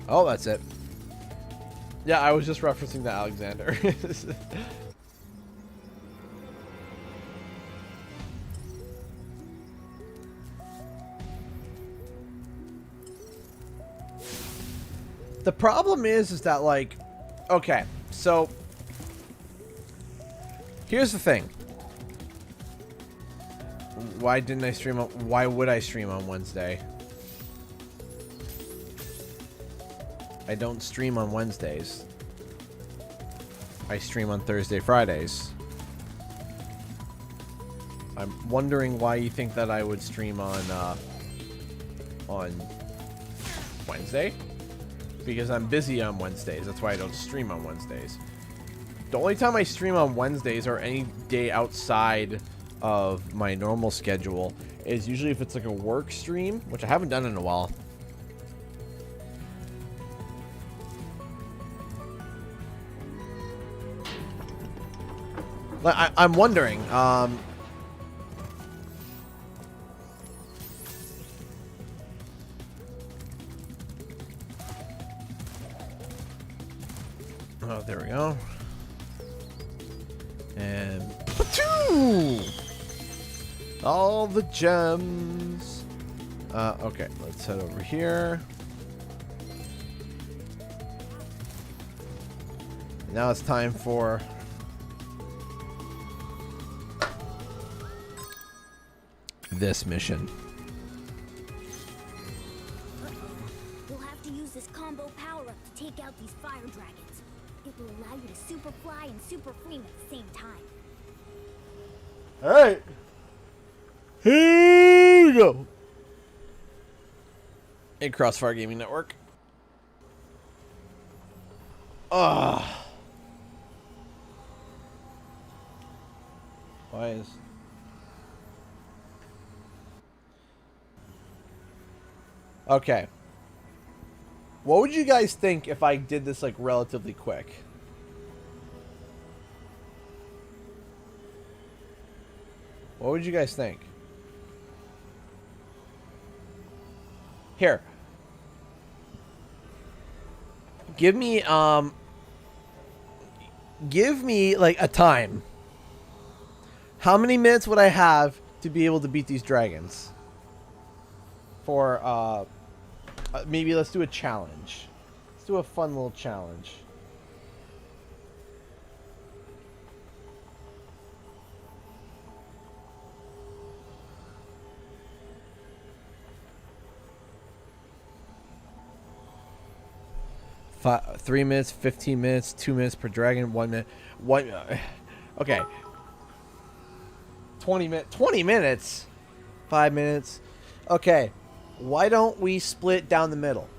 Oh, that's it. Yeah, I was just referencing the Alexander. The problem is that, like, okay, so here's the thing. Why didn't I stream on... Why would I stream on Wednesday? I don't stream on Wednesdays. I stream on Thursday, Fridays. I'm wondering why you think that I would stream on Wednesday? Because I'm busy on Wednesdays. That's why I don't stream on Wednesdays. The only time I stream on Wednesdays or any day outside of my normal schedule is usually if it's like a work stream, which I haven't done in a while. I'm wondering, oh, there we go. And all the gems. Okay, let's head over here. Now it's time for this mission. We'll have to use this combo power-up to take out these fire dragons. It will allow you to super fly and super flame at the same time. Alright. Here we go. In Crossfire Gaming Network. Ah. Why is... Okay. What would you guys think if I did this, like, relatively quick? What would you guys think? Here. Give me, like, a time. How many minutes would I have to be able to beat these dragons? For, maybe let's do a challenge. Let's do a fun little challenge. 3 minutes, 15 minutes, 2 minutes per dragon, 1 minute. Okay. 20 minutes. 5 minutes. Okay. Why don't we split down the middle?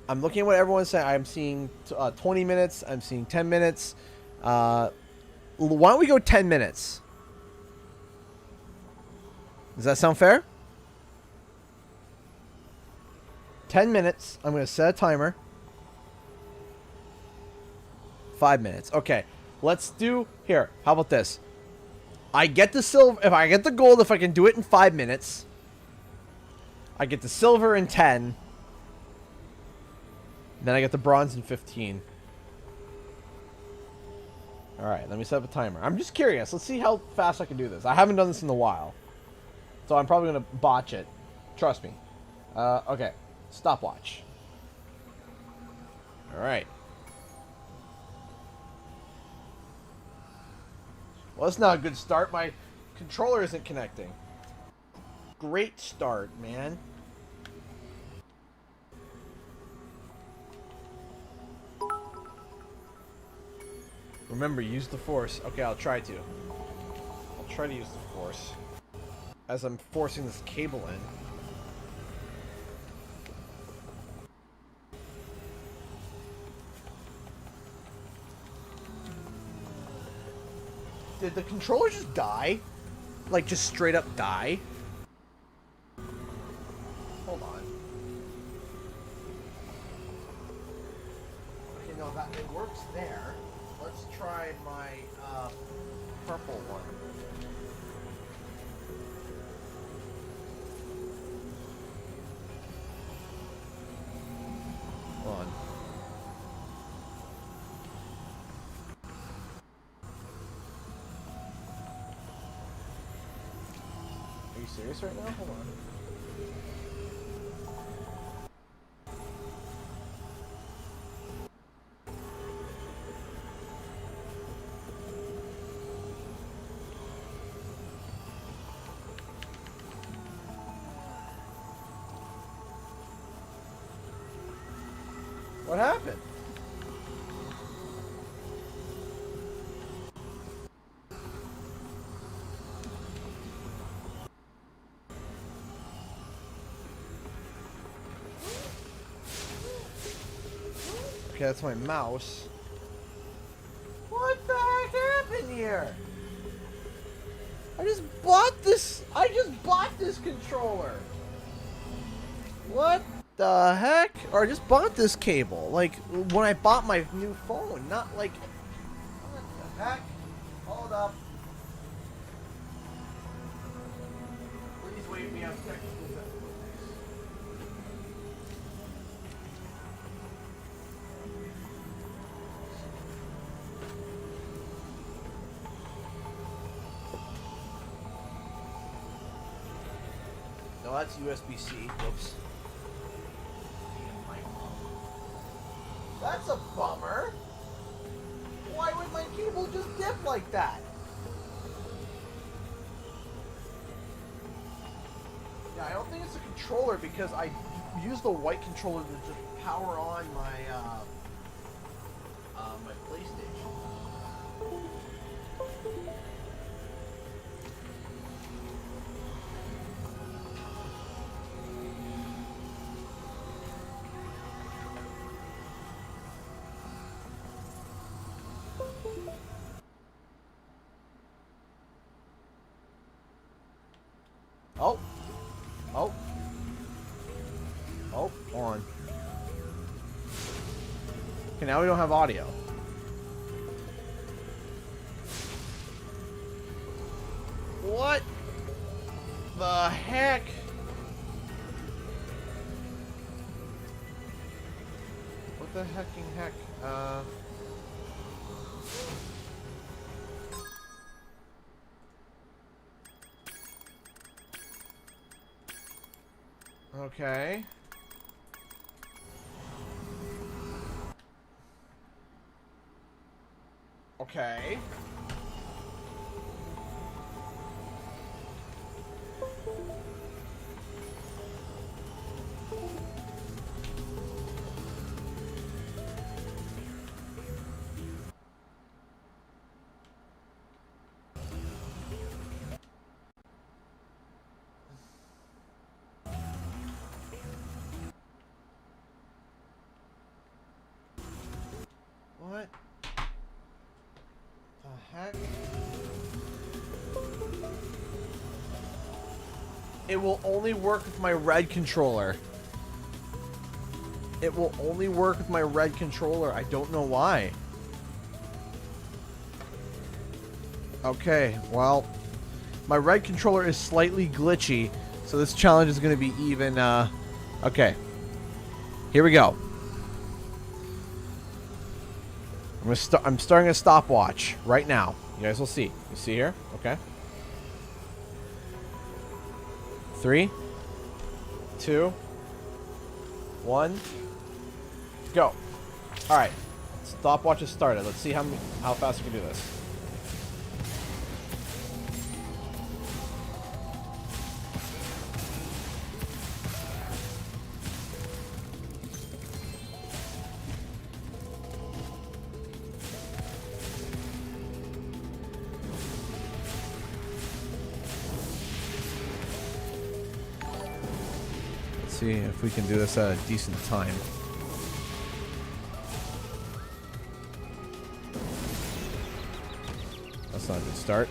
I'm looking at what everyone's saying. I'm seeing 20 minutes. I'm seeing 10 minutes. Why don't we go 10 minutes? Does that sound fair? 10 minutes. I'm going to set a timer. 5 minutes. Okay. Let's do... Here. How about this? I get the silver... If I get the gold, if I can do it in 5 minutes... I get the silver in 10. Then I get the bronze in 15. Alright, let me set up a timer. I'm just curious. Let's see how fast I can do this. I haven't done this in a while. So I'm probably going to botch it. Trust me. Okay. Stopwatch. Alright. Well, that's not a good start. My controller isn't connecting. Great start, man. Remember, use the force. Okay, I'll try to. I'll try to use the force. As I'm forcing this cable in. Did the controller just die? Like, just straight up die? Hold on. Okay, no, that it works there. Let's try my purple one. Hold on. Are you serious right now? Hold on. What happened? Okay, that's my mouse. What the heck happened here? I just bought this controller. What the heck? Or I just bought this cable. Like, when I bought my new phone. Not like... What the heck? Hold up. Please wait, we have technical difficulties. No, that's USB-C. Whoops. That's a bummer. Why would my cable just dip like that? Yeah, I don't think it's a controller because I use the white controller to just power on my my PlayStation. Oh. Oh. Okay, now we don't have audio. What the heck? What the hecking heck? Okay. Okay. What the heck? It will only work with my red controller. It will only work with my red controller. I don't know why. Okay, well, my red controller is slightly glitchy, so this challenge is going to be even, okay. Here we go. I'm starting a stopwatch right now. You guys will see. You see here? Okay. 3, 2, 1, go. All right. Stopwatch has started. Let's see how fast we can do this. See if we can do this at a decent time. That's not a good start.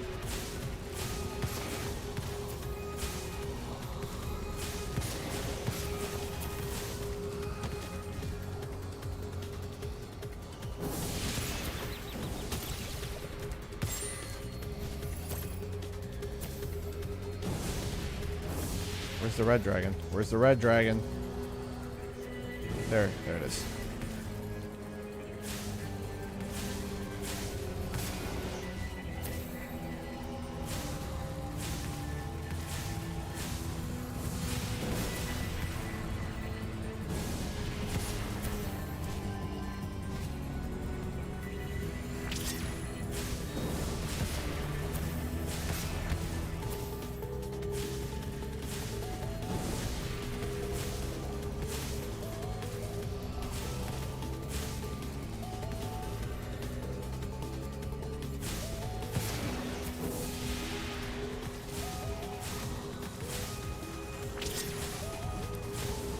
Where's the red dragon? Where's the red dragon? There it is.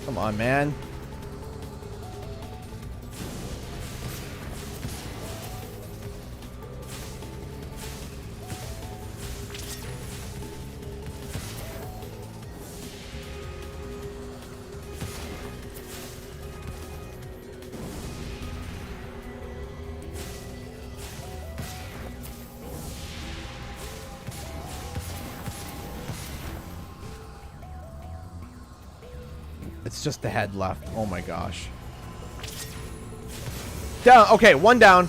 Come on, man. It's just the head left. Oh my gosh. Down. Okay, one down.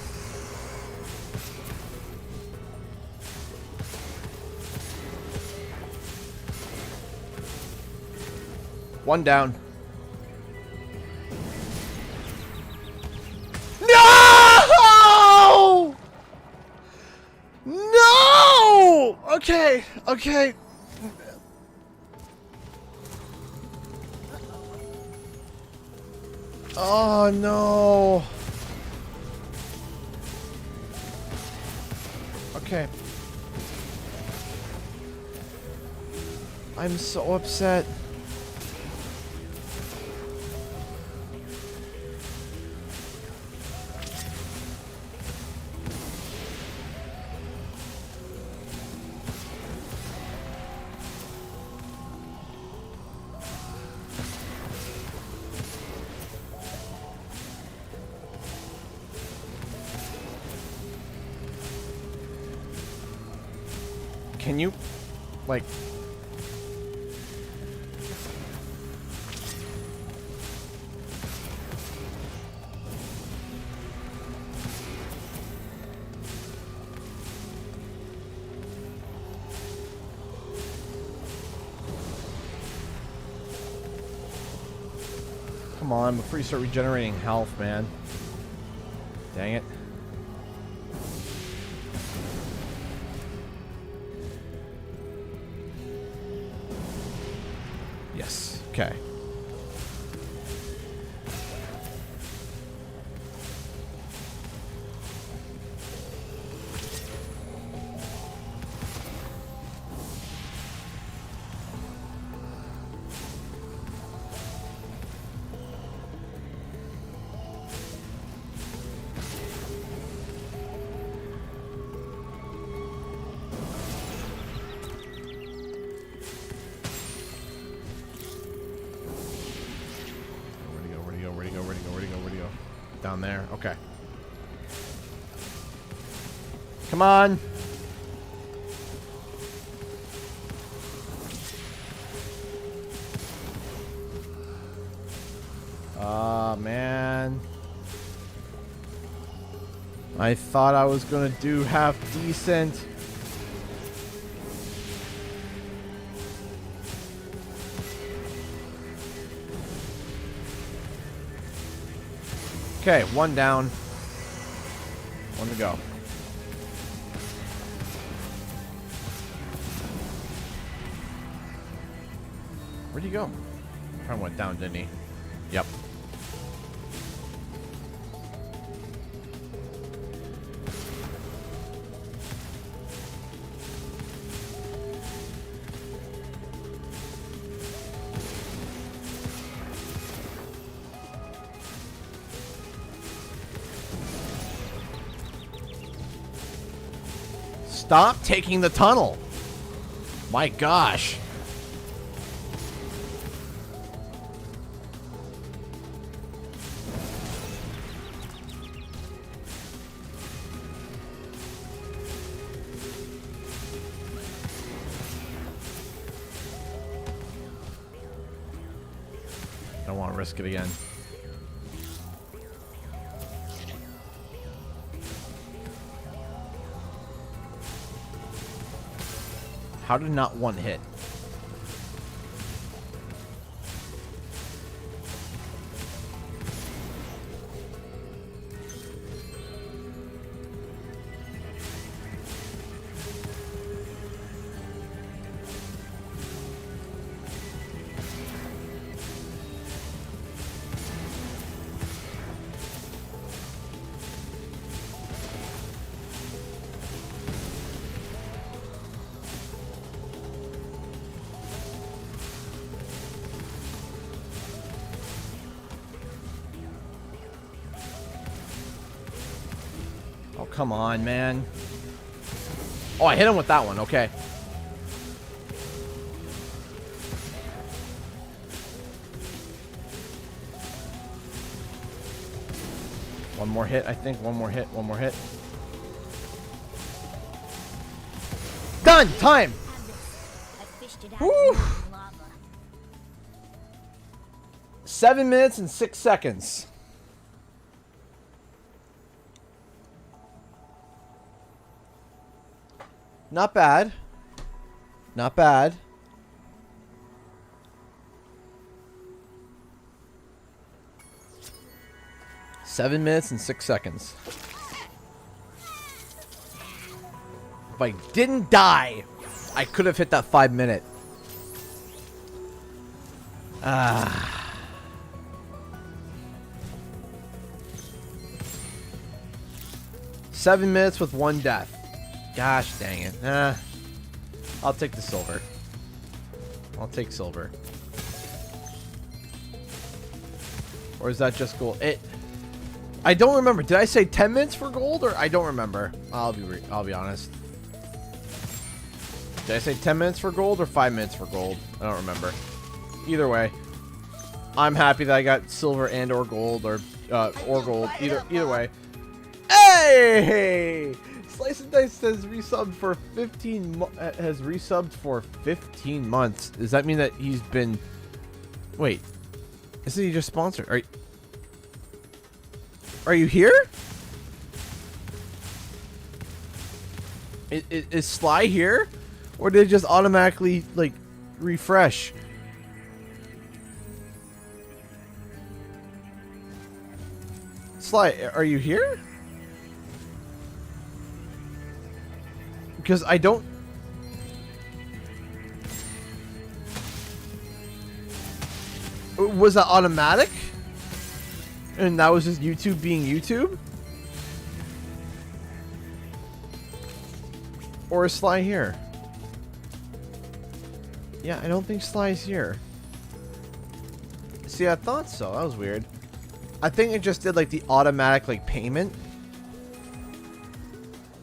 One down. No! No! Okay, okay. Oh no. Okay. I'm so upset. can you, like... Come on, before you start regenerating health, man. Dang it. Yes. Okay. Down there. Okay. Come on. Man. I thought I was gonna do half decent. Okay, one down. One to go. Where'd he go? Kind of went down, didn't he? Yep. Stop taking the tunnel. My gosh. I don't want to risk it again. How did not one hit? Oh, come on, man. Oh, I hit him with that one. Okay. One more hit, I think. One more hit. One more hit. Done! Time! Woo! 7 minutes and 6 seconds. Not bad. Not bad. Seven minutes and 6 seconds. If I didn't die, I could have hit that 5 minute. Ah. 7 minutes with 1 death. Gosh dang it. I'll take the silver. I'll take silver. Or is that just gold? I don't remember. Did I say 10 minutes for gold, or I don't remember? I'll be honest. Did I say 10 minutes for gold or 5 minutes for gold? I don't remember. Either way, I'm happy that I got silver and or gold, or gold. Either way. Hey! Slice and Dice has resubbed for 15 months. Does that mean that he's been? Wait, isn't he just sponsored? Are you here? Is Sly here, or did it just automatically like refresh? Sly, are you here? Because I don't... Was that automatic? And that was just YouTube being YouTube? Or is Sly here? Yeah, I don't think Sly's here. See, I thought so. That was weird. I think it just did like the automatic like payment.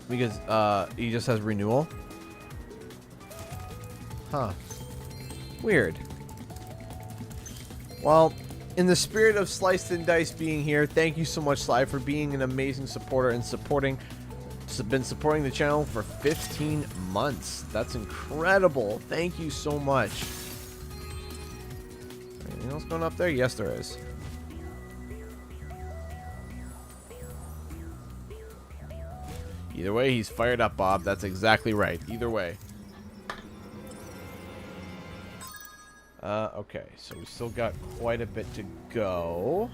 Because he just has renewal. Huh. Weird. Well, in the spirit of Sliced and Dice being here, thank you so much, Sly, for being an amazing supporter and been supporting the channel for 15 months. That's incredible. Thank you so much. Anything else going up there? Yes, there is. Either way, he's fired up, Bob. That's exactly right. Either way. Okay, so we still got quite a bit to go.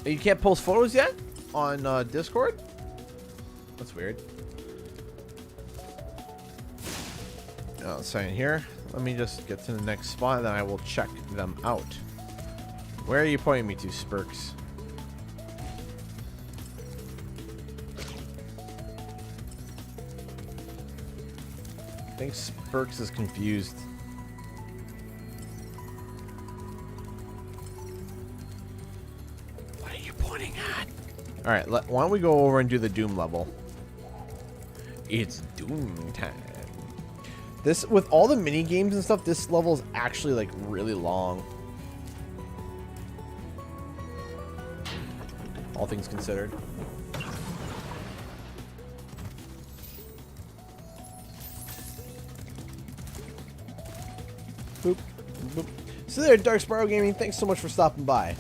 You can't post photos yet on Discord? That's weird. Oh, saying here. Let me just get to the next spot, and then I will check them out. Where are you pointing me to, Spurks? I think Spurks is confused. What are you pointing at? Alright, why don't we go over and do the Doom level? It's Doom time. This, with all the mini games and stuff, this level is actually like really long. All things considered. Boop, boop. So there, Dark Spyro Gaming, thanks so much for stopping by.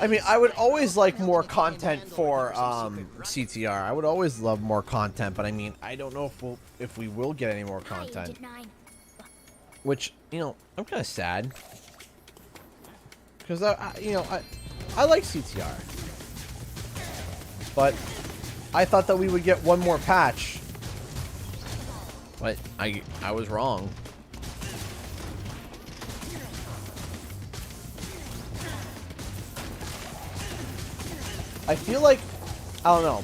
I mean, I would always like more content for CTR. I would always love more content, but I mean, I don't know if we will get any more content. Which, you know, I'm kind of sad because I like CTR, but I thought that we would get one more patch, but I was wrong. I feel like, I don't know.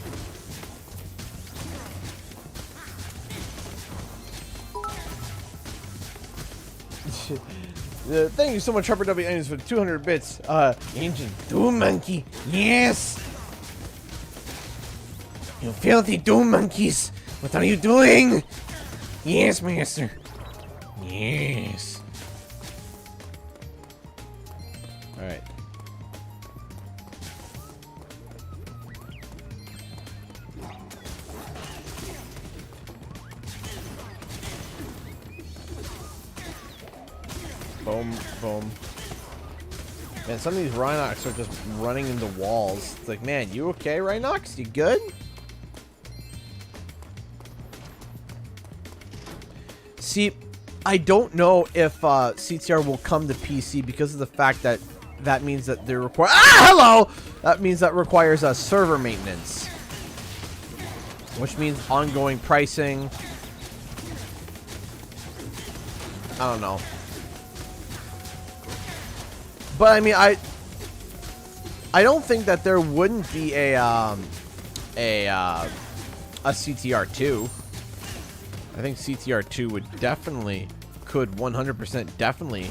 Thank you so much, Harper W. Onions, for 200 bits. Ancient Doom Monkey, yes! You filthy Doom Monkeys! What are you doing? Yes, master. Yes. Alright. Boom, boom. Man, some of these Rhinox are just running into walls. It's like, man, you okay, Rhinox? You good? See, I don't know if CTR will come to PC because of the fact that that means that they require... Ah, hello! That means that requires a server maintenance. Which means ongoing pricing. I don't know. But I mean, I don't think that there wouldn't be a CTR2. I think CTR2 would definitely, could 100% definitely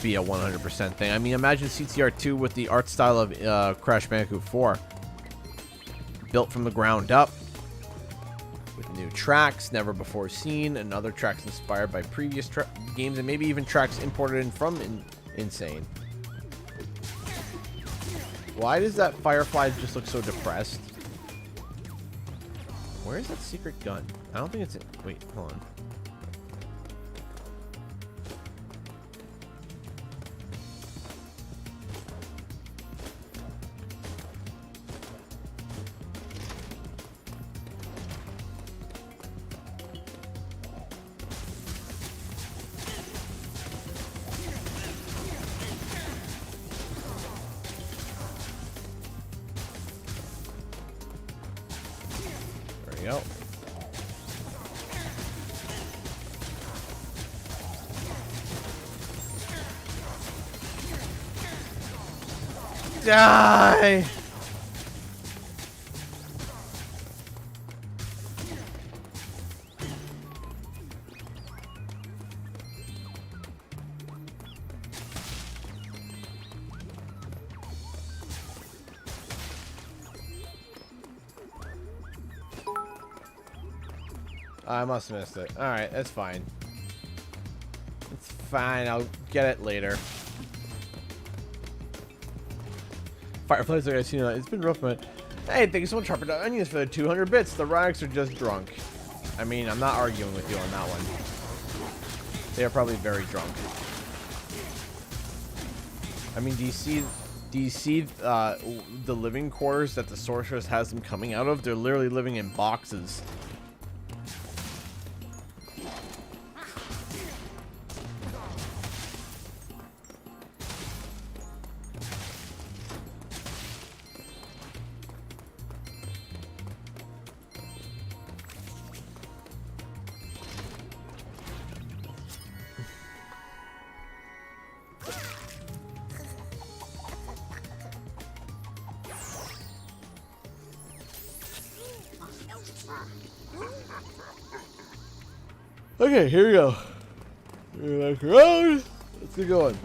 be a 100% thing. I mean, imagine CTR2 with the art style of Crash Bandicoot 4. Built from the ground up. With new tracks, never before seen, and other tracks inspired by previous games, and maybe even tracks imported in from Insane. Why does that Firefly just look so depressed? Where is that secret gun? I don't think it's... Wait, hold on. There we go. Die! I must have missed it. Alright, that's fine. It's fine, I'll get it later. Fireflies are seen. It's been rough, man. Hey, thank you so much, Harper Onions, for the 200 bits. The Ronics are just drunk. I mean, I'm not arguing with you on that one. They are probably very drunk. I mean, do you see the living quarters that the sorceress has them coming out of? They're literally living in boxes. Okay, here we go. Let's get going.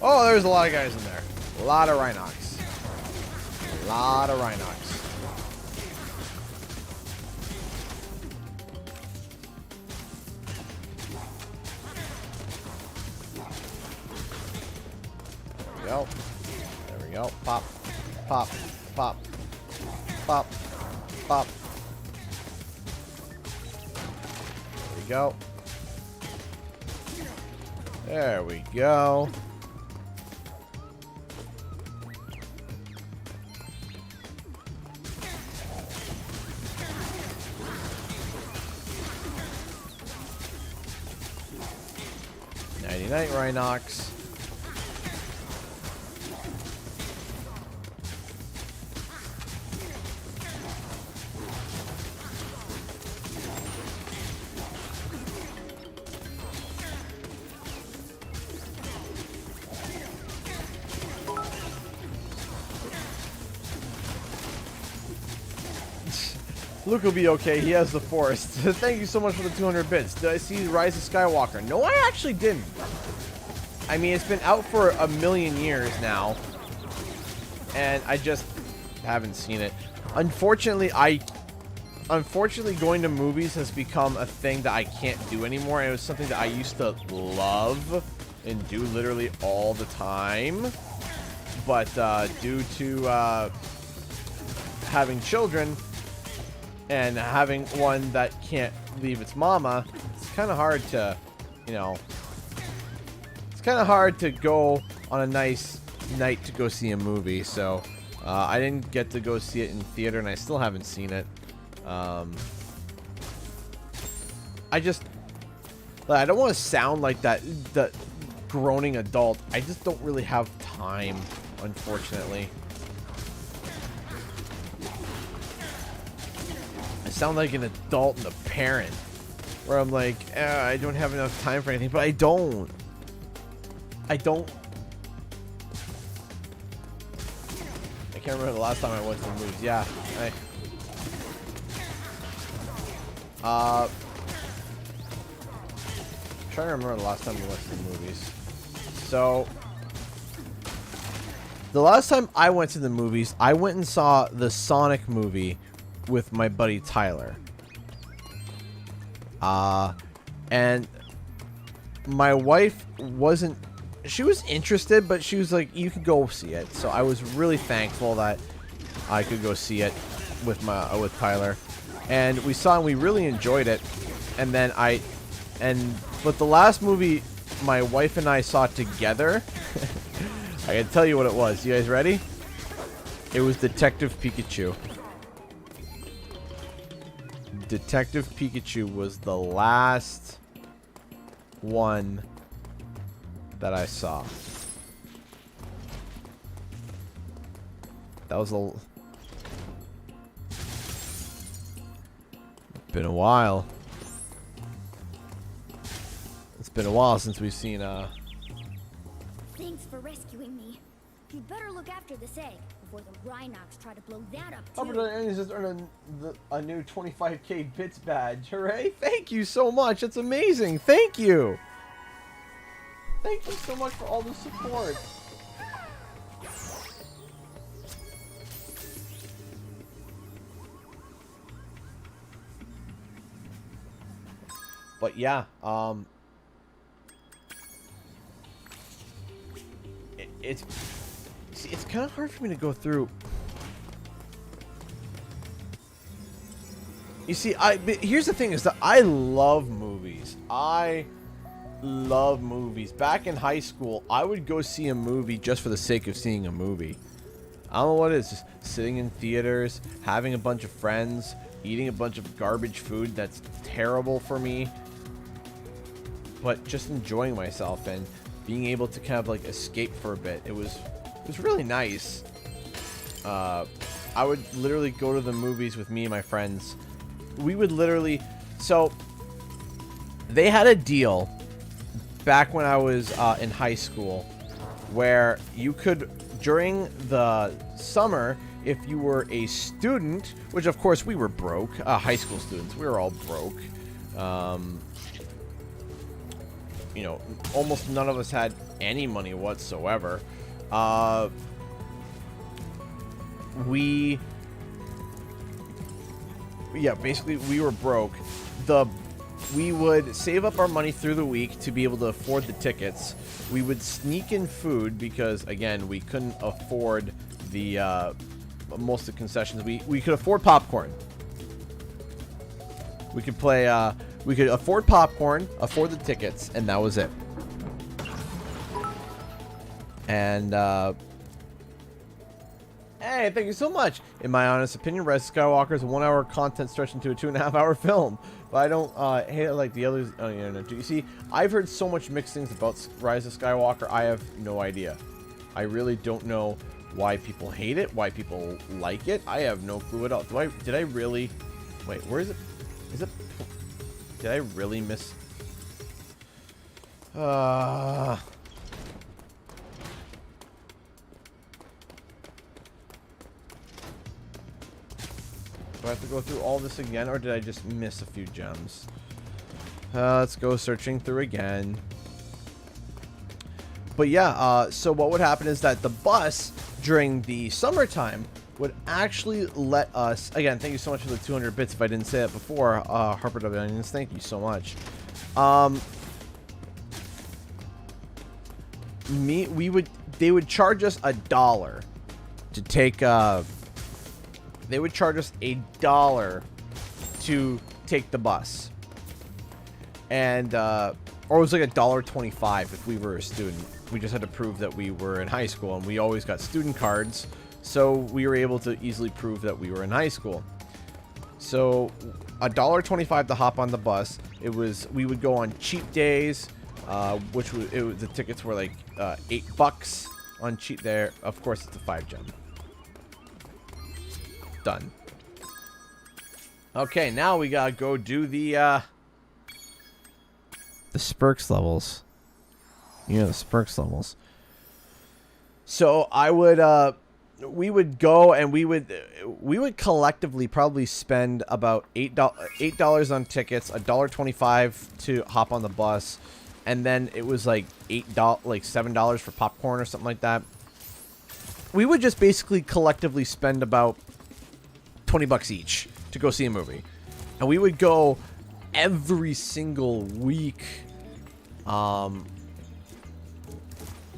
Oh, there's a lot of guys in there. A lot of Rhinox. A lot of Rhinox. There we go. Pop, pop, pop, pop, pop. There we go. There we go. Night Rhinox. Luke will be okay. He has the forest. Thank you so much for the 200 bits. Did I see Rise of Skywalker? No, I actually didn't. I mean, it's been out for a million years now, and I just haven't seen it. Unfortunately, going to movies has become a thing that I can't do anymore. And it was something that I used to love and do literally all the time, but due to having children and having one that can't leave its mama, it's kind of hard to, you know, it's kind of hard to go on a nice night to go see a movie. So I didn't get to go see it in theater, and I still haven't seen it. I don't want to sound like that groaning adult. I just don't really have time, unfortunately. I sound like an adult and a parent. where I'm like, I don't have enough time for anything, but I don't. I can't remember the last time I went to the movies. Yeah. Trying to remember the last time we went to the movies. So, the last time I went to the movies, I went and saw the Sonic movie with my buddy Tyler. And my wife wasn't, she was interested, but she was like, you could go see it. So I was really thankful that I could go see it with Tyler. And we saw it and we really enjoyed it. And then but the last movie my wife and I saw together, I can tell you what it was. You guys ready? It was Detective Pikachu. Detective Pikachu was the last one that I saw. That was been a while. It's been a while since we've seen Thanks for rescuing me. You'd better look after this egg before the Rhinox try to blow that up Oh, too. but I just earned a new 25k bits badge. Hooray! Thank you so much. That's amazing. Thank you. Thank you so much for all the support. But yeah, it's kind of hard for me to go through. You see, but here's the thing: is that I love movies. I love movies. Back in high school, I would go see a movie just for the sake of seeing a movie. I don't know what it is, just sitting in theaters, having a bunch of friends, eating a bunch of garbage food that's terrible for me, but just enjoying myself and being able to kind of like escape for a bit. It was really nice. I would literally go to the movies with me and my friends. We would literally, so they had a deal back when I was in high school where you could, during the summer, if you were a student, which of course we were broke, high school students, we were all broke. You know, almost none of us had any money whatsoever. Basically we were broke. We would save up our money through the week to be able to afford the tickets. We would sneak in food because, again, we couldn't afford the most of the concessions. We could afford popcorn. We could play. We could afford popcorn, afford the tickets, and that was it. And hey, thank you so much. In my honest opinion, Rise of Skywalker is a 1-hour content stretched into a 2.5-hour film. But I don't hate it like the others. Oh, yeah, no. Do you see? I've heard so much mixed things about Rise of Skywalker. I have no idea. I really don't know why people hate it, why people like it. I have no clue at all. Did I really? Wait, where is it? Is it? Did I really miss? Do I have to go through all this again, or did I just miss a few gems? Let's go searching through again. But yeah, so what would happen is that the bus during the summertime would actually let us, again, thank you so much for the 200 bits if I didn't say that before, Harper W. Onions, thank you so much. They would charge us $1 to take, they would charge us $1 to take the bus. And, or it was like $1.25 if we were a student. We just had to prove that we were in high school, and we always got student cards, so we were able to easily prove that we were in high school. So $1.25 to hop on the bus. We would go on cheap days, the tickets were like $8 on cheap there. Of course, it's a 5-gem. Done. Okay, now we gotta go do the The Spurks levels. You know, the Spurks levels. So I would, we would go and we would collectively probably spend about $8 on tickets, $1.25 to hop on the bus, and then it was like $7 for popcorn or something like that. We would just basically collectively spend about $20 each to go see a movie, and we would go every single week.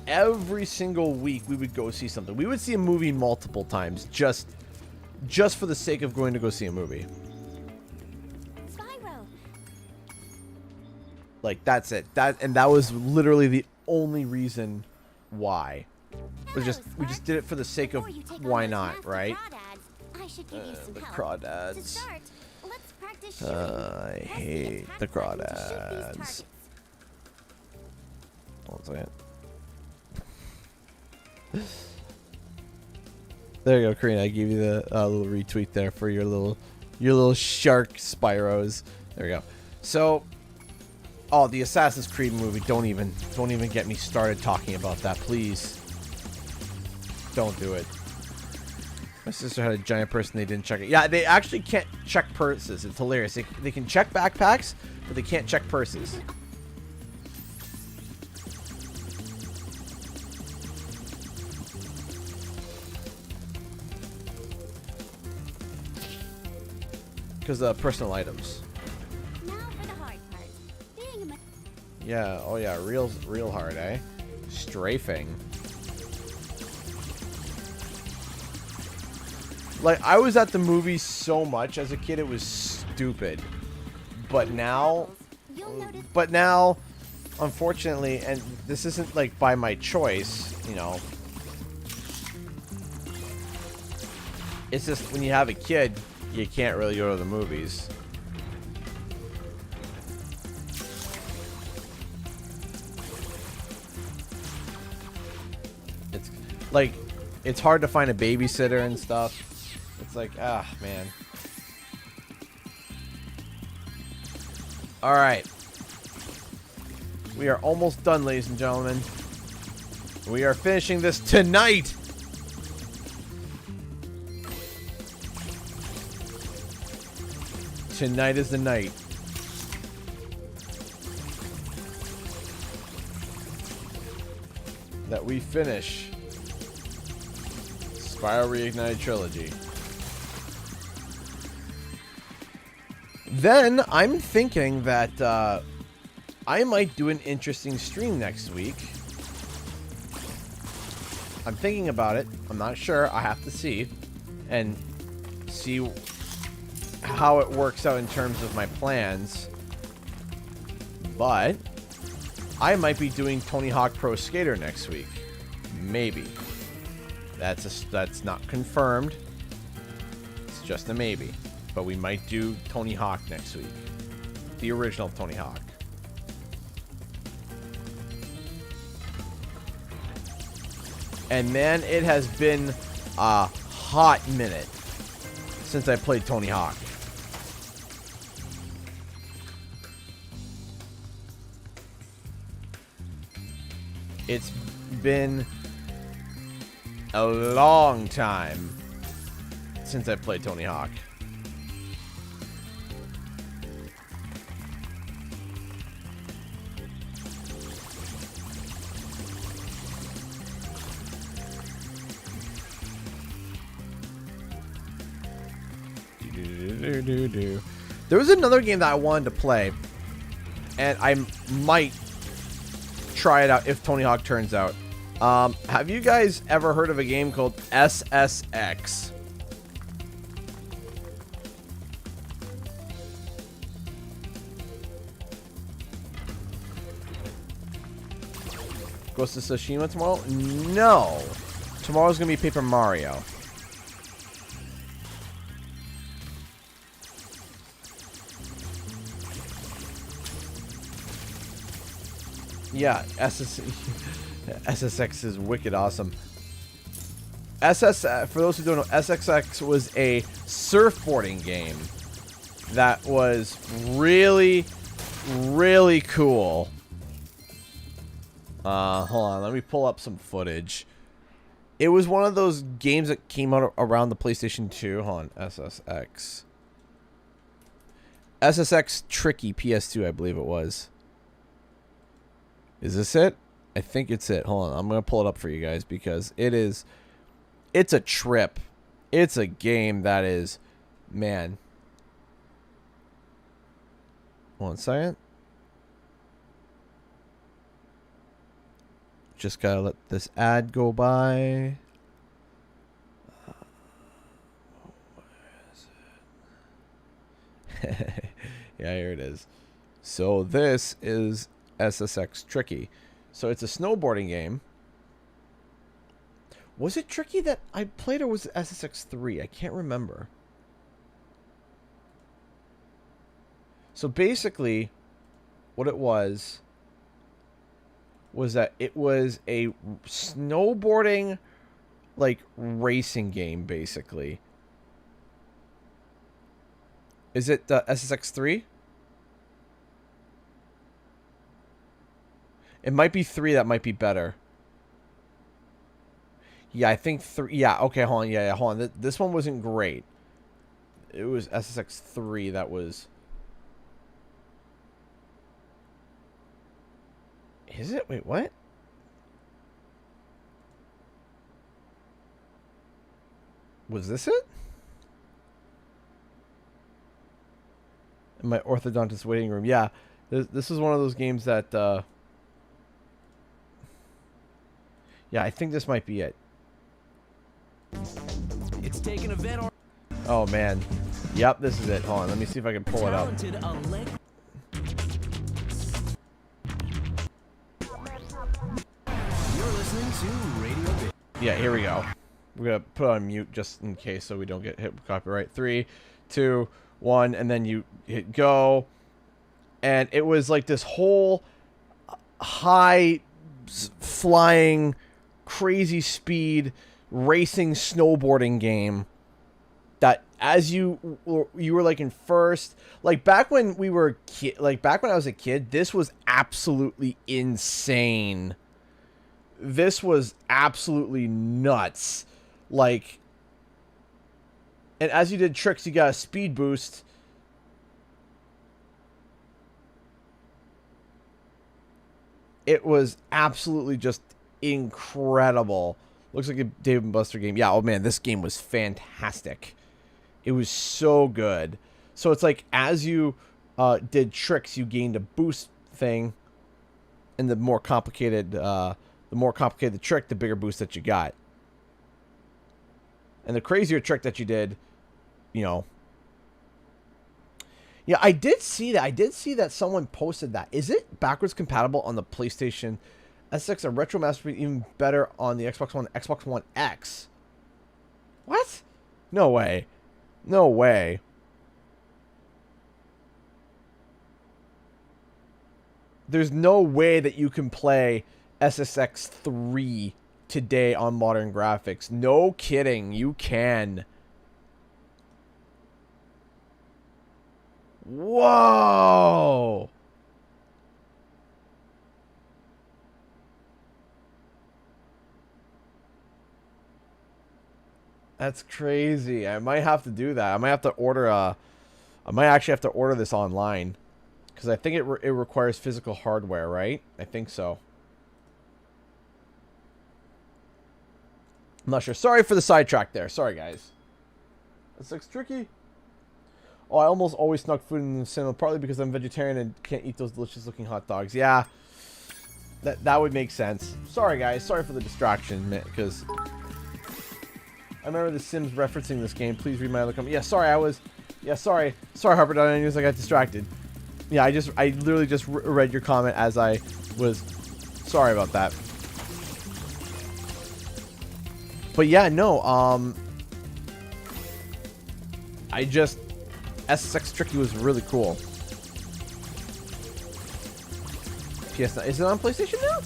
Every single week we would go see something. We would see a movie multiple times just for the sake of going to go see a movie. Spyro. Like, that's it. That was literally the only reason why. We just did it for the sake of why not, right? I should give you some The help. crawdads. To start, let's practice shooting. I hate the crawdads. Hold on a second. There you go, Karina. I gave you the little retweet there for your little shark Spyros. There we go. So, oh, the Assassin's Creed movie. Don't even get me started talking about that, please. Don't do it. My sister had a giant purse and they didn't check it. Yeah, they actually can't check purses. It's hilarious. They can check backpacks, but they can't check purses. Because personal items. Now for the hard part. Being a Yeah, oh yeah, real hard, eh? Strafing. Like, I was at the movies so much as a kid, it was stupid. But now, unfortunately, and this isn't like by my choice, you know. It's just when you have a kid, you can't really go to the movies. It's like, it's hard to find a babysitter and stuff. It's like, ah, man. Alright. We are almost done, ladies and gentlemen. We are finishing this tonight! Tonight is the night. That we finish Spyro Reignited Trilogy. Then I'm thinking that I might do an interesting stream next week. I'm thinking about it. I'm not sure. I have to see and see how it works out in terms of my plans. But I might be doing Tony Hawk Pro Skater next week. Maybe. That's not confirmed. It's just a maybe. But we might do Tony Hawk next week. The original Tony Hawk. And man, it has been a hot minute since I played Tony Hawk. It's been a long time since I played Tony Hawk. There was another game that I wanted to play, and I might try it out if Tony Hawk turns out. Have you guys ever heard of a game called SSX? Ghost of Tsushima tomorrow? No. Tomorrow's gonna be Paper Mario. Yeah, SSX is wicked awesome. For those who don't know, SSX was a surfboarding game that was really really cool. Hold on, let me pull up some footage. It was one of those games that came out around the PlayStation 2. Hold on, SSX. SSX Tricky PS2, I believe it was. Is this it? I think it's it. Hold on, I'm going to pull it up for you guys because it's a trip. It's a game that is, man. 1 second. Just gotta let this ad go by. Where is it? Yeah, here it is. So this is SSX Tricky. So it's a snowboarding game. Was it Tricky that I played, or was it SSX 3? I can't remember. So basically, what it was that it was a snowboarding, like, racing game, basically. Is it SSX 3? It might be 3 that might be better. Yeah, I think 3. Yeah, okay, hold on. Yeah, hold on. This one wasn't great. It was SSX 3 that was... Is it? Wait, what? Was this it? In my orthodontist waiting room. Yeah, this is one of those games that... Yeah, I think this might be it. It's taken a vet. Oh, man. Yep, this is it. Hold on, let me see if I can pull it up. Yeah, here we go. We're gonna put on mute just in case so we don't get hit with copyright. 3, 2, 1, and then you hit go. And it was like this whole high flying, crazy speed racing snowboarding game that as you were like in first, like back when we were back when I was a kid, this was absolutely insane. This was absolutely nuts. Like, and as you did tricks, you got a speed boost. It was absolutely just incredible. Looks like a Dave and Buster game. Yeah, oh man, this game was fantastic. It was so good. So it's like as you did tricks, you gained a boost thing, and the more complicated the trick, the bigger boost that you got. And the crazier trick that you did, you know. Yeah, I did see that. I did see that someone posted that. Is it backwards compatible on the PlayStation SX? A retro masterpiece even better on the Xbox One, Xbox One X. What? No way. No way. There's no way that you can play SSX 3 today on modern graphics. No kidding. You can. Whoa. That's crazy. I might have to do that. I might have to order I might actually have to order this online, because I think it requires physical hardware, right? I think so. I'm not sure. Sorry for the sidetrack there. Sorry, guys. That's like tricky. Oh, I almost always snuck food in the cinema, partly because I'm vegetarian and can't eat those delicious-looking hot dogs. Yeah, that would make sense. Sorry, guys. Sorry for the distraction, because I remember The Sims referencing this game. Please read my other comment. Yeah, sorry, sorry, Harper Donna News. I got distracted. Yeah, I literally just read your comment as I was. Sorry about that. But yeah, no, SSX Tricky was really cool. PS9, is it on PlayStation now?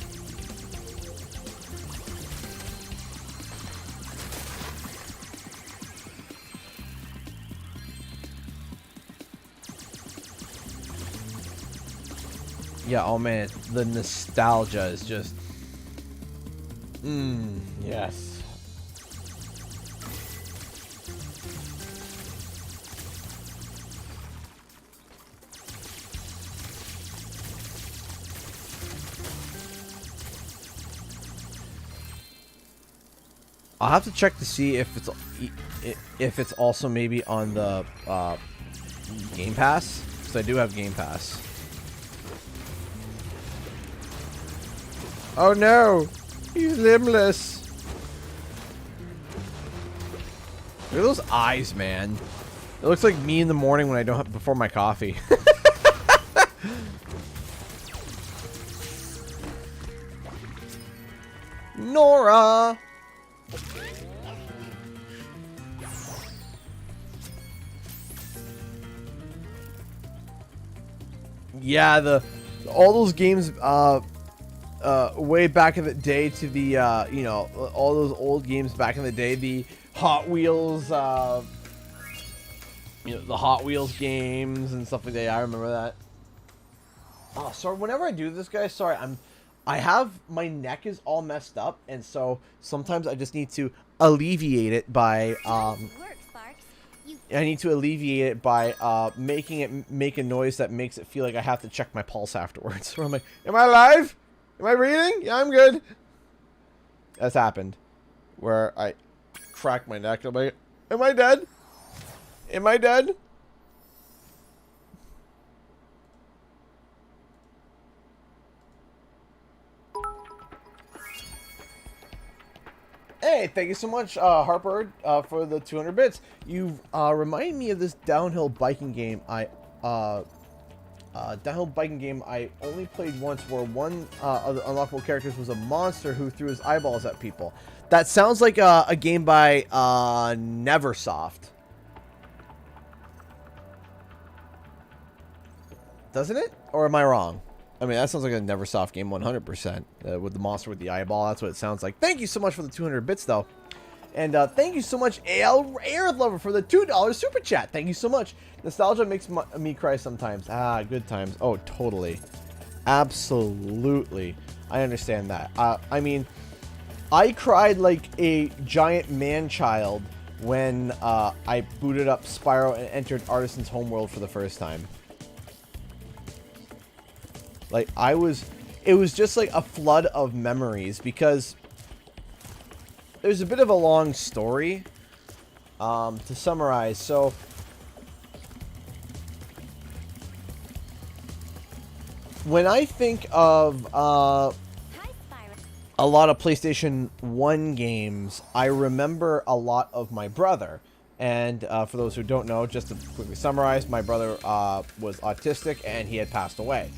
Yeah, oh man, the nostalgia is just... yes. I'll have to check to see if it's also maybe on the Game Pass, because I do have Game Pass. Oh no, he's limbless. Look at those eyes, man. It looks like me in the morning when I don't have before my coffee. Nora. Yeah, all those games way back in the day to the you know, all those old games back in the day, the Hot Wheels you know, the Hot Wheels games and stuff like that. I remember that. Oh, sorry, whenever I do this, guys, sorry, my neck is all messed up, and so sometimes I just need to alleviate it by I need to alleviate it by making it make a noise that makes it feel like I have to check my pulse afterwards. So I'm like, am I alive? Am I breathing? Yeah, I'm good. That's happened. Where I crack my neck. I'm like, am I dead? Am I dead? Hey, thank you so much, Harper, for the 200 bits. You remind me of this downhill biking game. Downhill biking game I only played once, where one of the unlockable characters was a monster who threw his eyeballs at people. That sounds like a game by Neversoft. Doesn't it? Or am I wrong? I mean, that sounds like a Neversoft game 100%. With the monster with the eyeball, that's what it sounds like. Thank you so much for the 200 bits, though. And thank you so much, AL Air Lover, for the $2 super chat. Thank you so much. Nostalgia makes me cry sometimes. Ah, good times. Oh, totally. Absolutely. I understand that. I mean, I cried like a giant man-child when I booted up Spyro and entered Artisan's Homeworld for the first time. Like, it was just like a flood of memories, because there's a bit of a long story to summarize. So when I think of a lot of PlayStation 1 games, I remember a lot of my brother. And for those who don't know, just to quickly summarize, my brother was autistic and he had passed away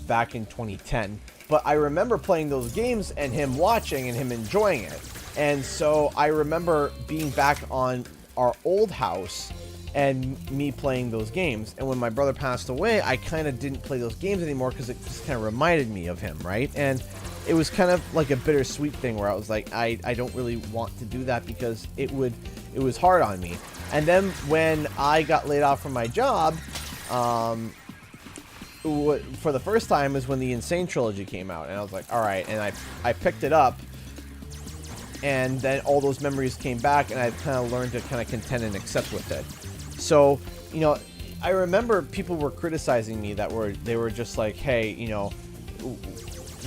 back in 2010. But I remember playing those games and him watching and him enjoying it. And so I remember being back on our old house and me playing those games. And when my brother passed away, I kind of didn't play those games anymore because it just kind of reminded me of him, right? And it was kind of like a bittersweet thing where I was like, I don't really want to do that because it was hard on me. And then when I got laid off from my job, for the first time is when the Insane Trilogy came out, and I was like, all right, and I picked it up, and then all those memories came back, and I kind of learned to kind of contend and accept with it. So, you know, I remember people were criticizing me they were just like, hey, you know,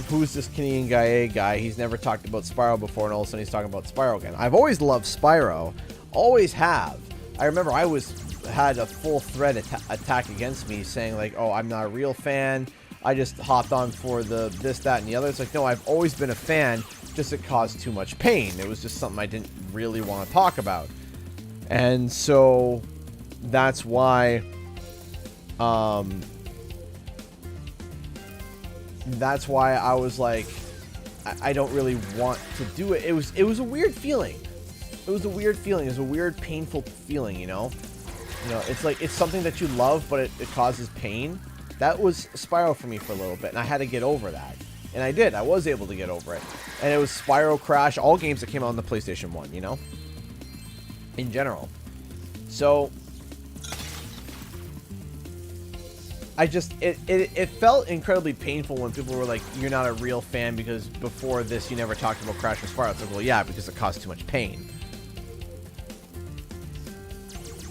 who's this Canadian guy? He's never talked about Spyro before, and all of a sudden he's talking about Spyro again. I've always loved Spyro, always have. I remember I had a full thread attack against me saying like, oh, I'm not a real fan, I just hopped on for the this, that, and the other. It's like, no, I've always been a fan, just it caused too much pain. It was just something I didn't really want to talk about. And so that's why I was like, I don't really want to do it. It was a weird feeling. It was a weird feeling. It was a weird, painful feeling, you know? You know, it's like, it's something that you love, but it causes pain. That was Spyro for me for a little bit, and I had to get over that. And I did. I was able to get over it. And it was Spyro, Crash, all games that came out on the PlayStation 1, you know? In general. So, it felt incredibly painful when people were like, you're not a real fan because before this you never talked about Crash and Spyro. It's like, well, yeah, because it caused too much pain.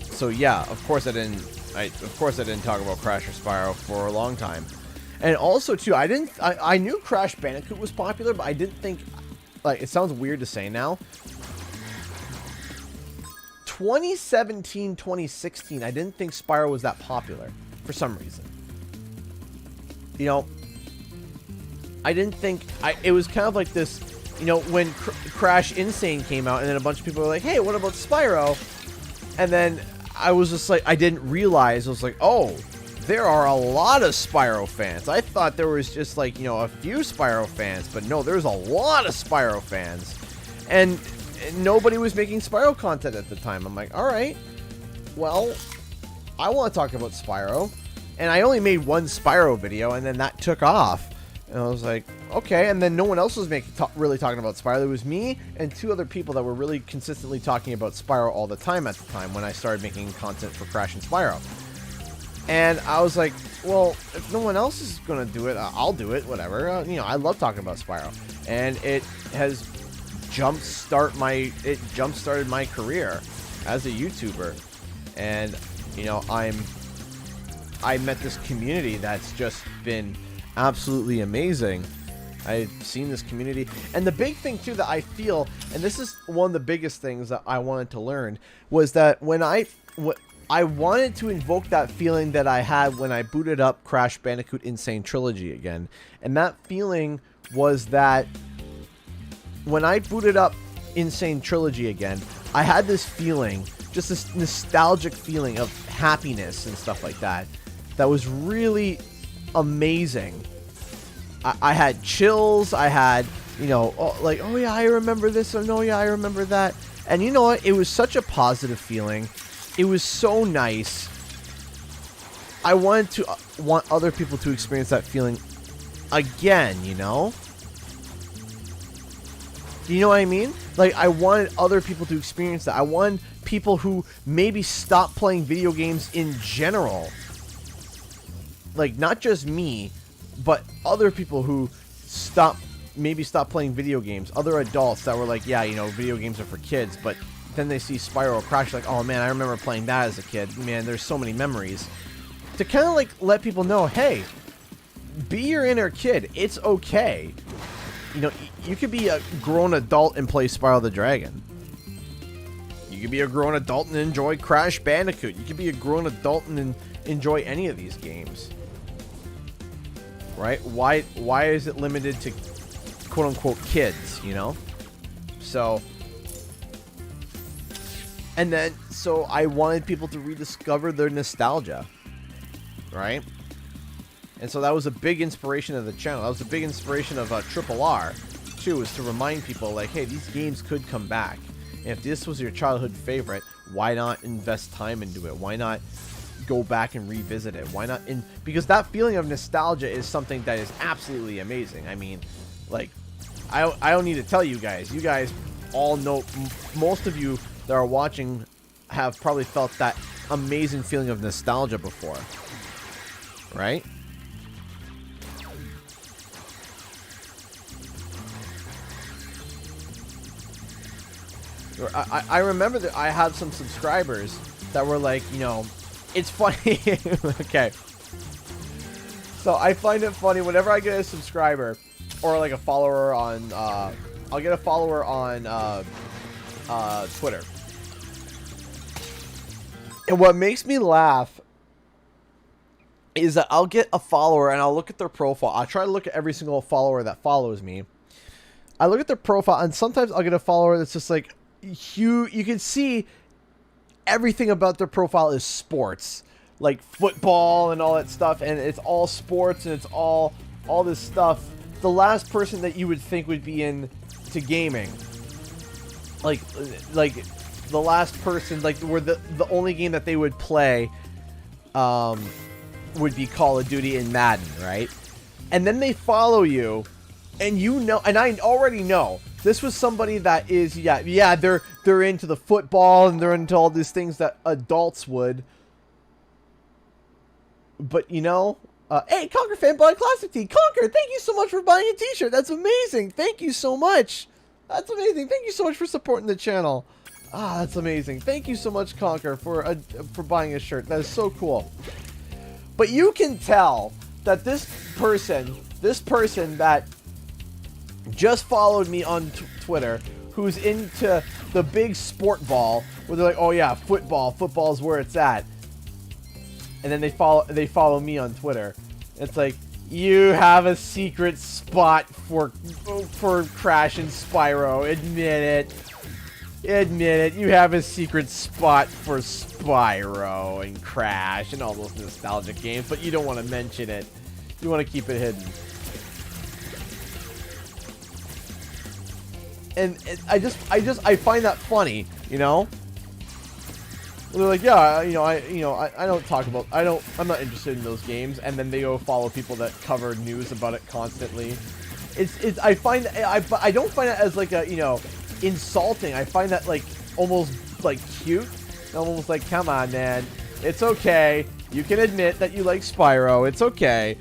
So yeah, of course I didn't talk about Crash or Spyro for a long time. And also too, I knew Crash Bandicoot was popular, but I didn't think, like, it sounds weird to say now. 2017, 2016, I didn't think Spyro was that popular for some reason. You know, I didn't think, it was kind of like this, you know, when Crash Insane came out and then a bunch of people were like, hey, what about Spyro? And then I was just like, I didn't realize, I was like, oh, there are a lot of Spyro fans. I thought there was just like, you know, a few Spyro fans, but no, there's a lot of Spyro fans. And nobody was making Spyro content at the time. I'm like, all right, well, I want to talk about Spyro. And I only made one Spyro video, and then that took off. And I was like, okay. And then no one else was really talking about Spyro. There was me and two other people that were really consistently talking about Spyro all the time at the time when I started making content for Crash and Spyro. And I was like, well, if no one else is going to do it, I'll do it, whatever. You know, I love talking about Spyro. And it has jumpstarted my career as a YouTuber. And, you know, I met this community that's just been absolutely amazing. I've seen this community. And the big thing, too, that I feel, and this is one of the biggest things that I wanted to learn, was that when I wanted to invoke that feeling that I had when I booted up Crash Bandicoot Insane Trilogy again. And that feeling was that when I booted up Insane Trilogy again, I had this feeling, just this nostalgic feeling of happiness and stuff like that, that was really amazing. I had chills. I had, you know, like, oh yeah, I remember this, or no, yeah, I remember that. And you know what? It was such a positive feeling. It was so nice. I wanted to want other people to experience that feeling again, you know? Do you know what I mean? Like, I wanted other people to experience that. I wanted people who maybe stopped playing video games in general. Like, not just me, but other people who maybe stopped playing video games. Other adults that were like, yeah, you know, video games are for kids, but then they see Spyro or Crash, like, oh man, I remember playing that as a kid. Man, there's so many memories. To kind of like let people know, hey, be your inner kid. It's okay. You know, you could be a grown adult and play Spyro the Dragon. You could be a grown adult and enjoy Crash Bandicoot. You could be a grown adult and enjoy any of these games. Right? Why is it limited to quote-unquote kids, you know? So, and then, so I wanted people to rediscover their nostalgia. Right? And so that was a big inspiration of the channel. That was a big inspiration of Triple R, too, is to remind people, like, hey, these games could come back. And if this was your childhood favorite, why not invest time into it? Why not go back and revisit it? Why not? Because that feeling of nostalgia is something that is absolutely amazing. I mean, like, I don't need to tell you guys. You guys all know, most of you that are watching have probably felt that amazing feeling of nostalgia before. Right? I remember that I had some subscribers that were like, you know, it's funny. Okay. So I find it funny whenever I get a subscriber or like a follower on, I'll get a follower on Twitter. And what makes me laugh is that I'll get a follower and I'll look at their profile. I'll try to look at every single follower that follows me. I look at their profile and sometimes I'll get a follower that's just like, you can see everything about their profile is sports, like football and all that stuff, and it's all sports and it's all this stuff. The last person that you would think would be into gaming, like the last person, like where the only game that they would play would be Call of Duty and Madden, right? And then they follow you, and you know, and I already know this was somebody that is, yeah, they're into the football and they're into all these things that adults would. But you know, hey, Conquer fan bought a classic tee. Conquer, thank you so much for buying a t-shirt. That's amazing. Thank you so much. That's amazing. Thank you so much for supporting the channel. Ah, that's amazing. Thank you so much, Conquer, for buying a shirt. That is so cool. But you can tell that this person that just followed me on Twitter, who's into the big sport ball, where they're like, oh yeah, football's where it's at. And then they follow me on Twitter. It's like, you have a secret spot for Crash and Spyro. Admit it. You have a secret spot for Spyro and Crash and all those nostalgic games, but you don't want to mention it. You want to keep it hidden. And I find that funny, you know? They're like, yeah, I don't talk about, I'm not interested in those games, and then they go follow people that cover news about it constantly. I don't find it as like a, insulting. I find that like almost like cute. Almost like, come on, man, it's okay. You can admit that you like Spyro. It's okay.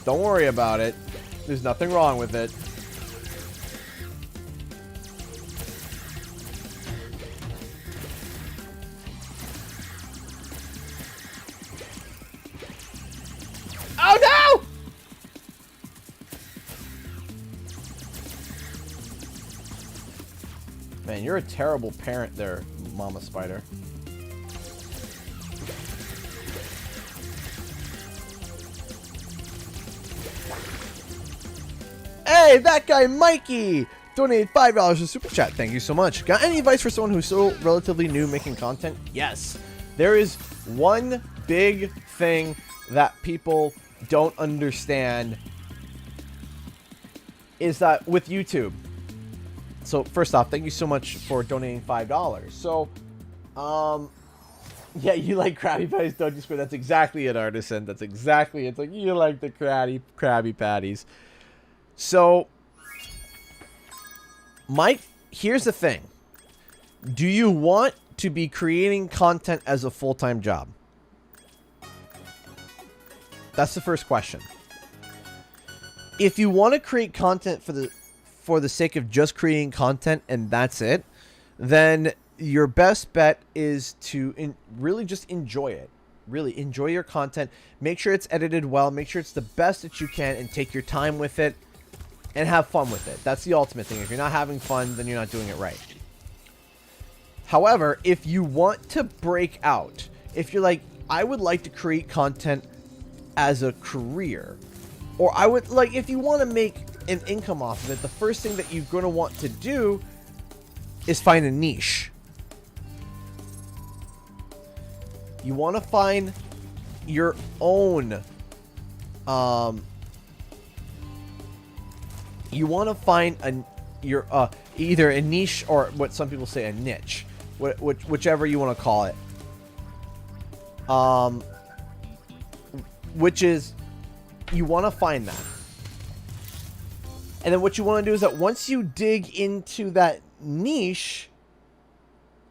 Don't worry about it. There's nothing wrong with it. Oh no! Man, you're a terrible parent there, Mama Spider. Hey, that guy Mikey donated $5 to Super Chat. Thank you so much. Got any advice for someone who's still relatively new making content? Yes. There is one big thing that people don't understand, is that with YouTube. So first off, thank you so much for donating $5. So, yeah, you like Krabby Patties, don't you, Squid? That's exactly it, Artisan. That's exactly it. It's like, you like the Krabby Patties. So, Mike, here's the thing. Do you want to be creating content as a full-time job? That's the first question. If you want to create content for the sake of just creating content and that's it, then your best bet is to really just enjoy it. Really enjoy your content. Make sure it's edited well. Make sure it's the best that you can, and take your time with it and have fun with it. That's the ultimate thing. If you're not having fun, then you're not doing it right. However, if you want to break out, if you're like, I would like to create content as a career, or I would like, if you want to make an income off of it, the first thing that you're going to want to do is find a niche. You want to find your own you want to find either a niche, or what some people say a niche, whichever you want to call it, which is, you want to find that. And then what you want to do is that once you dig into that niche,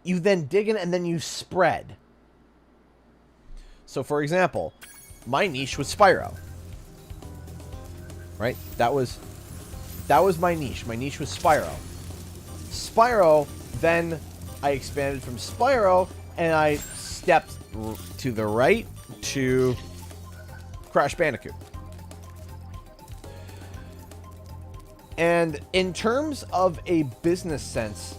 you then dig in and then you spread. So for example, my niche was Spyro. Right? That was my niche. My niche was Spyro. Spyro, then I expanded from Spyro and I stepped to the right to Crash Bandicoot. And in terms of a business sense,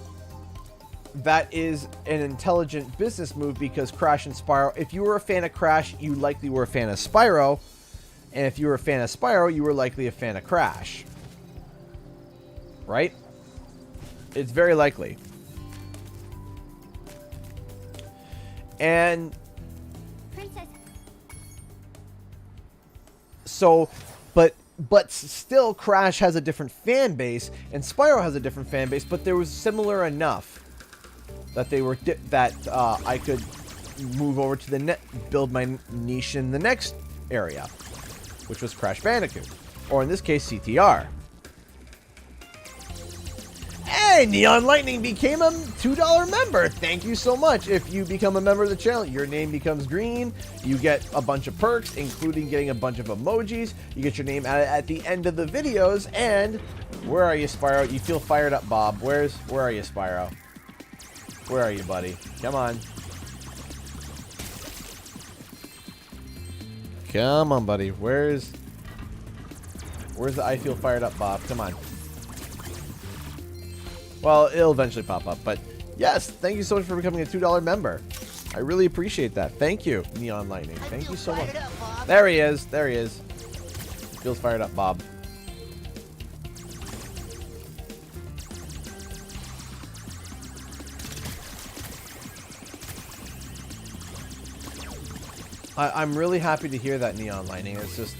that is an intelligent business move, because Crash and Spyro, if you were a fan of Crash, you likely were a fan of Spyro. And if you were a fan of Spyro, you were likely a fan of Crash. Right? It's very likely. And Princess. So, but still, Crash has a different fan base, and Spyro has a different fan base, but there was similar enough that they were I could move over to the build my niche in the next area, which was Crash Bandicoot, or in this case, CTR. Hey, Neon Lightning became a $2 member. Thank you so much. If you become a member of the channel, your name becomes green. You get a bunch of perks, including getting a bunch of emojis. You get your name added at the end of the videos. And where are you, Spyro? You feel fired up, Bob. Where are you, Spyro? Where are you, buddy? Come on. Come on, buddy. Where's the I feel fired up, Bob? Come on. Well, it'll eventually pop up, but yes, thank you so much for becoming a $2 member. I really appreciate that. Thank you, Neon Lightning. Thank you so much. There he is. There he is. Feels fired up, Bob. I'm really happy to hear that, Neon Lightning. It's just,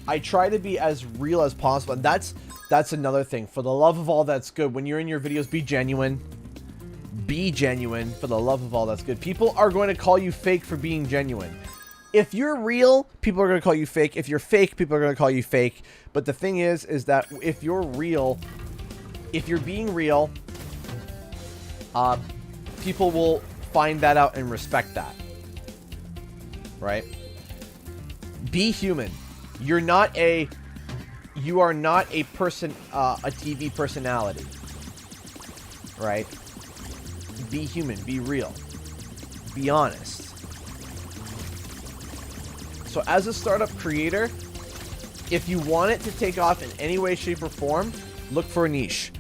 I try to be as real as possible, and that's another thing. For the love of all that's good, when you're in your videos, be genuine. Be genuine, for the love of all that's good. People are going to call you fake for being genuine. If you're real, people are going to call you fake. If you're fake, people are going to call you fake. But the thing is that if you're real, if you're being real, people will find that out and respect that. Right? Be human. You are not a person, a TV personality. Right? Be human. Be real. Be honest. So as a startup creator, if you want it to take off in any way, shape, or form, look for a niche.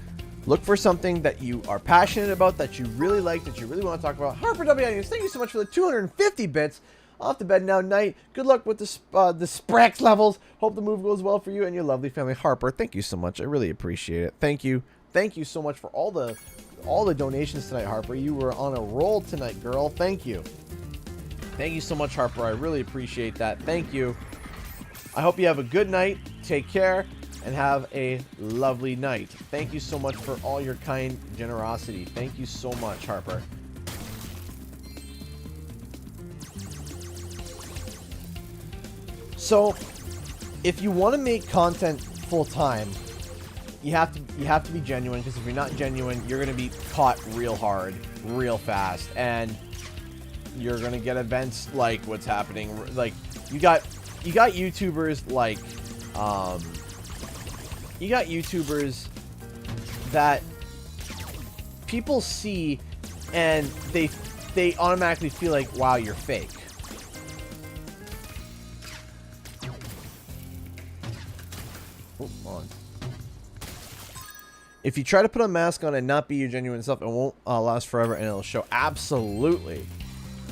Look for something that you are passionate about, that you really like, that you really want to talk about. Harper W. Thank you so much for the 250 bits. Off to bed now, night. Good luck with the Sprax levels. Hope the move goes well for you and your lovely family. Harper, thank you so much. I really appreciate it. Thank you. Thank you so much for all the donations tonight, Harper. You were on a roll tonight, girl. Thank you. Thank you so much, Harper. I really appreciate that. Thank you. I hope you have a good night. Take care and have a lovely night. Thank you so much for all your kind generosity. Thank you so much, Harper. So, if you want to make content full-time, you have to be genuine, because if you're not genuine, you're going to be caught real hard, real fast, and you're going to get events like what's happening. Like, you got YouTubers like you got YouTubers that people see and they automatically feel like, wow, you're fake. Oh, on. If you try to put a mask on and not be your genuine self, it won't last forever and it'll show. Absolutely.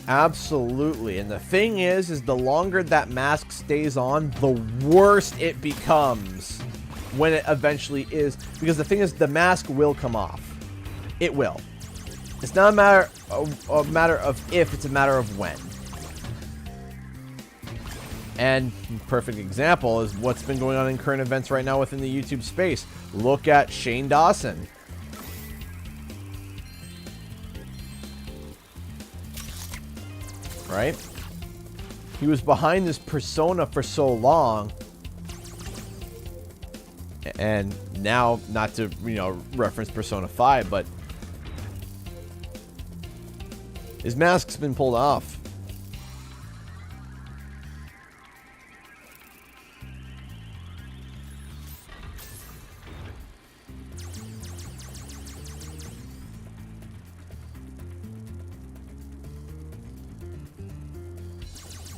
Absolutely. And the thing is the longer that mask stays on, the worse it becomes when it eventually is. Because the thing is, the mask will come off. It will. It's not a matter of if, it's a matter of when. And perfect example is what's been going on in current events right now within the YouTube space. Look at Shane Dawson. Right? He was behind this persona for so long. And now, not to, reference Persona 5, but his mask's been pulled off.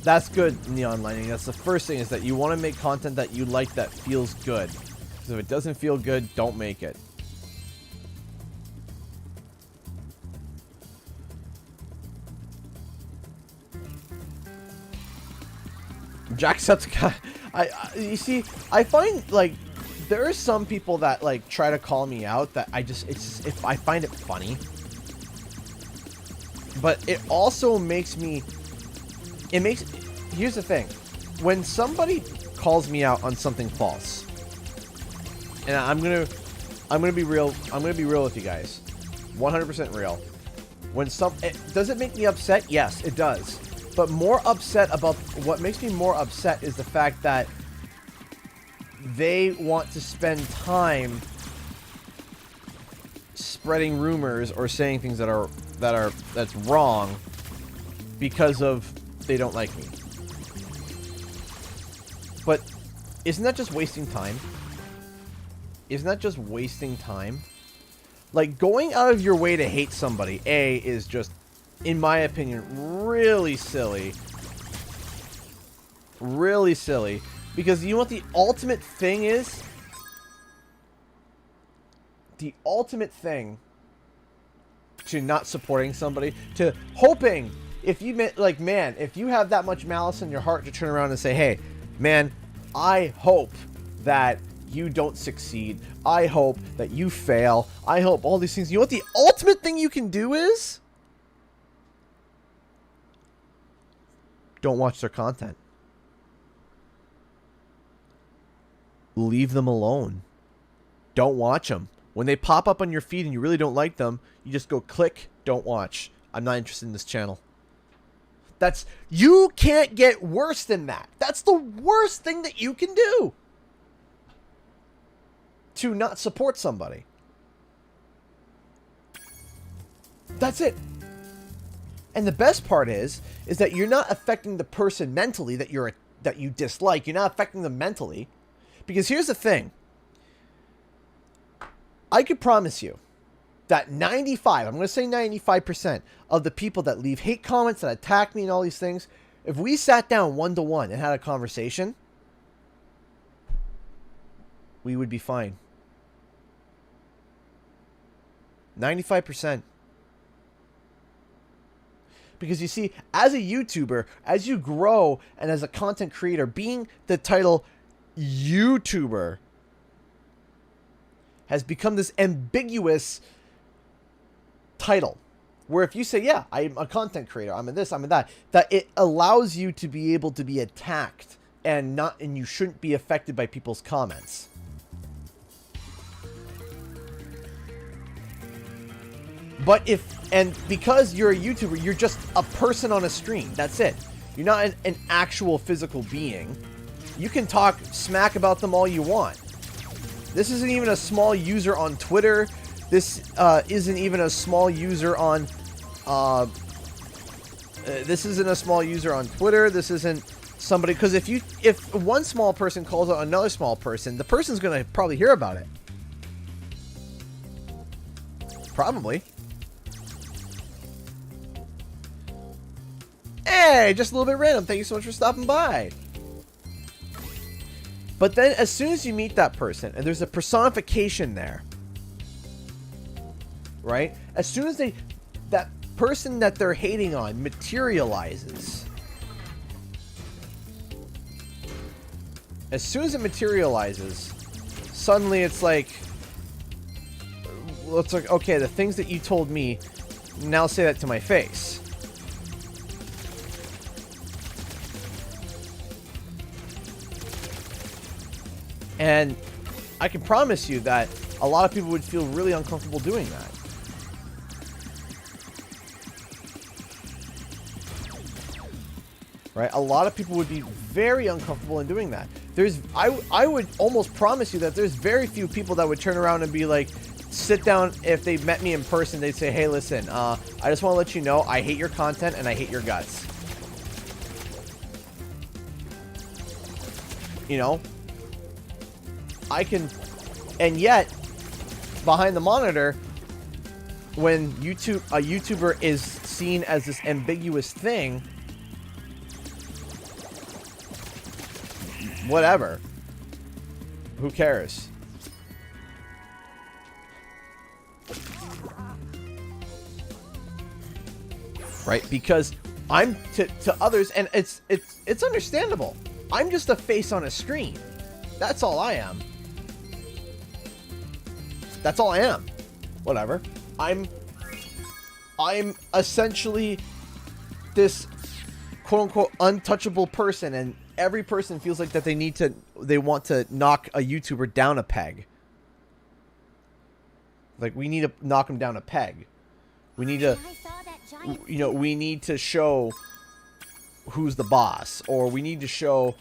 That's good, Neon Lightning. That's the first thing, is that you want to make content that you like, that feels good. Because if it doesn't feel good, don't make it. Jacksepticeye. You see, I find, like, there are some people that, like, try to call me out that I find it funny. But it also makes me... Here's the thing. When somebody calls me out on something false, and I'm gonna be real. I'm gonna be real with you guys, 100% real. Does it make me upset? Yes, it does. But what makes me more upset is the fact that they want to spend time spreading rumors or saying things that's wrong because of they don't like me. But isn't that just wasting time? Isn't that just wasting time? Like, going out of your way to hate somebody, A, is just, in my opinion, really silly. Really silly. Because you know what the ultimate thing is? The ultimate thing to not supporting somebody, to hoping, if you meant, like, man, if you have that much malice in your heart to turn around and say, hey, man, I hope that you don't succeed. I hope that you fail. I hope all these things. You know what the ultimate thing you can do is? Don't watch their content. Leave them alone. Don't watch them. When they pop up on your feed and you really don't like them, you just go click, don't watch. I'm not interested in this channel. You can't get worse than that. That's the worst thing that you can do. To not support somebody. That's it. And the best part is that you're not affecting the person mentally that you dislike. You're not affecting them mentally. Because here's the thing. I could promise you that 95, I'm going to say 95% of the people that leave hate comments, that attack me and all these things, if we sat down one-to-one and had a conversation, we would be fine. 95%. Because you see, as a YouTuber, as you grow and as a content creator, being the title YouTuber has become this ambiguous title. Where if you say, yeah, I'm a content creator, I'm in this, I'm in that, that it allows you to be able to be attacked and you shouldn't be affected by people's comments. But because you're a YouTuber, you're just a person on a screen. That's it. You're not an actual physical being. You can talk smack about them all you want. This isn't even a small user on Twitter. This isn't even a small user on... this isn't a small user on Twitter. This isn't somebody... Because if one small person calls out another small person, the person's going to probably hear about it. Probably. Hey, just a little bit random. Thank you so much for stopping by. But then as soon as you meet that person, and there's a personification there, right? As soon as that person that they're hating on materializes, as soon as it materializes, suddenly it's like, okay, the things that you told me, now say that to my face. And I can promise you that a lot of people would feel really uncomfortable doing that. Right? A lot of people would be very uncomfortable in doing that. I would almost promise you that there's very few people that would turn around and be like, sit down, if they met me in person, they'd say, hey, listen, I just want to let you know I hate your content and I hate your guts. You know? And yet, behind the monitor, when a YouTuber is seen as this ambiguous thing, whatever. Who cares? Right? Because I'm to others, and it's understandable. I'm just a face on a screen. That's all I am. That's all I am. Whatever. I'm essentially this quote-unquote untouchable person, and every person feels like that they want to knock a YouTuber down a peg. Like, we need to knock him down a peg. We need to, we need to show who's the boss, or we need to show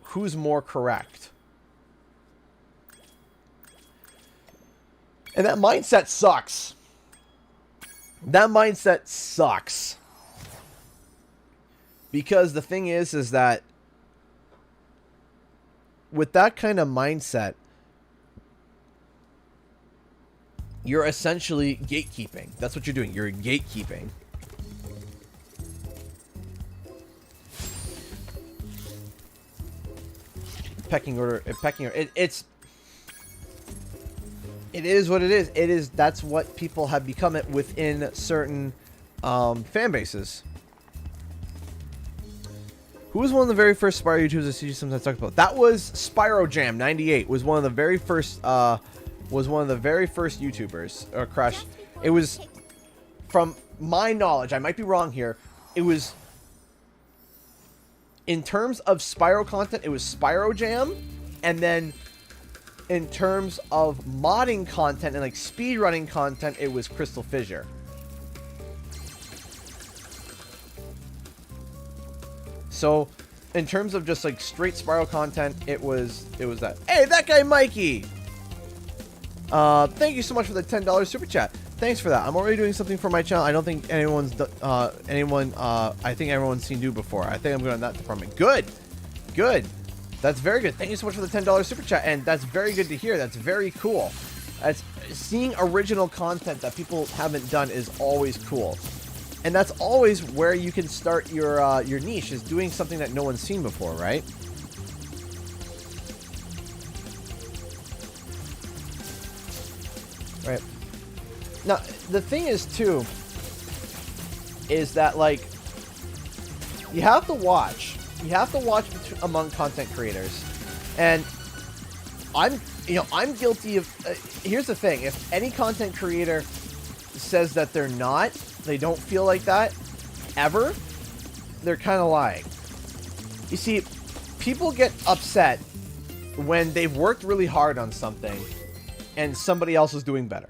who's more correct. And that mindset sucks. That mindset sucks. Because the thing is that with that kind of mindset, you're essentially gatekeeping. That's what you're doing. You're gatekeeping. Pecking order. It is what it is. It is. That's what people have become it within certain fan bases. Who was one of the very first Spyro YouTubers I see you sometimes talk about? That was Spyro Jam 98. Was one of the very first. Was one of the very first YouTubers. Or Crush. It was, from my knowledge, I might be wrong here. It was, in terms of Spyro content, it was Spyro Jam, and then in terms of modding content and like speedrunning content, it was Crystal Fissure. So, in terms of just like straight Spyro content, it was that. Hey, that guy Mikey! Thank you so much for the $10 super chat. Thanks for that. I'm already doing something for my channel. I don't think anyone's I think everyone's seen do before. I think I'm good on that department. Good. Good. That's very good. Thank you so much for the $10 super chat, and that's very good to hear. That's very cool. That's, seeing original content that people haven't done is always cool. And that's always where you can start your niche, is doing something that no one's seen before, right? Right. Now, the thing is, too, is that, like, you have to watch among content creators. And I'm guilty of, here's the thing. If any content creator says that they're not, they don't feel like that, ever, they're kind of lying. You see, people get upset when they've worked really hard on something and somebody else is doing better,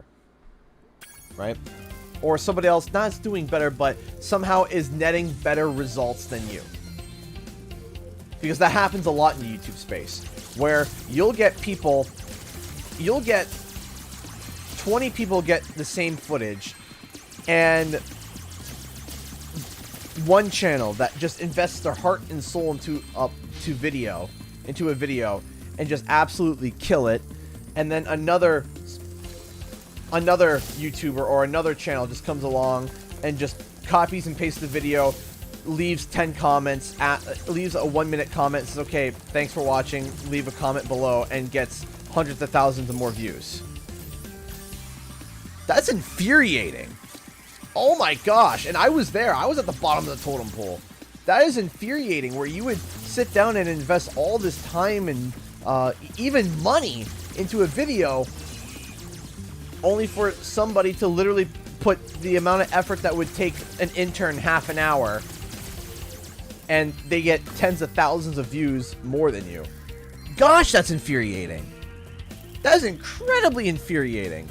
right? Or somebody else not doing better, but somehow is netting better results than you. Because that happens a lot in the YouTube space, where you'll get 20 people get the same footage, and one channel that just invests their heart and soul into a video, and just absolutely kill it, and then another YouTuber or another channel just comes along and just copies and pastes the video, leaves 10 comments, leaves a 1-minute comment, says, okay, thanks for watching, leave a comment below, and gets hundreds of thousands of more views. That's infuriating. Oh my gosh. And I was there. I was at the bottom of the totem pole. That is infuriating, where you would sit down and invest all this time and even money into a video, only for somebody to literally put the amount of effort that would take an intern half an hour, and they get tens of thousands of views more than you. Gosh, that's infuriating. That is incredibly infuriating.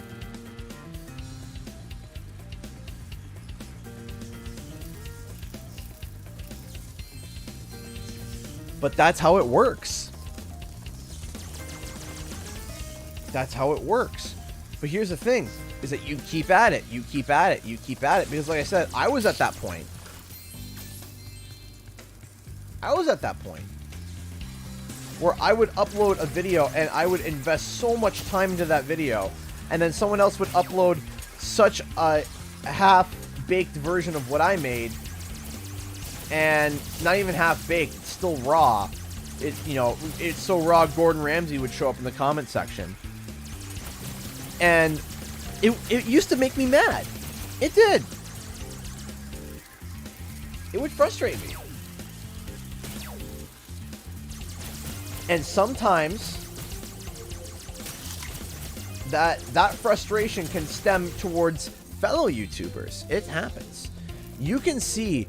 But that's how it works. That's how it works. But here's the thing, is that you keep at it, you keep at it, you keep at it. Because like I said, I was at that point. Where I would upload a video and I would invest so much time into that video, and then someone else would upload such a half-baked version of what I made, and not even half-baked, it's still raw. It's so raw, Gordon Ramsay would show up in the comment section. And it used to make me mad. It did. It would frustrate me. And sometimes that frustration can stem towards fellow YouTubers. It happens. You can see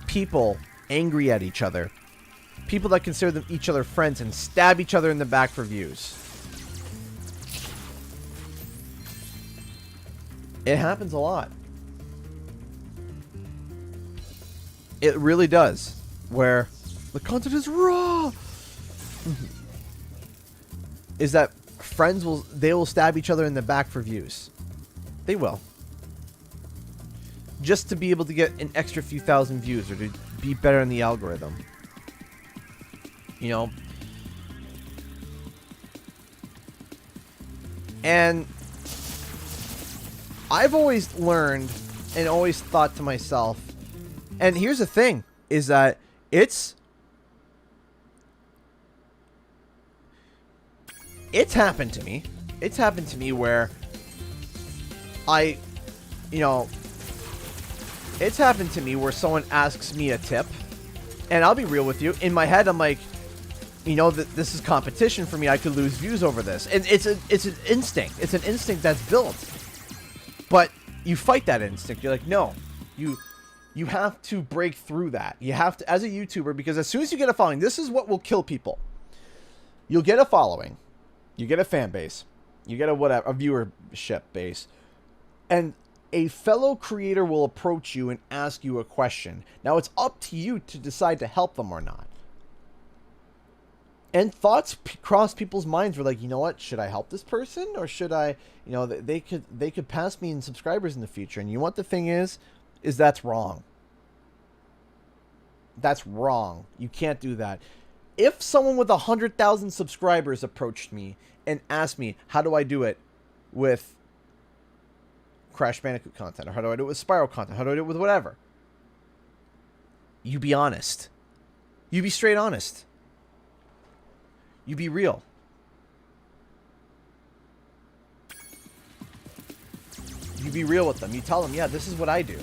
people angry at each other. People that consider each other friends and stab each other in the back for views. It happens a lot. It really does. Where The content is raw. Is that friends will stab each other in the back for views. They will. Just to be able to get an extra few thousand views or to be better in the algorithm. You know? And I've always learned and always thought to myself, and here's the thing, is that it's happened to me. It's happened to me where it's happened to me where someone asks me a tip, and I'll be real with you. In my head, I'm like, you know, that this is competition for me. I could lose views over this, and it's an instinct. It's an instinct that's built. But you fight that instinct. You're like, no, you have to break through that. You have to, as a YouTuber, because as soon as you get a following, this is what will kill people. You'll get a following, you get a fan base, you get a viewership base, and a fellow creator will approach you and ask you a question. Now it's up to you to decide to help them or not. And thoughts cross people's minds. Were like, you know what? Should I help this person, or should I? You know, they could pass me in subscribers in the future. And you know what the thing is that's wrong. That's wrong. You can't do that. If someone with 100,000 subscribers approached me and asked me, how do I do it with Crash Bandicoot content, or how do I do it with Spyro content, how do I do it with whatever, you be honest. You be straight honest. You be real. You be real with them. You tell them, yeah, this is what I do.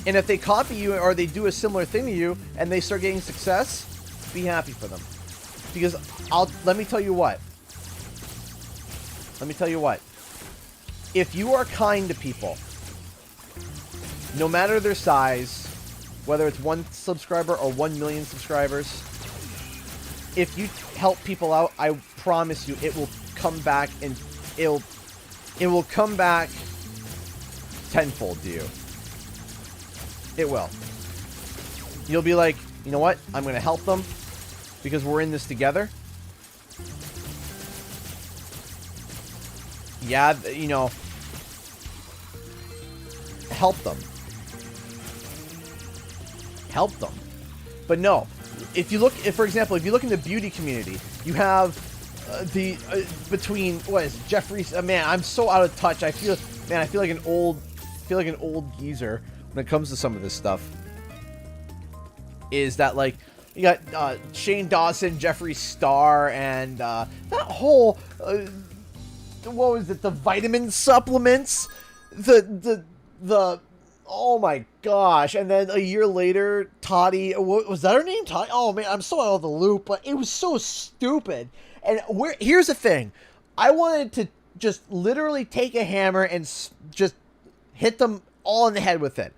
And if they copy you or they do a similar thing to you and they start getting success, be happy for them. Because let me tell you what. Let me tell you what. If you are kind to people, no matter their size, whether it's 1 subscriber or 1 million subscribers, if you help people out, I promise you it will come back, and it will come back tenfold to you. It will. You'll be like, you know what? I'm going to help them because we're in this together. Yeah, you know, help them. Help them. But no, for example, if you look in the beauty community, you have between, what is it, Jeffrey's, man, I'm so out of touch. I feel like an old geezer when it comes to some of this stuff. Is that, like, you got Shane Dawson, Jeffree Star, and that whole what was it, the vitamin supplements, the oh my gosh. And then a year later, Toddy, what was that her name? Toddy? Oh man, I'm so out of the loop, but it was so stupid. And here's the thing. I wanted to just literally take a hammer and just hit them all in the head with it.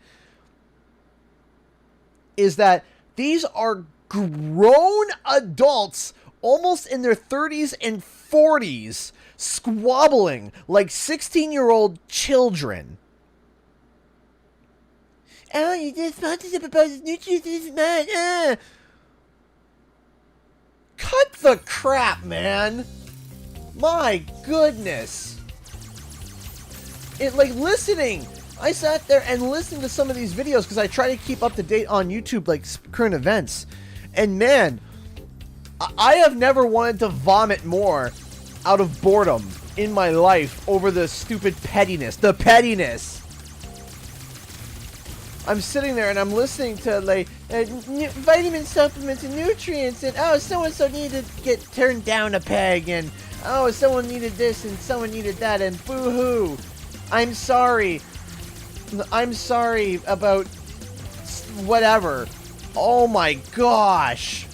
Is that these are grown adults, almost in their 30s and 40s, squabbling like 16-year-old children. Oh, you just sponsored about this nutrients is mine. Cut the crap, man. My goodness. Like, listening. I sat there and listened to some of these videos because I try to keep up to date on YouTube, like current events. And man, I have never wanted to vomit more out of boredom in my life over the stupid pettiness. The pettiness. I'm sitting there and I'm listening to, like, vitamin supplements and nutrients, and oh, so-and-so needed to get turned down a peg, and oh, someone needed this and someone needed that, and boo-hoo. I'm sorry about whatever. Oh my gosh.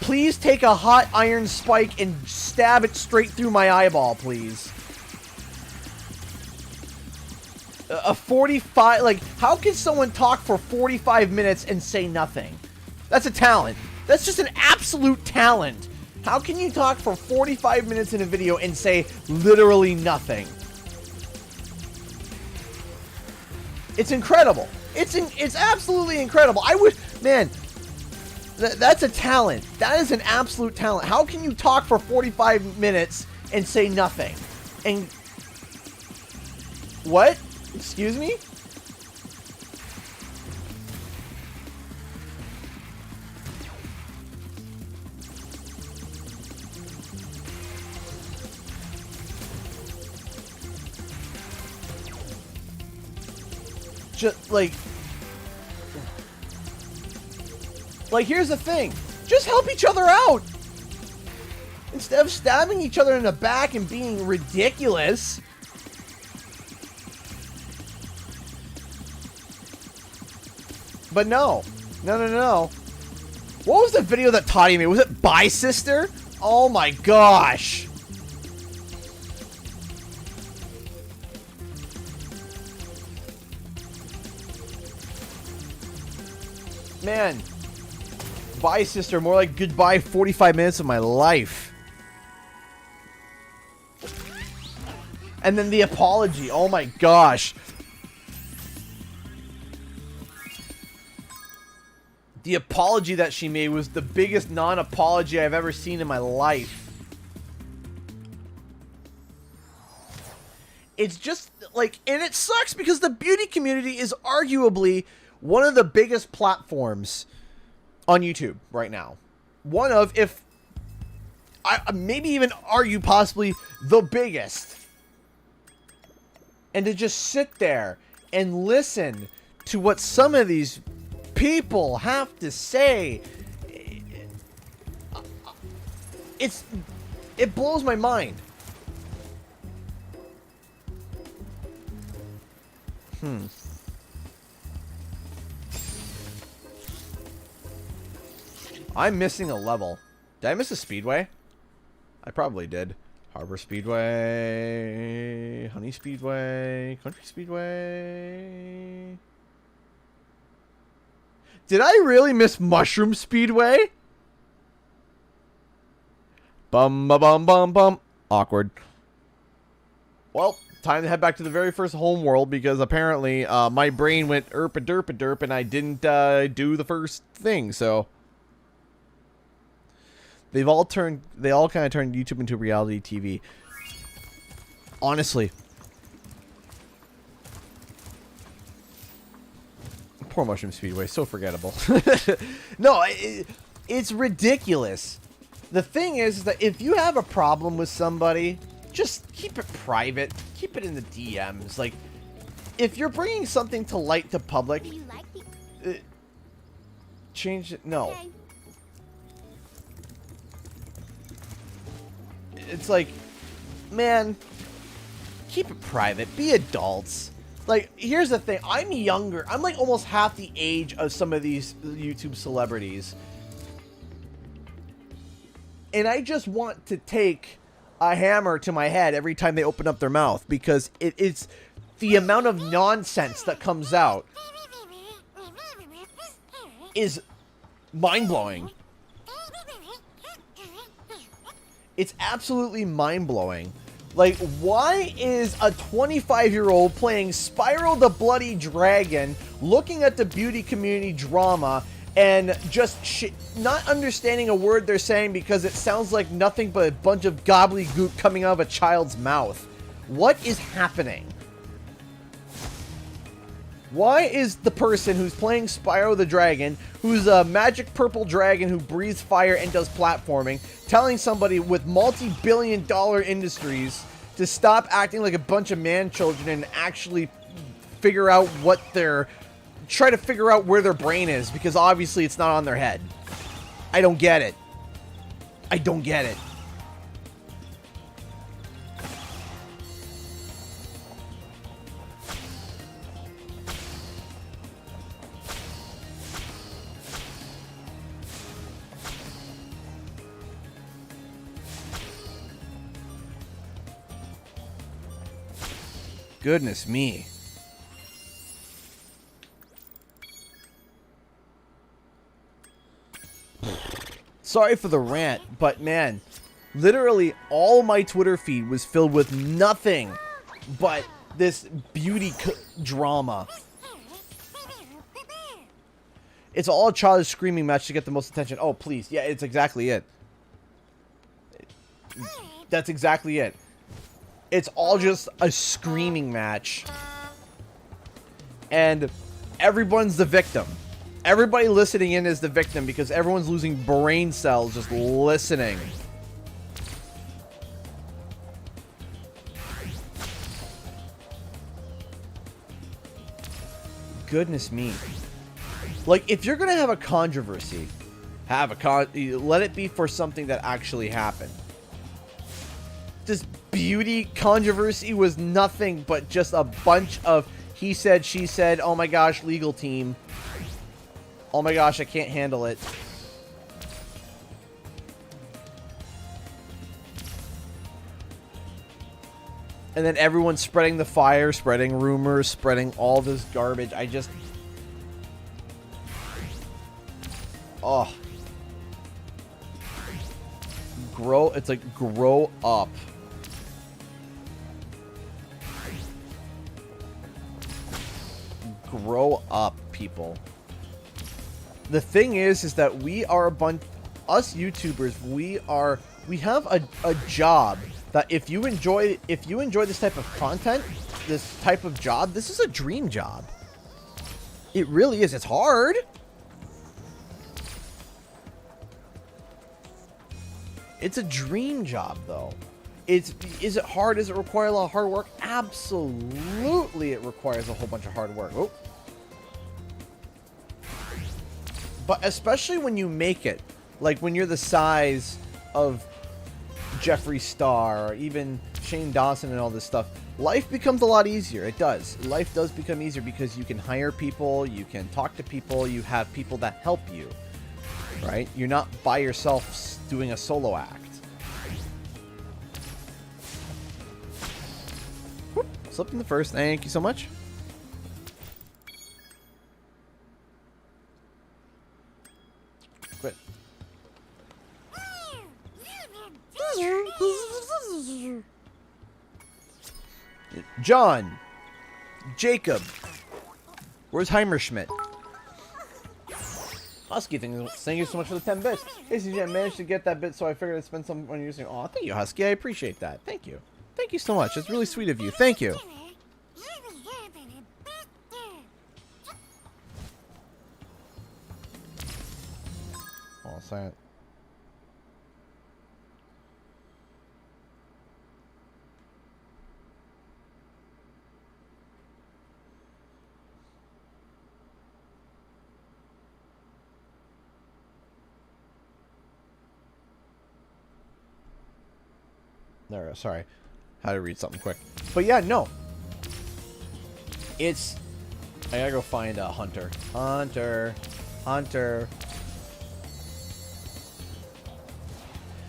Please take a hot iron spike and stab it straight through my eyeball, please. A 45, like, how can someone talk for 45 minutes and say nothing? That's a talent. That's just an absolute talent. How can you talk for 45 minutes in a video and say literally nothing? It's incredible. It's absolutely incredible. I would, man, that's a talent. That is an absolute talent. How can you talk for 45 minutes and say nothing? And what? Excuse me? Just like here's the thing. Just help each other out. Instead of stabbing each other in the back and being ridiculous. But no. No. What was the video that Toddy made? Was it Bye Sister? Oh my gosh. Man. Bye Sister, more like goodbye 45 minutes of my life. And then the apology. Oh my gosh. The apology that she made was the biggest non-apology I've ever seen in my life. It's just like, and it sucks because the beauty community is arguably one of the biggest platforms on YouTube right now. One of, if I maybe even argue possibly the biggest. And to just sit there and listen to what some of these people have to say, it blows my mind. I'm missing a level. Did I miss a speedway? I probably did. Harbor Speedway, Honey Speedway, Country Speedway. Did I really miss Mushroom Speedway? Bum ba bum bum bum. Awkward. Well, time to head back to the very first home world because apparently my brain went erp a derp and I didn't do the first thing, so they all kind of turned YouTube into reality TV. Honestly. Poor Mushroom Speedway, so forgettable. No, it's ridiculous. The thing is that if you have a problem with somebody, just keep it private. Keep it in the DMs. Like, if you're bringing something to light to public, Do you like the change it. No. Okay. It's like, man, keep it private. Be adults. Like, here's the thing. I'm younger. I'm like almost half the age of some of these YouTube celebrities. And I just want to take a hammer to my head every time they open up their mouth because it's the amount of nonsense that comes out is mind-blowing. It's absolutely mind-blowing. Like, why is a 25-year-old playing Spyro the Bloody Dragon, looking at the beauty community drama, and just not understanding a word they're saying because it sounds like nothing but a bunch of gobbledygook coming out of a child's mouth? What is happening? Why is the person who's playing Spyro the Dragon, who's a magic purple dragon who breathes fire and does platforming, telling somebody with multi-billion-dollar industries to stop acting like a bunch of man-children and actually figure out try to figure out where their brain is, because obviously it's not on their head. I don't get it. I don't get it. Goodness me. Sorry for the rant, but man, literally all my Twitter feed was filled with nothing but this beauty drama. It's all a childish screaming match to get the most attention. Oh, please. Yeah, it's exactly it. That's exactly it. It's all just a screaming match. And everyone's the victim. Everybody listening in is the victim because everyone's losing brain cells just listening. Goodness me. Like, if you're gonna have a controversy, let it be for something that actually happened. This beauty controversy was nothing but just a bunch of he said, she said, oh my gosh, legal team. Oh my gosh, I can't handle it. And then everyone's spreading the fire, spreading rumors, spreading all this garbage. I just... Oh. It's like, grow up. Grow up, people. The thing is that we are a bunch... Us YouTubers, we have a job that if you enjoy this type of content, this type of job, this is a dream job. It really is. It's hard. It's a dream job, though. Is it hard? Does it require a lot of hard work? Absolutely, it requires a whole bunch of hard work. Oh. But especially when you make it, like when you're the size of Jeffree Star or even Shane Dawson and all this stuff, life becomes a lot easier. It does. Life does become easier because you can hire people, you can talk to people, you have people that help you, right? You're not by yourself doing a solo act. Whoop, slipped in the first. Thank you so much. Quit. John, Jacob, where's Heimerschmidt? Husky, thank you so much for the 10 bits. I managed to get that bit, so I figured I'd spend some on using. Oh, thank you, Husky. I appreciate that. Thank you. Thank you so much. It's really sweet of you. Thank you. Oh, silent. There, sorry. Had to read something quick. But yeah, no. It's... I gotta go find a Hunter. Hunter.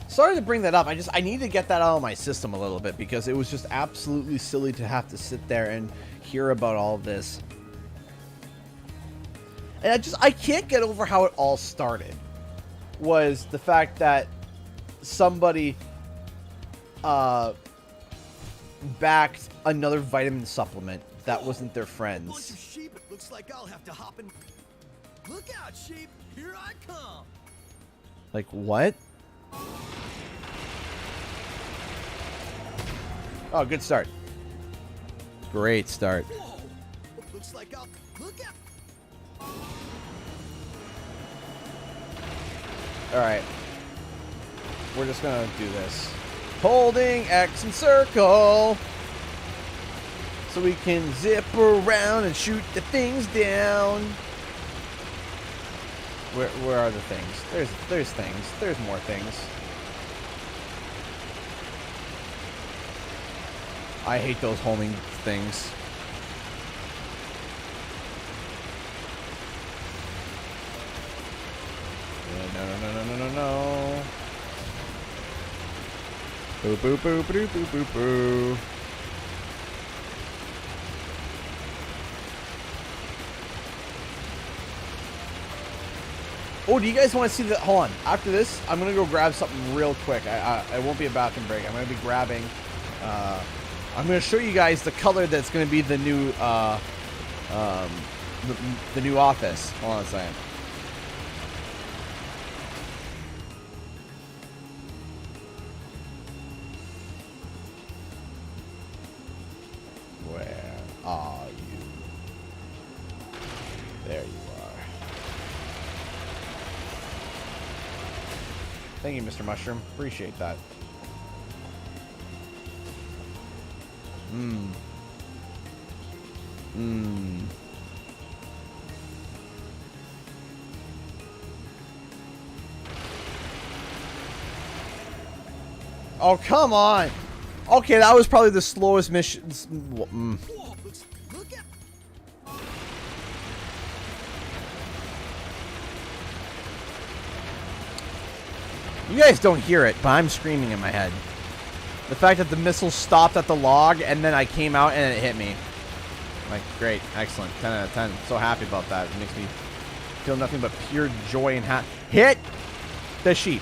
Sorry to bring that up. I need to get that out of my system a little bit because it was just absolutely silly to have to sit there and hear about all of this. And I can't get over how it all started. Was the fact that somebody backed another vitamin supplement that wasn't their friends. Bunch of sheep. It looks like I'll have to hop in. Look out, sheep! Here I come. Like what? Oh, good start. Great start. Whoa! Looks like I'll look out. All right. We're just gonna do this. Holding X and circle. So we can zip around and shoot the things down. Where are the things? There's things. There's more things. I hate those homing things. No. Boo boo boo boo boo boo boo. Oh, do you guys want to see the... Hold on. After this, I'm going to go grab something real quick. I won't be a bathroom break. I'm going to be grabbing... I'm going to show you guys the color that's going to be the new... the new office. Hold on a second. Thank you, Mr. Mushroom. Appreciate that. Mmm. Mmm. Oh, come on. Okay, that was probably the slowest mission. You guys don't hear it, but I'm screaming in my head. The fact that the missile stopped at the log and then I came out and it hit me. Like, great, excellent, 10 out of 10. So happy about that. It makes me feel nothing but pure joy and hit the sheep.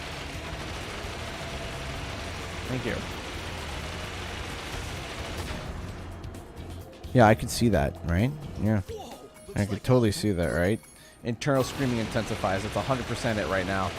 Thank you. Yeah, I could see that, right? Yeah. I could totally see that, right? Internal screaming intensifies. It's 100% it right now.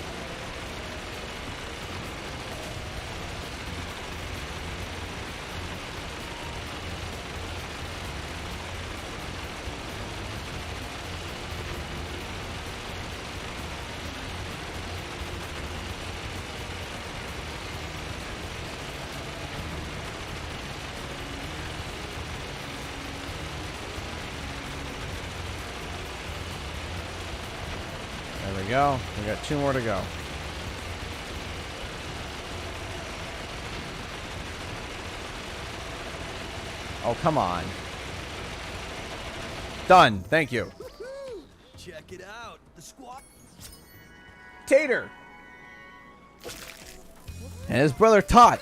There we go. We got 2 more to go. Oh, come on. Done. Thank you. Check it out. The squad. Tater. And his brother Tot.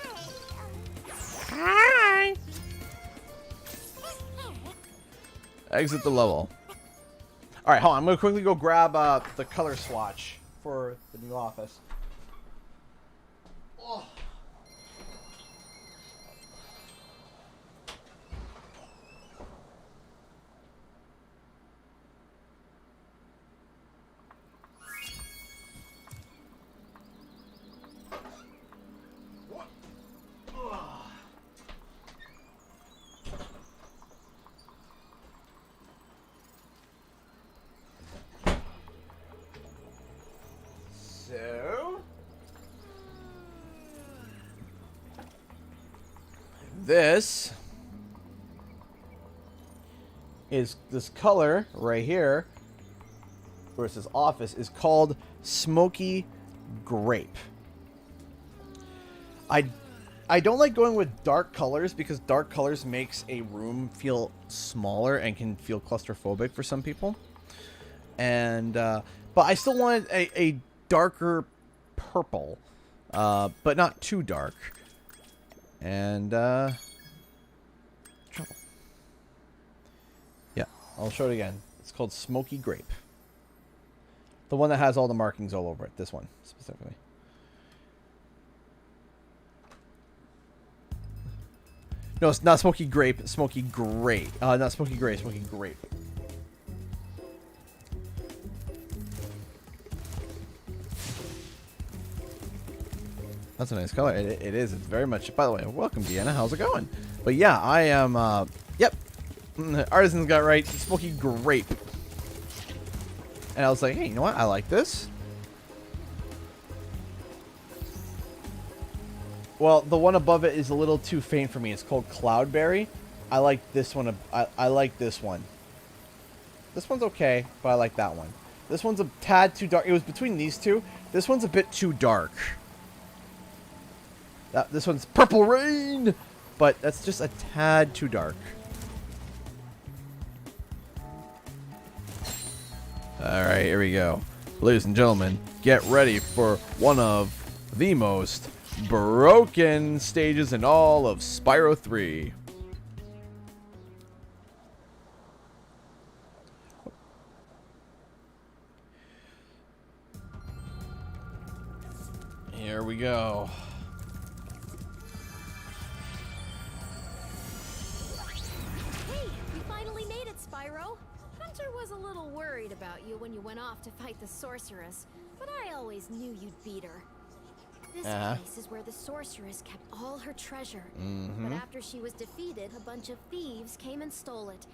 Hi. Exit the level. All right, hold on. I'm going to quickly go grab the color swatch for the new office. Oh. So, this is this color right here, where it says office, is called Smoky Grape. I don't like going with dark colors because dark colors makes a room feel smaller and can feel claustrophobic for some people. And but I still wanted a darker purple, but not too dark. And trouble. Yeah, I'll show it again. It's called Smoky Grape. The one that has all the markings all over it. This one specifically. No, it's not Smoky Grape. Smoky Grape. Not Smoky Gray. Smoky Grape. That's a nice color. It is. It's very much. By the way, welcome, Deanna. How's it going? But yeah, I am. Yep. Artisans got right. Smoky Grape. And I was like, hey, you know what? I like this. Well, the one above it is a little too faint for me. It's called Cloudberry. I like this one. I like this one. This one's okay, but I like that one. This one's a tad too dark. It was between these two. This one's a bit too dark. This one's Purple Rain, but that's just a tad too dark. All right, here we go. Ladies and gentlemen, get ready for one of the most broken stages in all of Spyro 3. Here we go. Hey, you finally made it, Spyro. Hunter was a little worried about you when you went off to fight the sorceress, but I always knew you'd beat her. This place is where the sorceress kept all her treasure. But after she was defeated, a bunch of thieves came and stole it.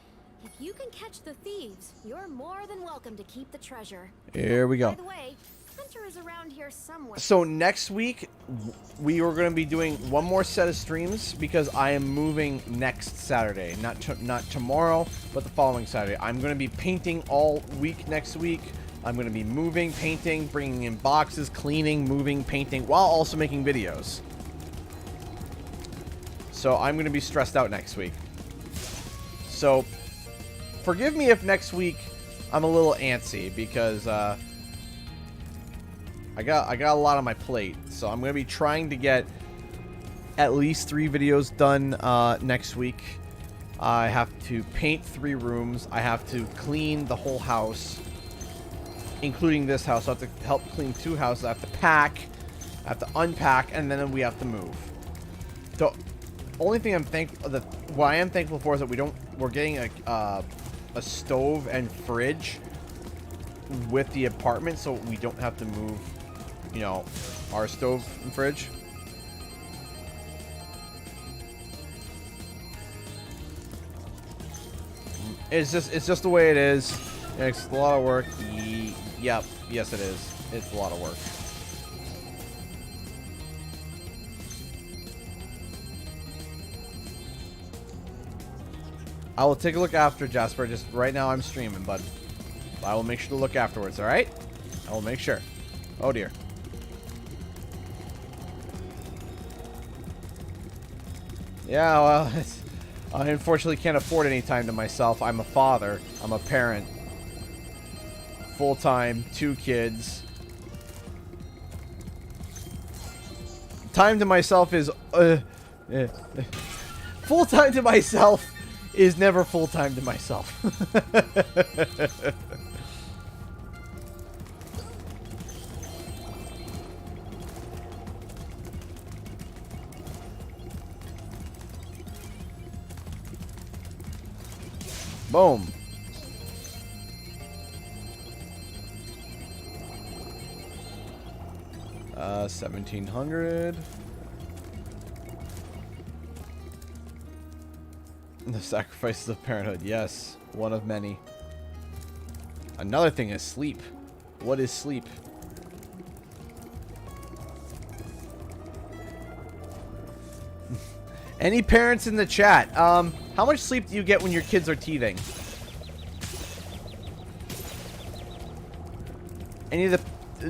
If you can catch the thieves, you're more than welcome to keep the treasure. Here we go. By the way, Hunter is around here here somewhere. So next week, we are going to be doing one more set of streams because I am moving next Saturday. Not tomorrow, but the following Saturday. I'm going to be painting all week next week. I'm going to be moving, painting, bringing in boxes, cleaning, moving, painting, while also making videos. So I'm going to be stressed out next week. So forgive me if next week I'm a little antsy because I got a lot on my plate. So I'm going to be trying to get at least 3 videos done next week. I have to paint 3 rooms. I have to clean the whole house, including this house. I have to help clean 2 houses. I have to pack. I have to unpack, and then we have to move. So, only thing what I am thankful for is that we're getting a stove and fridge with the apartment, so we don't have to move, you know, our stove and fridge. It's just the way it is. It's a lot of work. Yep. Yes, it is. It's a lot of work. I will take a look after, Jasper. Just right now I'm streaming, but I will make sure to look afterwards, alright? I will make sure. Oh, dear. Yeah, well, I unfortunately can't afford any time to myself. I'm a father. I'm a parent. Full-time, 2 kids. Time to myself is... full-time to myself is never full-time to myself. Boom. $1,700. The sacrifices of parenthood. Yes, one of many. Another thing is sleep. What is sleep? Any parents in the chat? How much sleep do you get when your kids are teething? Any of the...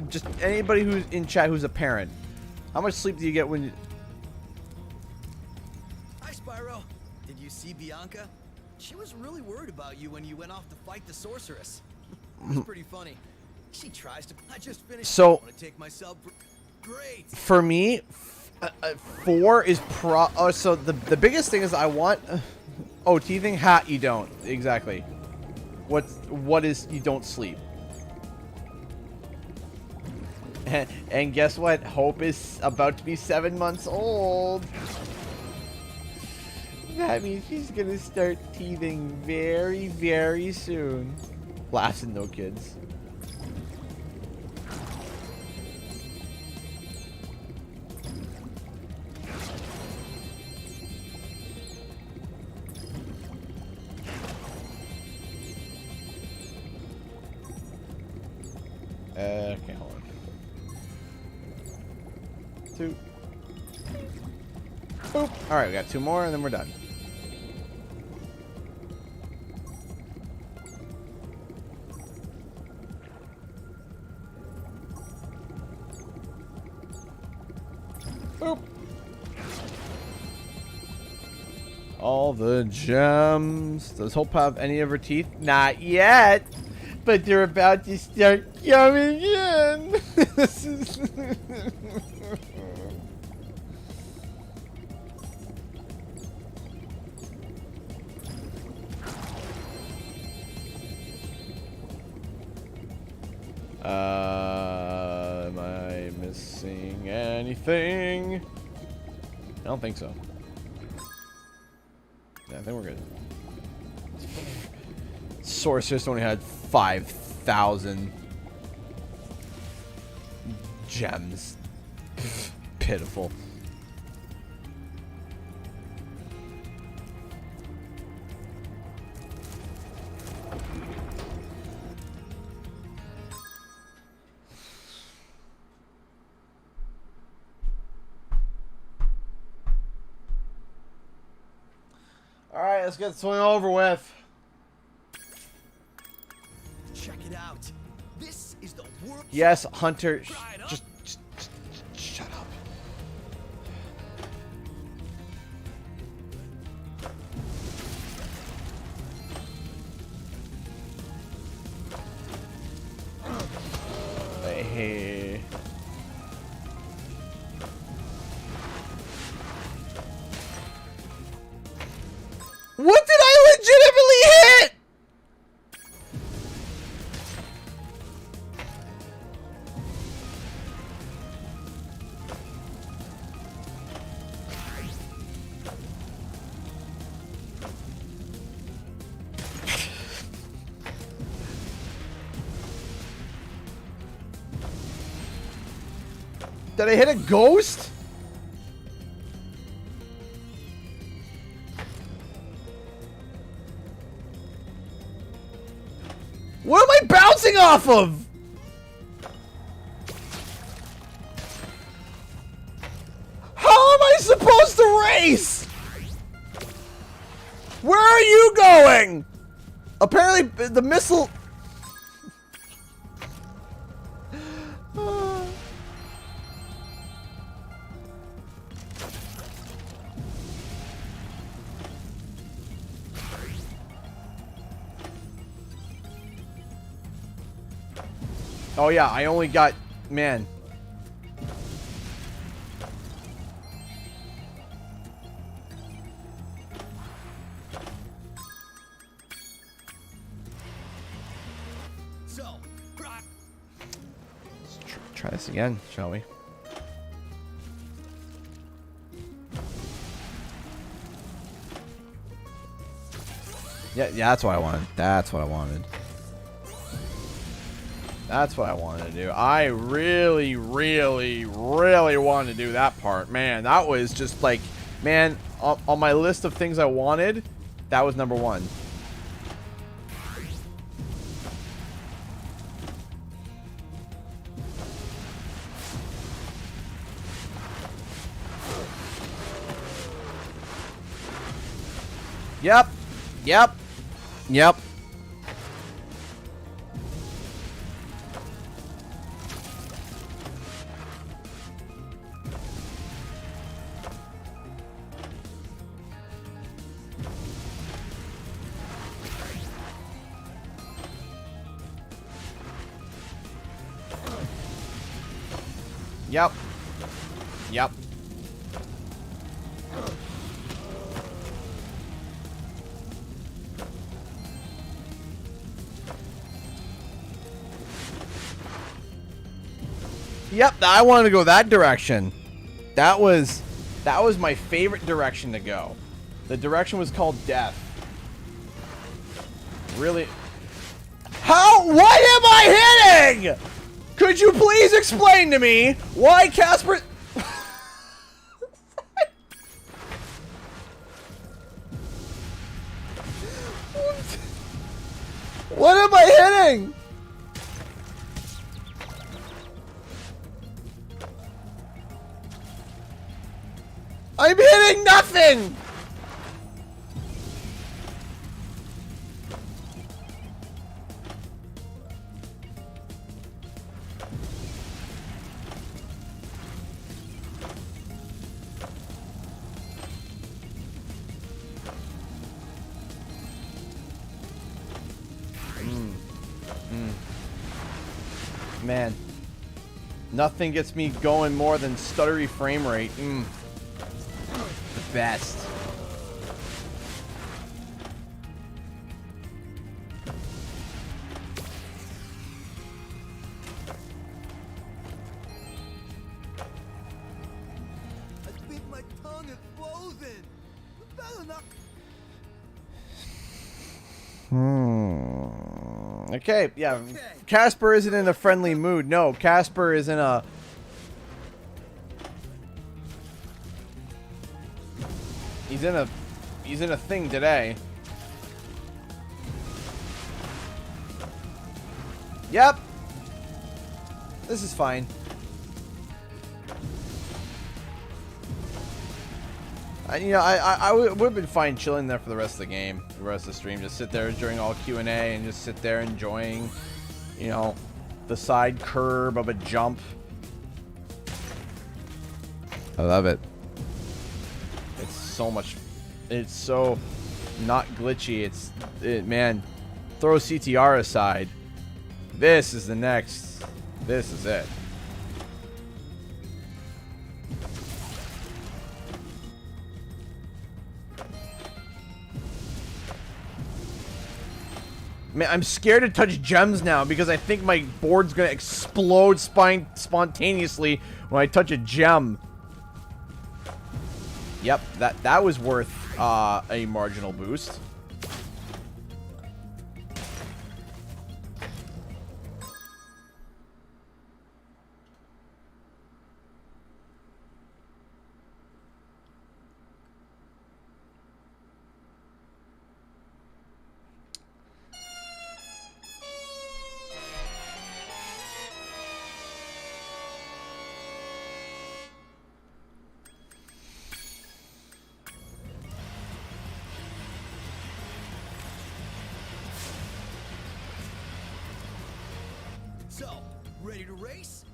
Just anybody who's in chat who's a parent. How much sleep do you get when you... Hi, Spyro. Did you see Bianca? She was really worried about you when you went off to fight the sorceress. It was pretty funny. She tries to... I just finished... So... I want to take myself... Great. For me... 4 is so the biggest thing is I want... oh, teething? Ha, you don't. Exactly. What is... You don't sleep. And guess what? Hope is about to be 7 months old. That means she's gonna start teething very, very soon. Laughs and no kids. Okay, hold on. 2. Boop. Alright, we got 2 more and then we're done. Boop. All the gems. Does Hope have any of her teeth? Not yet. But they're about to start coming in. Am I missing anything? I don't think so. Yeah, I think we're good. Sorceress only had 5,000 gems. Pitiful. let's get this one over with. Check it out. This is the world. Yes, Hunter. Just shut up. Hey. What did I legitimately hit? Did I hit a ghost? What am I bouncing off of? How am I supposed to race? Where are you going? Apparently the missile... Oh yeah, I only got... Man. So, Let's try this again, shall we? Yeah, that's what I wanted. That's what I wanted. That's what I wanted to do. I really, really, really wanted to do that part. Man, that was just like, man, on my list of things I wanted, that was number one. Yep. Yep. Yep. Yep. Yep. Yep, I wanted to go that direction. That was my favorite direction to go. The direction was called death. Really? How? What am I hitting? Could you please explain to me why Casper... What am I hitting? I'm hitting nothing! Man, nothing gets me going more than stuttery frame rate. The best. I think my tongue is frozen. Better not. Okay, yeah. Casper isn't in a friendly mood. No, Casper is in a... He's in a thing today. Yep. This is fine. You know, I would have been fine chilling there for the rest of the game, the rest of the stream. Just sit there during all Q&A and just sit there enjoying, you know, the side curb of a jump. I love it. It's so much. It's so not glitchy. Man, throw CTR aside. This is the next. This is it. Man, I'm scared to touch gems now because I think my board's gonna explode spontaneously when I touch a gem. Yep, that was worth a marginal boost. So, ready to race?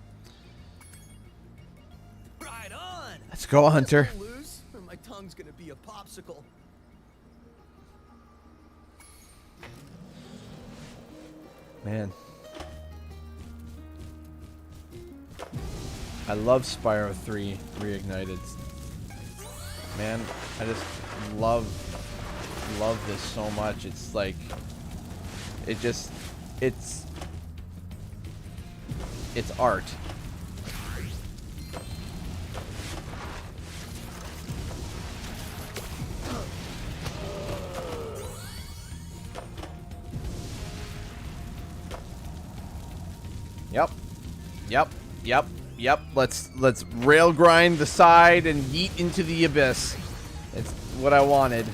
Right on! Let's go, Hunter. Just don't lose, or my tongue's gonna be a popsicle. Man. I love Spyro 3 Reignited. Man, I just love this so much. It's like it's art. Yep. Let's rail grind the side and yeet into the abyss. It's what I wanted.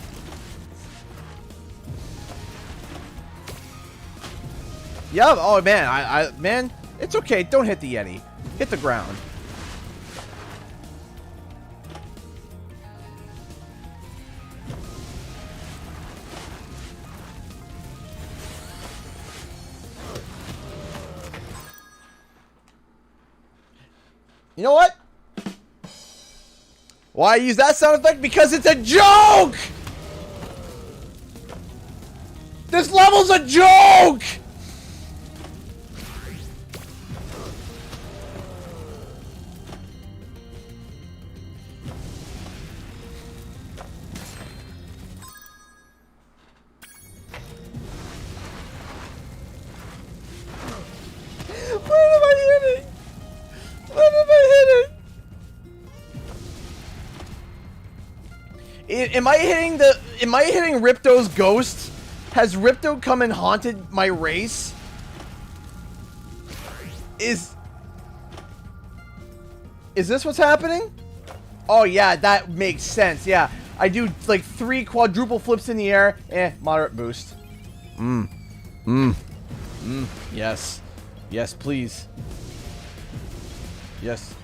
Yep. Oh man, man, it's okay. Don't hit the Yeti. Hit the ground. You know what? Why use that sound effect? Because it's a joke! This level's a joke! What am I hitting? What am I hitting? Am I hitting Ripto's ghost? Has Ripto come and haunted my race? Is this what's happening? Oh yeah, that makes sense. Yeah, I do like 3 quadruple flips in the air. Moderate boost. Yes. Yes, please. Yes.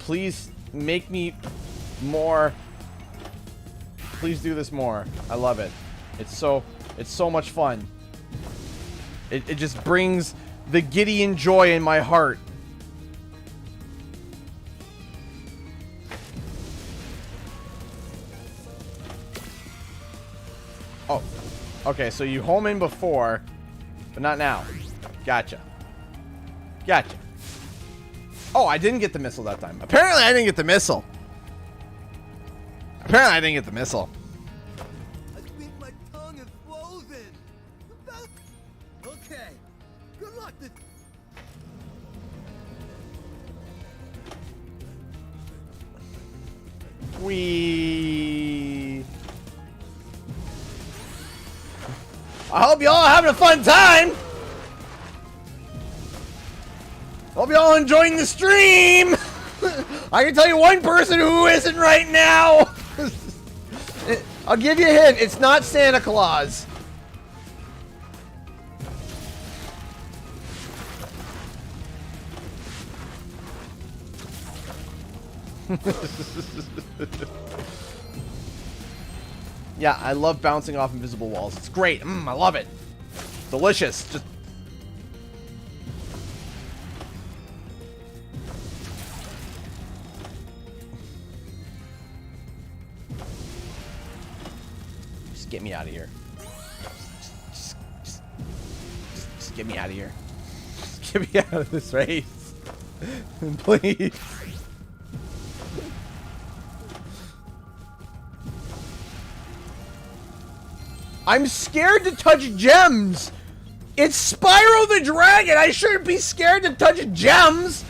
Please make me more. Please do this more. I love it. It's so much fun. It just brings the Gideon joy in my heart. Oh. Okay, so you home in before, but not now. Gotcha. Gotcha. Oh, I didn't get the missile that time. Apparently, I didn't get the missile. Apparently, I didn't get the missile. I think my tongue is frozen. Okay. Good luck. Wee. I hope y'all are having a fun time. Hope y'all enjoying the stream. I can tell you one person who isn't right now. I'll give you a hint. It's not Santa Claus. Yeah, I love bouncing off invisible walls. It's great. I love it. Delicious. Just... Just get me out of here. Just get me out of here. Just get me out of this race. Please. I'm scared to touch gems. It's Spyro the Dragon. I shouldn't be scared to touch gems.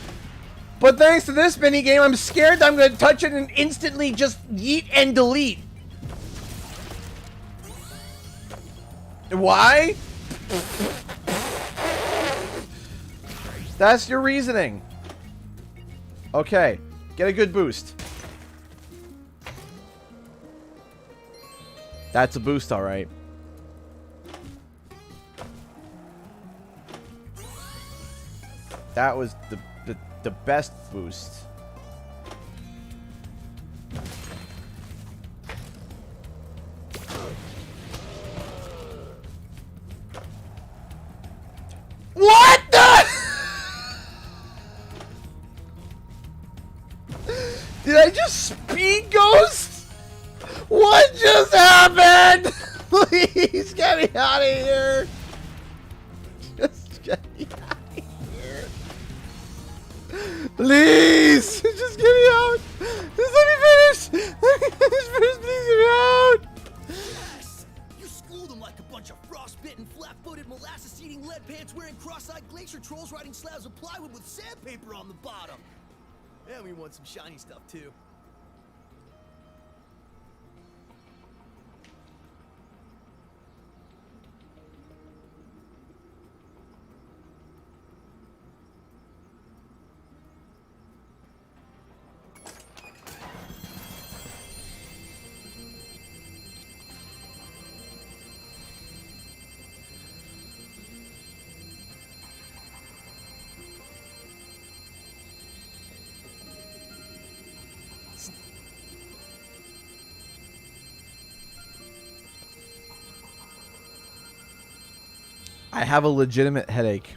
But thanks to this minigame, I'm scared that I'm going to touch it and instantly just yeet and delete. Why? That's your reasoning. Okay, get a good boost. That's a boost, all right. That was the best boost. What the? Did I just speed ghost? What just happened? Please get me out of here. Just get me out of here. Please, just get me out. Just let me finish. Let me finish first. Please get me out. Yes! You schooled them like a bunch of frostbitten, flat-footed, molasses-eating, lead-pants-wearing, cross-eyed glacier trolls riding slabs of plywood with sandpaper on the bottom. And we want some shiny stuff, too. I have a legitimate headache.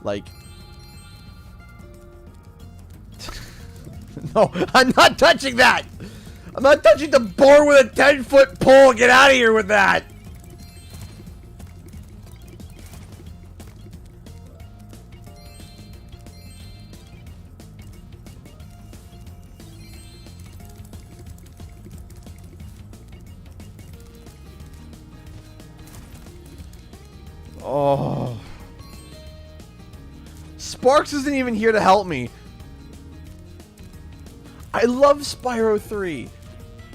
Like... No, I'm not touching that! I'm not touching the board with a 10-foot pole! Get out of here with that! Oh. Sparks isn't even here to help me. I love Spyro 3.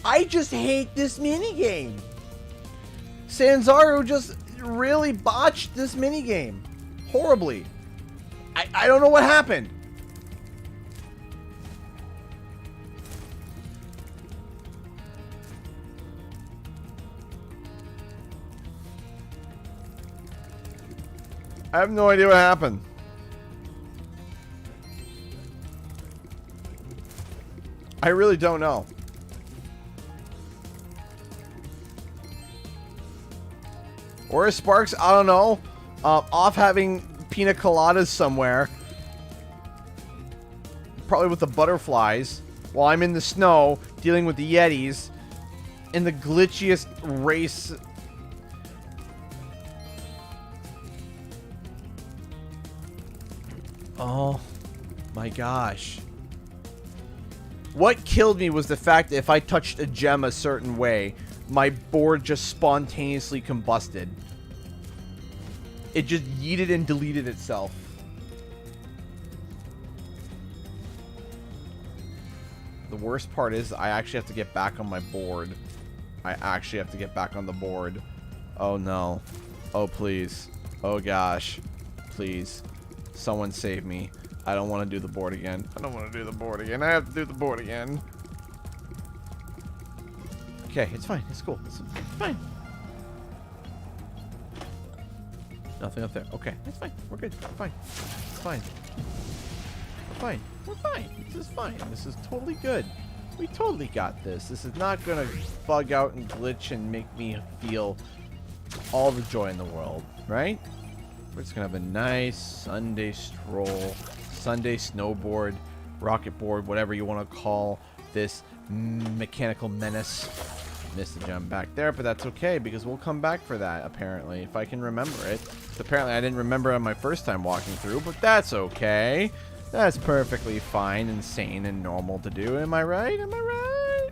I just hate this minigame. Sanzaro just really botched this minigame. Horribly. I don't know what happened. I have no idea what happened. I really don't know. Or is Sparks, I don't know, off having pina coladas somewhere. Probably with the butterflies. While I'm in the snow, dealing with the Yetis. In the glitchiest race... Oh my gosh. What killed me was the fact that if I touched a gem a certain way, my board just spontaneously combusted. It just yeeted and deleted itself. The worst part is I actually have to get back on my board. I actually have to get back on the board. Oh no. Oh please. Oh gosh. Please. Someone save me. I don't want to do the board again. I don't want to do the board again. I have to do the board again. Okay, it's fine. It's cool. It's fine. Nothing up there. Okay, it's fine. We're good. We're fine. It's fine. We're fine. We're fine. This is fine. This is totally good. We totally got this. This is not gonna bug out and glitch and make me feel all the joy in the world, right? We're just gonna have a nice Sunday stroll, Sunday snowboard, rocket board, whatever you want to call this mechanical menace. Missed the gem back there, but that's okay because we'll come back for that, apparently, if I can remember it. Apparently, I didn't remember it on my first time walking through, but that's okay. That's perfectly fine and sane and normal to do. Am I right? Am I right?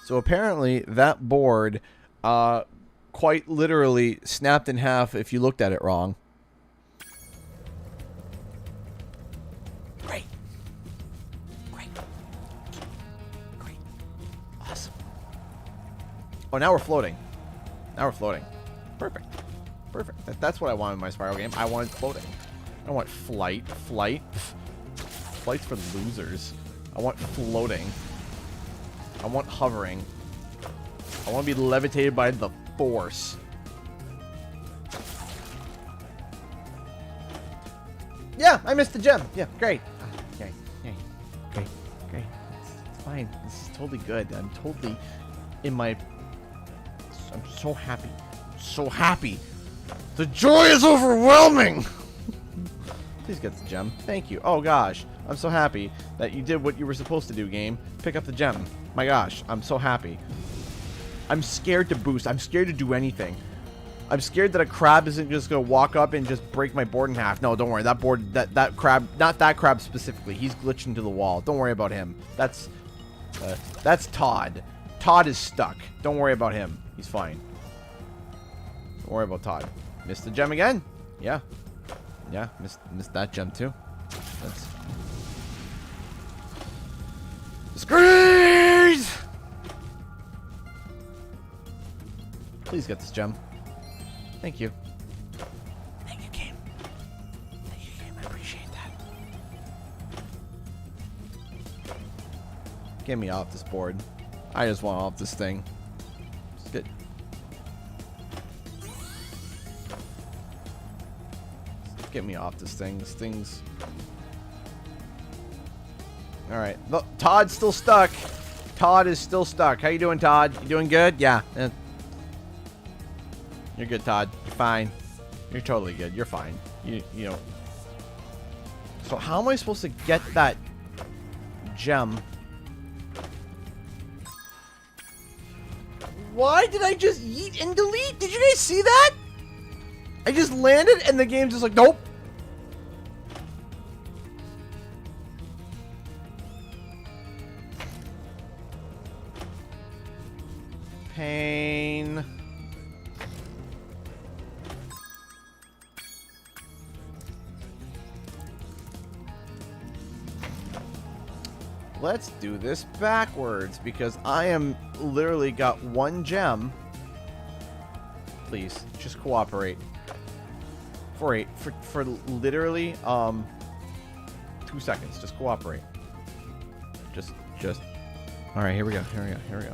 So apparently, that board quite literally snapped in half if you looked at it wrong. Great. Great. Great. Awesome. Oh, now we're floating. Now we're floating. Perfect. Perfect. That's what I want in my Spyro game. I wanted floating. I don't want flight. Flight. Flight's for losers. I want floating. I want hovering. I want to be levitated by the Force. Yeah, I missed the gem. Yeah, great. Okay, okay, great, great. It's fine. This is totally good. I'm totally in my... I'm so happy. So happy. The joy is overwhelming. Please get the gem. Thank you. Oh gosh, I'm so happy that you did what you were supposed to do, game. Pick up the gem. My gosh, I'm so happy. I'm scared to boost. I'm scared to do anything. I'm scared that a crab isn't just gonna walk up and just break my board in half. No, don't worry. That board, that crab, not that crab specifically. He's glitched into the wall. Don't worry about him. That's Todd. Todd is stuck. Don't worry about him. He's fine. Don't worry about Todd. Missed the gem again? Yeah. Yeah, missed that gem too. That's... Squeeze! Please get this gem. Thank you. Thank you, game. Thank you, game. I appreciate that. Get me off this board. I just want off this thing. Just get... Just get me off this thing. This thing's... Alright. Look, Todd's still stuck. Todd is still stuck. How you doing, Todd? You doing good? Yeah. You're good, Todd. You're fine. You're totally good. You're fine. You know. So how am I supposed to get that gem? Why did I just yeet and delete? Did you guys see that? I just landed and the game's just like, nope. Pain. Let's do this backwards because I am literally got one gem. Please, just cooperate. For literally 2 seconds. Just cooperate. Just all right, here we go. Here we go.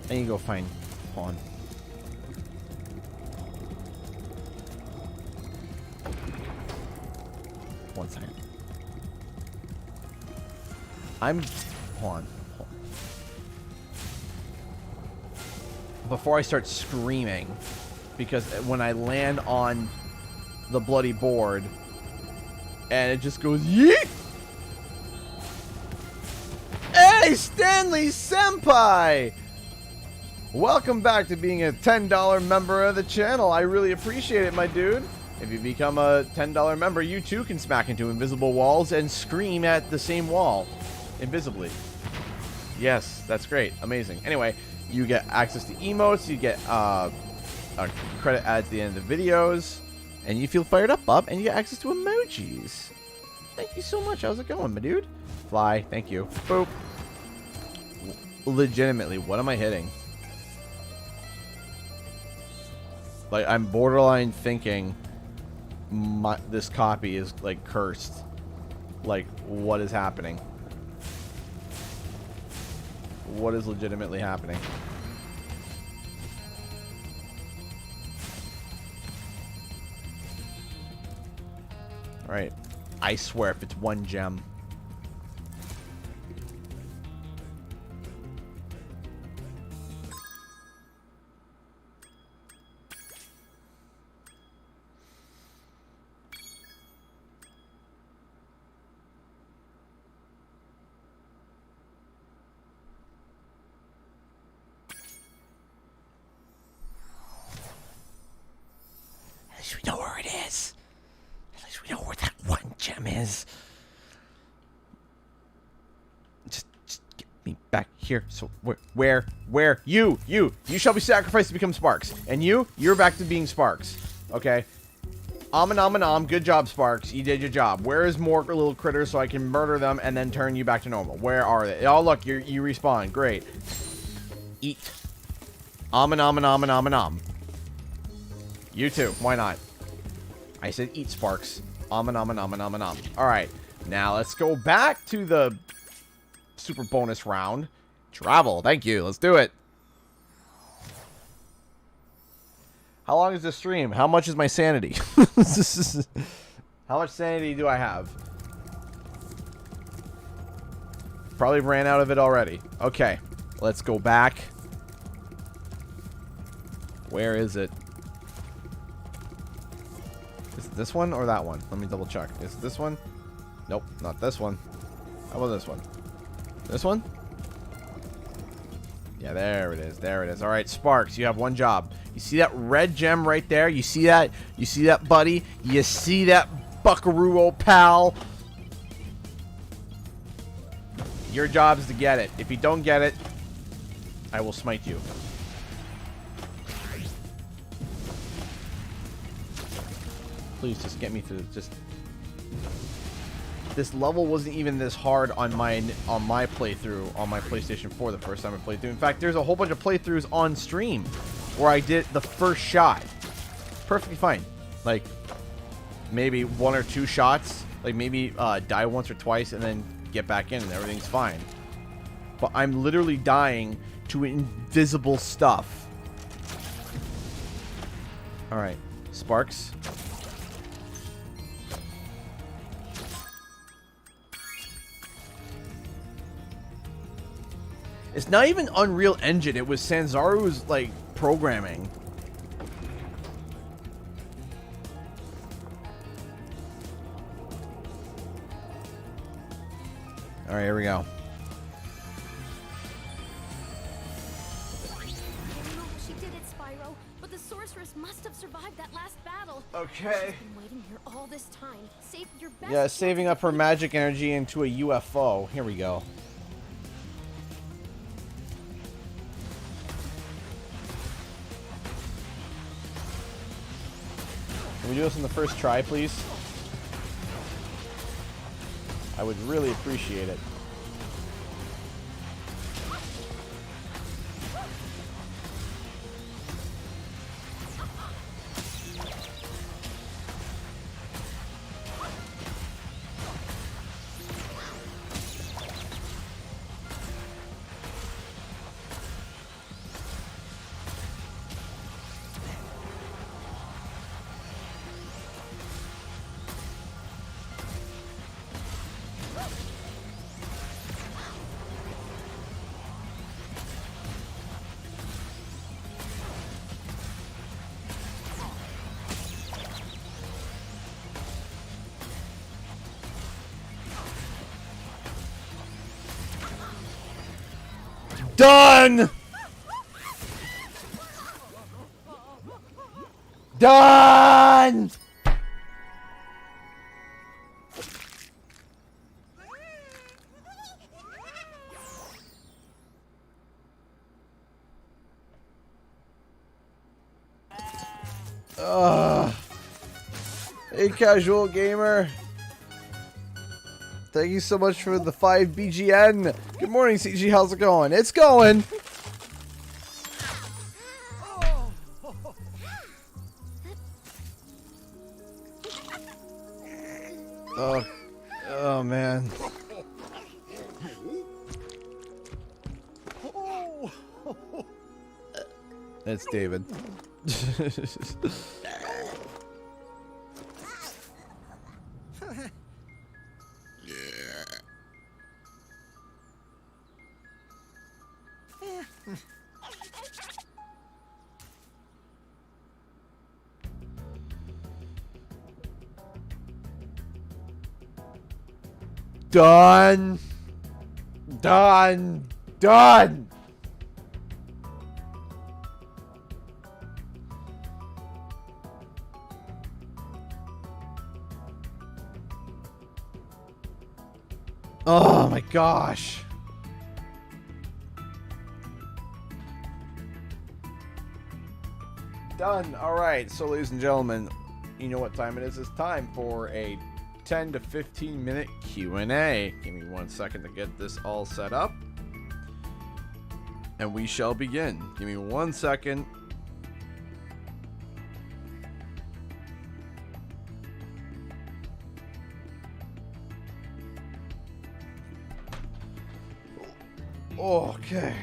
I need to go find pawn. One second. Hold on. Before I start screaming, because when I land on the bloody board, and it just goes yeet. Hey, Stanley Senpai! Welcome back to being a $10 member of the channel. I really appreciate it, my dude. If you become a $10 member, you too can smack into invisible walls and scream at the same wall invisibly. Yes, that's great. Amazing. Anyway, you get access to emotes, you get credit added to the end of the videos, and you feel fired up, Bob, and you get access to emojis. Thank you so much. How's it going, my dude? Fly. Thank you. Boop. Legitimately, what am I hitting? Like, I'm borderline thinking this copy is, like, cursed. Like, what is happening? What is legitimately happening? Alright. I swear if it's one gem. At least we know where it is. At least we know where that one gem is. Just get me back here. So where you shall be sacrificed to become Sparks, and you're back to being Sparks. Okay. Nom. Good job, Sparks. You did your job. Where is more little critters so I can murder them and then turn you back to normal? Where are they? Oh, look, you respawn. Great. Eat. Nom. You too. Why not? I said eat, Sparks. Nom. Alright. Now let's go back to the super bonus round. Travel. Thank you. Let's do it. How long is this stream? How much is my sanity? How much sanity do I have? Probably ran out of it already. Okay. Let's go back. Where is it? Is it this one or that one? Let me double check. Is it this one? Nope, not this one. How about this one? This one? Yeah, there it is. There it is. All right, Sparks, you have one job. You see that red gem right there? You see that? You see that, buddy? You see that, buckaroo, old pal? Your job is to get it. If you don't get it, I will smite you. Please just get me through. Just this level wasn't even this hard on my playthrough on my PlayStation 4 the first time I played through. In fact, there's a whole bunch of playthroughs on stream where I did the first shot perfectly fine. Like maybe one or two shots, like maybe die once or twice and then get back in and everything's fine. But I'm literally dying to invisible stuff. All right, Sparks. It's not even Unreal Engine. It was Sanzaru's, like, programming. Alright, here we go. She did it, Spyro, but the sorceress must have survived that last battle. Okay. She's been waiting here all this time. Save your best. Yeah, saving up her magic energy into a UFO. Here we go. Can we do this on the first try, please? I would really appreciate it. Done! Done! Hey, casual gamer. Thank you so much for the 5 BGN. Good morning, CG. How's it going? It's going. Oh, oh man. That's David. Done. Done. Done. Oh my gosh. Done. All right. So, ladies and gentlemen, you know what time it is. It's time for a 10 to 15 minute Q&A. Give me 1 second to get this all set up. And we shall begin. Give me 1 second. Okay.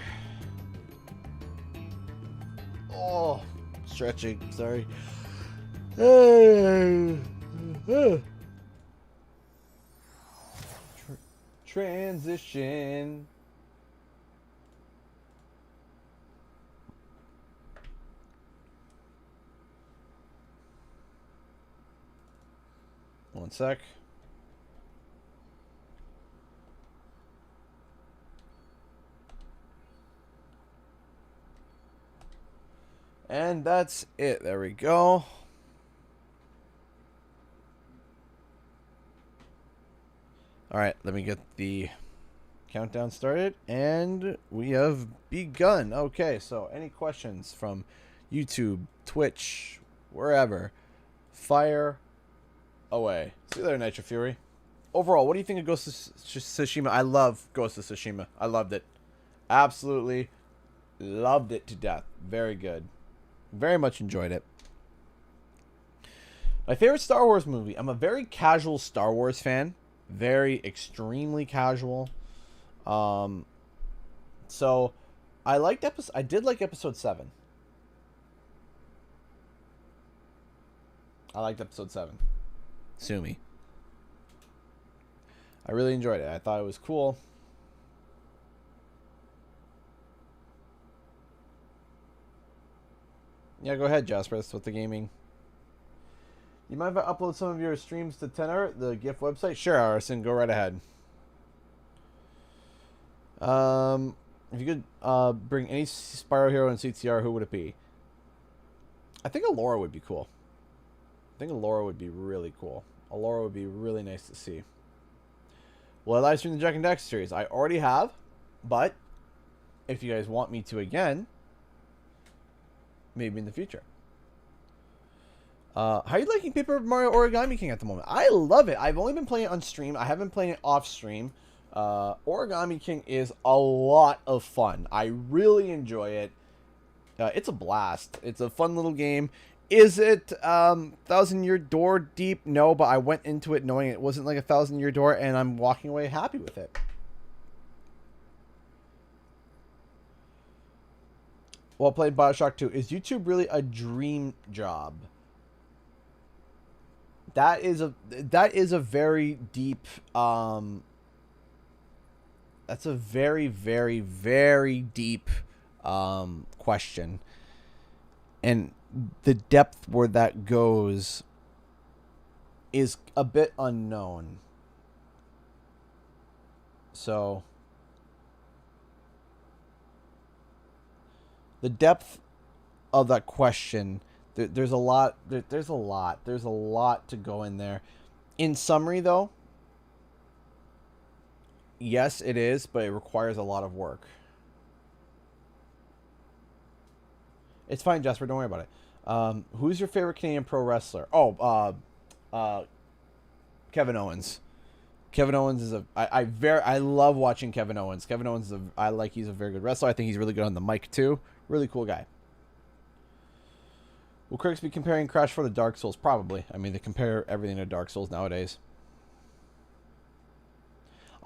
Oh, stretching. Sorry. Transition. One sec. And that's it. There we go. All right, let me get the countdown started, and we have begun. Okay, so any questions from YouTube, Twitch, wherever, fire away. See you later, Nitro Fury. Overall, what do you think of Ghost of Tsushima? I love Ghost of Tsushima. I loved it. Absolutely loved it to death. Very good. Very much enjoyed it. My favorite Star Wars movie. I'm a very casual Star Wars fan. Very extremely casual. So I did like episode 7. I liked episode 7. Sue me. I really enjoyed it. I thought it was cool. Yeah, go ahead, Jasper. That's what the gaming. You mind if I upload some of your streams to Tenor, the GIF website? Sure, Arison. Go right ahead. If you could bring any Spyro hero in CTR, who would it be? I think Alora would be cool. I think Alora would be really cool. Alora would be really nice to see. Will I live stream the Jack and Dax series? I already have, but if you guys want me to again, maybe in the future. How are you liking Paper Mario Origami King at the moment? I love it. I've only been playing it on stream. I haven't been playing it off stream. Origami King is a lot of fun. I really enjoy it. It's a blast. It's a fun little game. Is it 1,000-year door deep? No, but I went into it knowing it wasn't like a 1,000-year door, and I'm walking away happy with it. While playing BioShock 2, is YouTube really a dream job? That is a very deep that's a very, very, very deep question. And the depth where that goes is a bit unknown. So the depth of that question, there's a lot to go in there. In summary, though, yes, it is, but it requires a lot of work. It's fine, Jasper. Don't worry about it. Who's your favorite Canadian pro wrestler? Oh, Kevin Owens. Kevin Owens is I love watching Kevin Owens. Kevin Owens is he's a very good wrestler. I think he's really good on the mic too. Really cool guy. Will critics be comparing Crash 4 to Dark Souls? Probably. I mean, they compare everything to Dark Souls nowadays.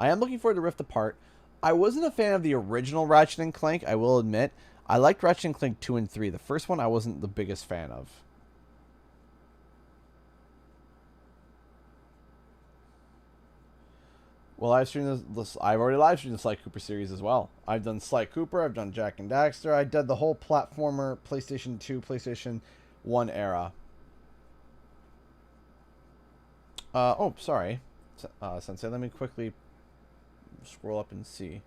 I am looking forward to Rift Apart. I wasn't a fan of the original Ratchet and Clank, I will admit. I liked Ratchet and Clank 2 and 3. The first one I wasn't the biggest fan of. Well, I've already live streamed the Sly Cooper series as well. I've done Sly Cooper, I've done Jack and Daxter, I did the whole platformer PlayStation 2, PlayStation 1 era. Oh, sorry. Sensei, let me quickly scroll up and see.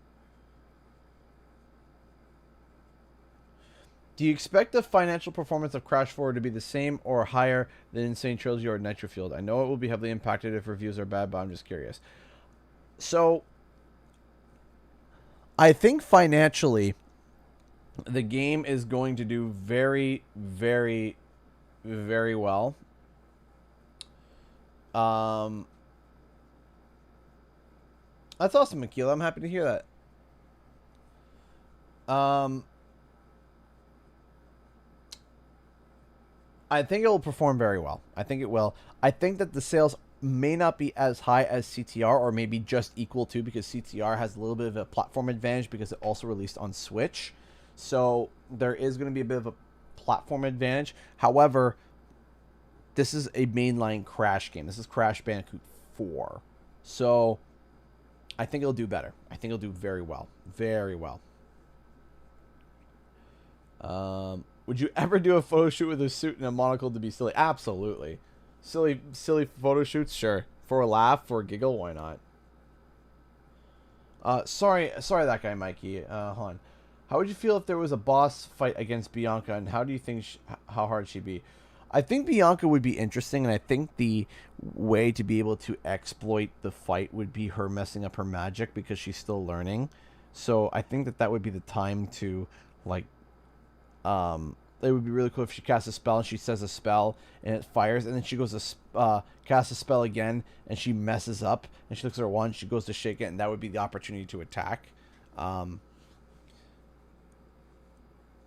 Do you expect the financial performance of Crash 4 to be the same or higher than Insane Trilogy or Nitro Fueled? I know it will be heavily impacted if reviews are bad, but I'm just curious. So, I think financially, the game is going to do very, very, very well. That's awesome, Makila. I'm happy to hear that. I think it will perform very well. I think it will. I think that the sales may not be as high as CTR, or maybe just equal to, because CTR has a little bit of a platform advantage because it also released on Switch. So there is going to be a bit of a platform advantage. However, this is a mainline Crash game. This is Crash Bandicoot 4. So I think it'll do better. I think it'll do very well. Very well. Would you ever do a photo shoot with a suit and a monocle to be silly? Absolutely. Silly photo shoots? Sure. For a laugh, for a giggle, why not? Sorry that guy, Mikey. Hold on. How would you feel if there was a boss fight against Bianca, and how do you think how hard she'd be? I think Bianca would be interesting, and I think the way to be able to exploit the fight would be her messing up her magic because she's still learning. So I think that would be the time to, like, it would be really cool if she casts a spell and she says a spell and it fires, and then she goes to cast a spell again and she messes up and she looks at her wand, she goes to shake it, and that would be the opportunity to attack.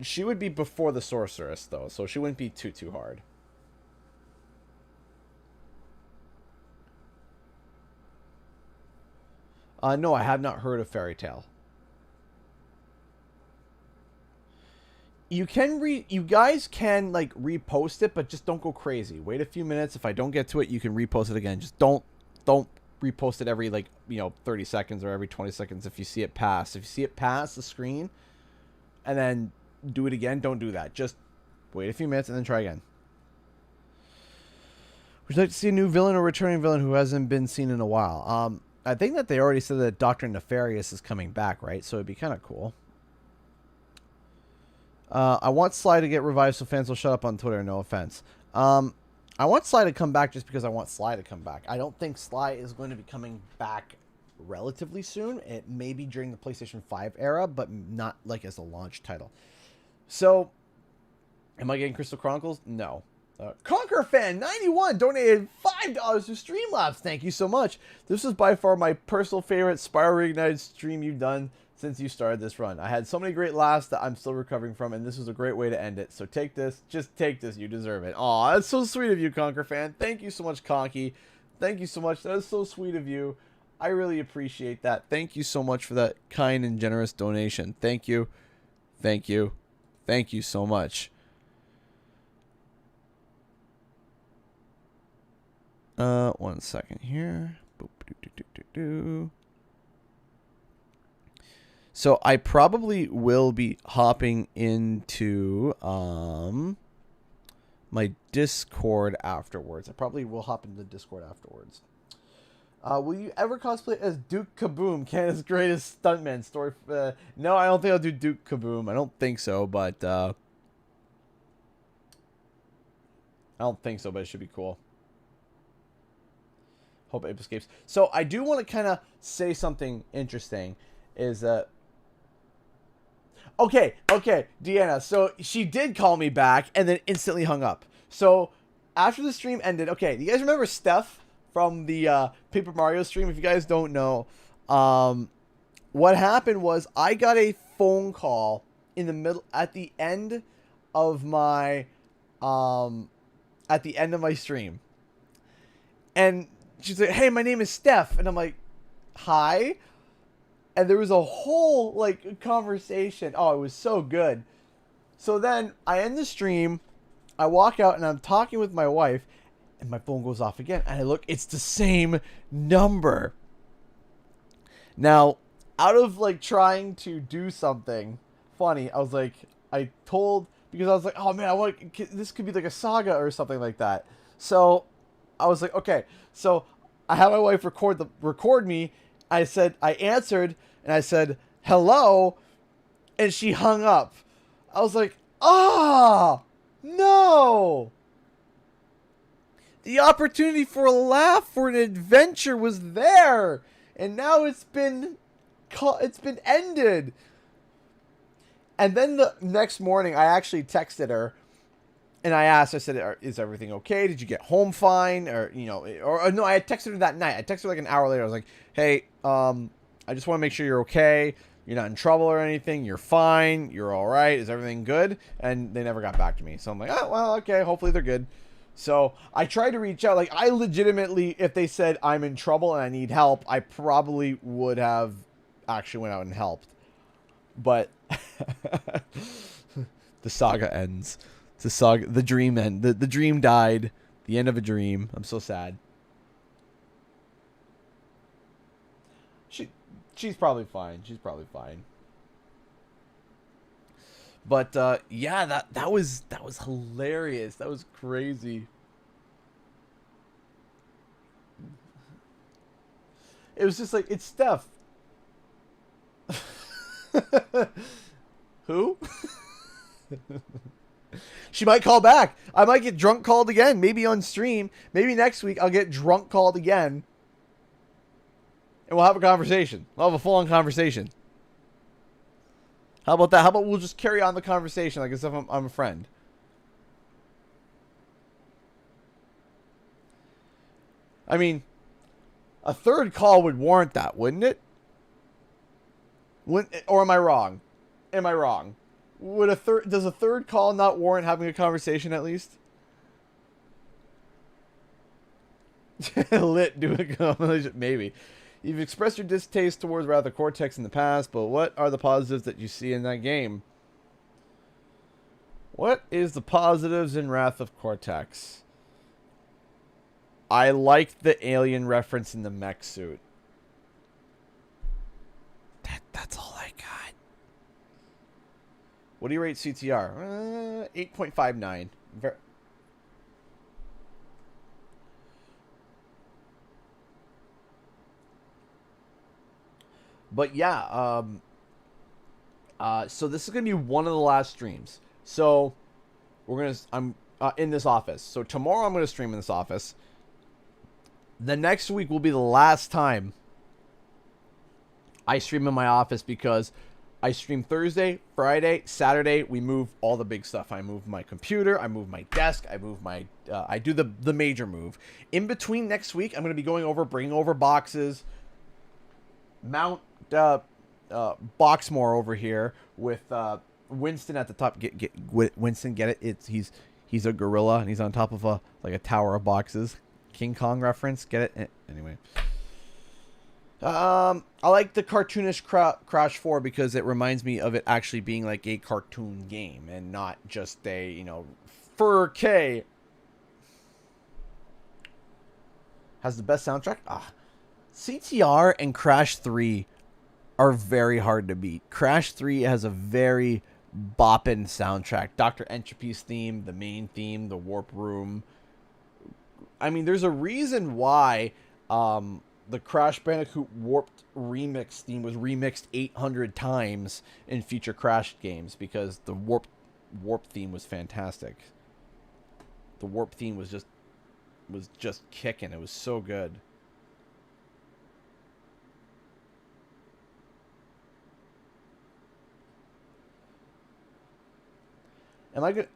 She would be before the sorceress though, so she wouldn't be too hard. No, I have not heard of Fairy Tale. You guys can like repost it, but just don't go crazy. Wait a few minutes. If I don't get to it, you can repost it again. Just don't repost it every 30 seconds or every 20 seconds if you see it pass. If you see it pass the screen and then do it again, don't do that. Just wait a few minutes and then try again. Would you like to see a new villain or returning villain who hasn't been seen in a while? I think that they already said that Dr. Nefarious is coming back, right? So it'd be kind of cool. I want Sly to get revived so fans will shut up on Twitter. No offense. I want Sly to come back just because I want Sly to come back. I don't think Sly is going to be coming back relatively soon. It may be during the PlayStation 5 era, but not like as a launch title. So, am I getting Crystal Chronicles? No. ConquerFan91 donated $5 to Streamlabs. Thank you so much. This was by far my personal favorite Spyro Reignited stream you've done since you started this run. I had so many great laughs that I'm still recovering from, and this was a great way to end it. So take this. Just take this. You deserve it. Aw, that's so sweet of you, ConquerFan. Thank you so much, Conky. Thank you so much. That is so sweet of you. I really appreciate that. Thank you so much for that kind and generous donation. Thank you. Thank you. Thank you so much. One second here. So I probably will be hopping into my Discord afterwards. I probably will hop into the Discord afterwards. Will you ever cosplay as Duke Kaboom, Canada's greatest stuntman? Story. No, I don't think I'll do Duke Kaboom. I don't think so, but I don't think so, but it should be cool. Hope Ape escapes. So I do want to kind of say something interesting. Is that okay, Deanna. So she did call me back and then instantly hung up. So after the stream ended, okay, do you guys remember Steph from the Paper Mario stream? If you guys don't know, what happened was I got a phone call in the middle at the end of my stream, and she's like, "Hey, my name is Steph," and I'm like, hi, and there was a whole like conversation. Oh, it was so good. So then I end the stream, I walk out and I'm talking with my wife, and my phone goes off again, and I look, it's the same number. Now, out of like trying to do something funny, I was like, because I was like, oh man, this could be like a saga or something like that. So I was like, okay. So I had my wife record me. I answered, and I said, hello, and she hung up. I was like, no. The opportunity for a laugh, for an adventure was there, and now it's been ended. And then the next morning, I actually texted her, and I said, is everything okay? Did you get home fine? Or, no, I had texted her that night. I texted her like an hour later. I was like, hey, I just want to make sure you're okay. You're not in trouble or anything. You're fine. You're all right. Is everything good? And they never got back to me. So I'm like, oh, well, okay. Hopefully they're good. So I tried to reach out. Like, I legitimately, if they said I'm in trouble and I need help, I probably would have actually went out and helped. But the saga ends. The dream end. The dream died. The end of a dream. I'm so sad. She's probably fine. But yeah, that was hilarious. That was crazy. It was just like, it's Steph. Who? She might call back. I might get drunk called again. Maybe on stream. Maybe next week I'll get drunk called again. And we'll have a conversation. We'll have a full-on conversation. How about that? How about we'll just carry on the conversation like as if I'm a friend? I mean, a third call would warrant that, wouldn't it? Or am I wrong? Does a third call not warrant having a conversation at least? Lit doing a conversation, maybe. You've expressed your distaste towards Wrath of Cortex in the past, but what are the positives that you see in that game? What is the positives in Wrath of Cortex? I liked the alien reference in the mech suit. That's all I got. What do you rate CTR? 8.59. But yeah, so this is gonna be one of the last streams. So I'm in this office. So tomorrow I'm gonna stream in this office. The next week will be the last time I stream in my office, because I stream Thursday, Friday, Saturday. We move all the big stuff. I move my computer. I move my desk. I move my. I do the major move. In between next week, I'm gonna be bringing over boxes. Mount Boxmore over here with Winston at the top. Get Winston, get it? He's a gorilla and he's on top of a tower of boxes. King Kong reference, get it? Anyway. I like the cartoonish Crash 4 because it reminds me of it actually being like a cartoon game and not just a, 4K. Has the best soundtrack? CTR and Crash 3 are very hard to beat. Crash 3 has a very boppin' soundtrack. Dr. Entropy's theme, the main theme, the Warp Room. I mean, there's a reason why the Crash Bandicoot Warped Remix theme was remixed 800 times in future Crash games, because the Warp theme was fantastic. The Warp theme was just kicking. It was so good.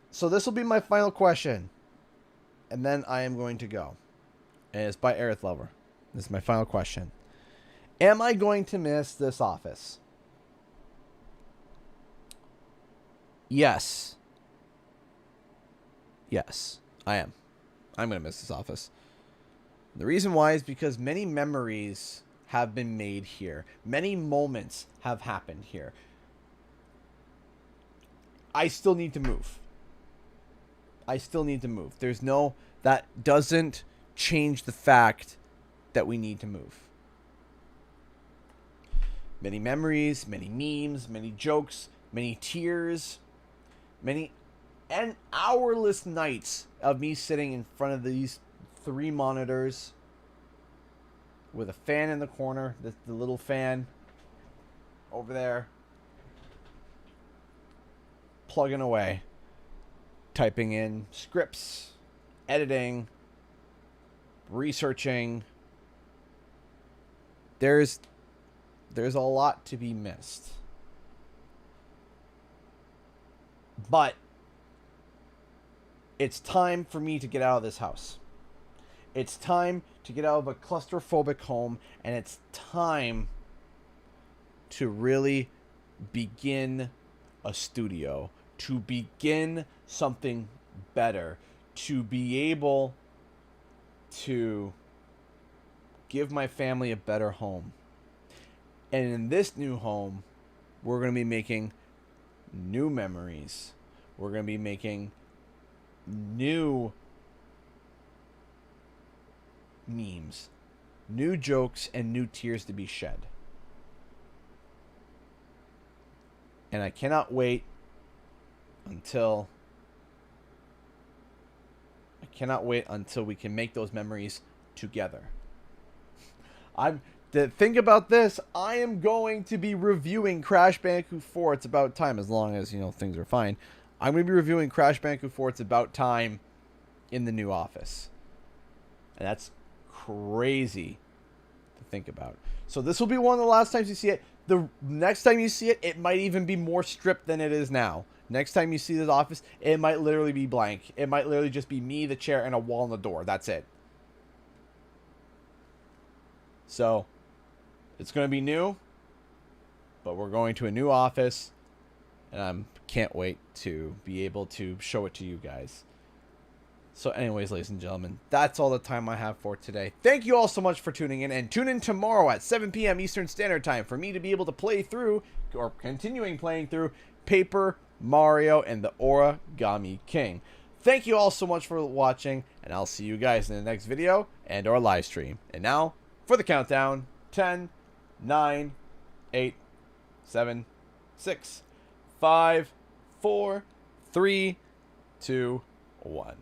So this will be my final question, and then I am going to go. And it's by Aerith Lover. This is my final question. Am I going to miss this office? Yes. Yes, I am. I'm going to miss this office. The reason why is because many memories have been made here. Many moments have happened here. I still need to move. I still need to move. There's no... That doesn't change the fact that we need to move. Many memories, many memes, many jokes, many tears, many and hourless nights of me sitting in front of these 3 monitors with a fan in the corner, the little fan over there, plugging away, typing in scripts, editing, researching. There's a lot to be missed. But it's time for me to get out of this house. It's time to get out of a claustrophobic home, and it's time to really begin a studio, to begin something better, to be able to give my family a better home. And in this new home, we're going to be making new memories. We're going to be making new memes, new jokes, and new tears to be shed. And I cannot wait until we can make those memories together. Think about this. I am going to be reviewing Crash Bandicoot 4. It's about time, as long as, things are fine. I'm going to be reviewing Crash Bandicoot 4. It's about time in the new office. And that's crazy to think about. So this will be one of the last times you see it. The next time you see it, it might even be more stripped than it is now. Next time you see this office, it might literally be blank. It might literally just be me, the chair, and a wall and the door. That's it. So it's going to be new, but we're going to a new office, and I can't wait to be able to show it to you guys. So anyways, ladies and gentlemen, that's all the time I have for today. Thank you all so much for tuning in, and tune in tomorrow at 7 p.m. Eastern Standard Time for me to be able to play through, or continuing playing through, Paper Mario and the Origami King. Thank you all so much for watching, and I'll see you guys in the next video and or live stream. And now, for the countdown, 10, 9, 8, 7, 6, 5, 4, 3, 2, 1.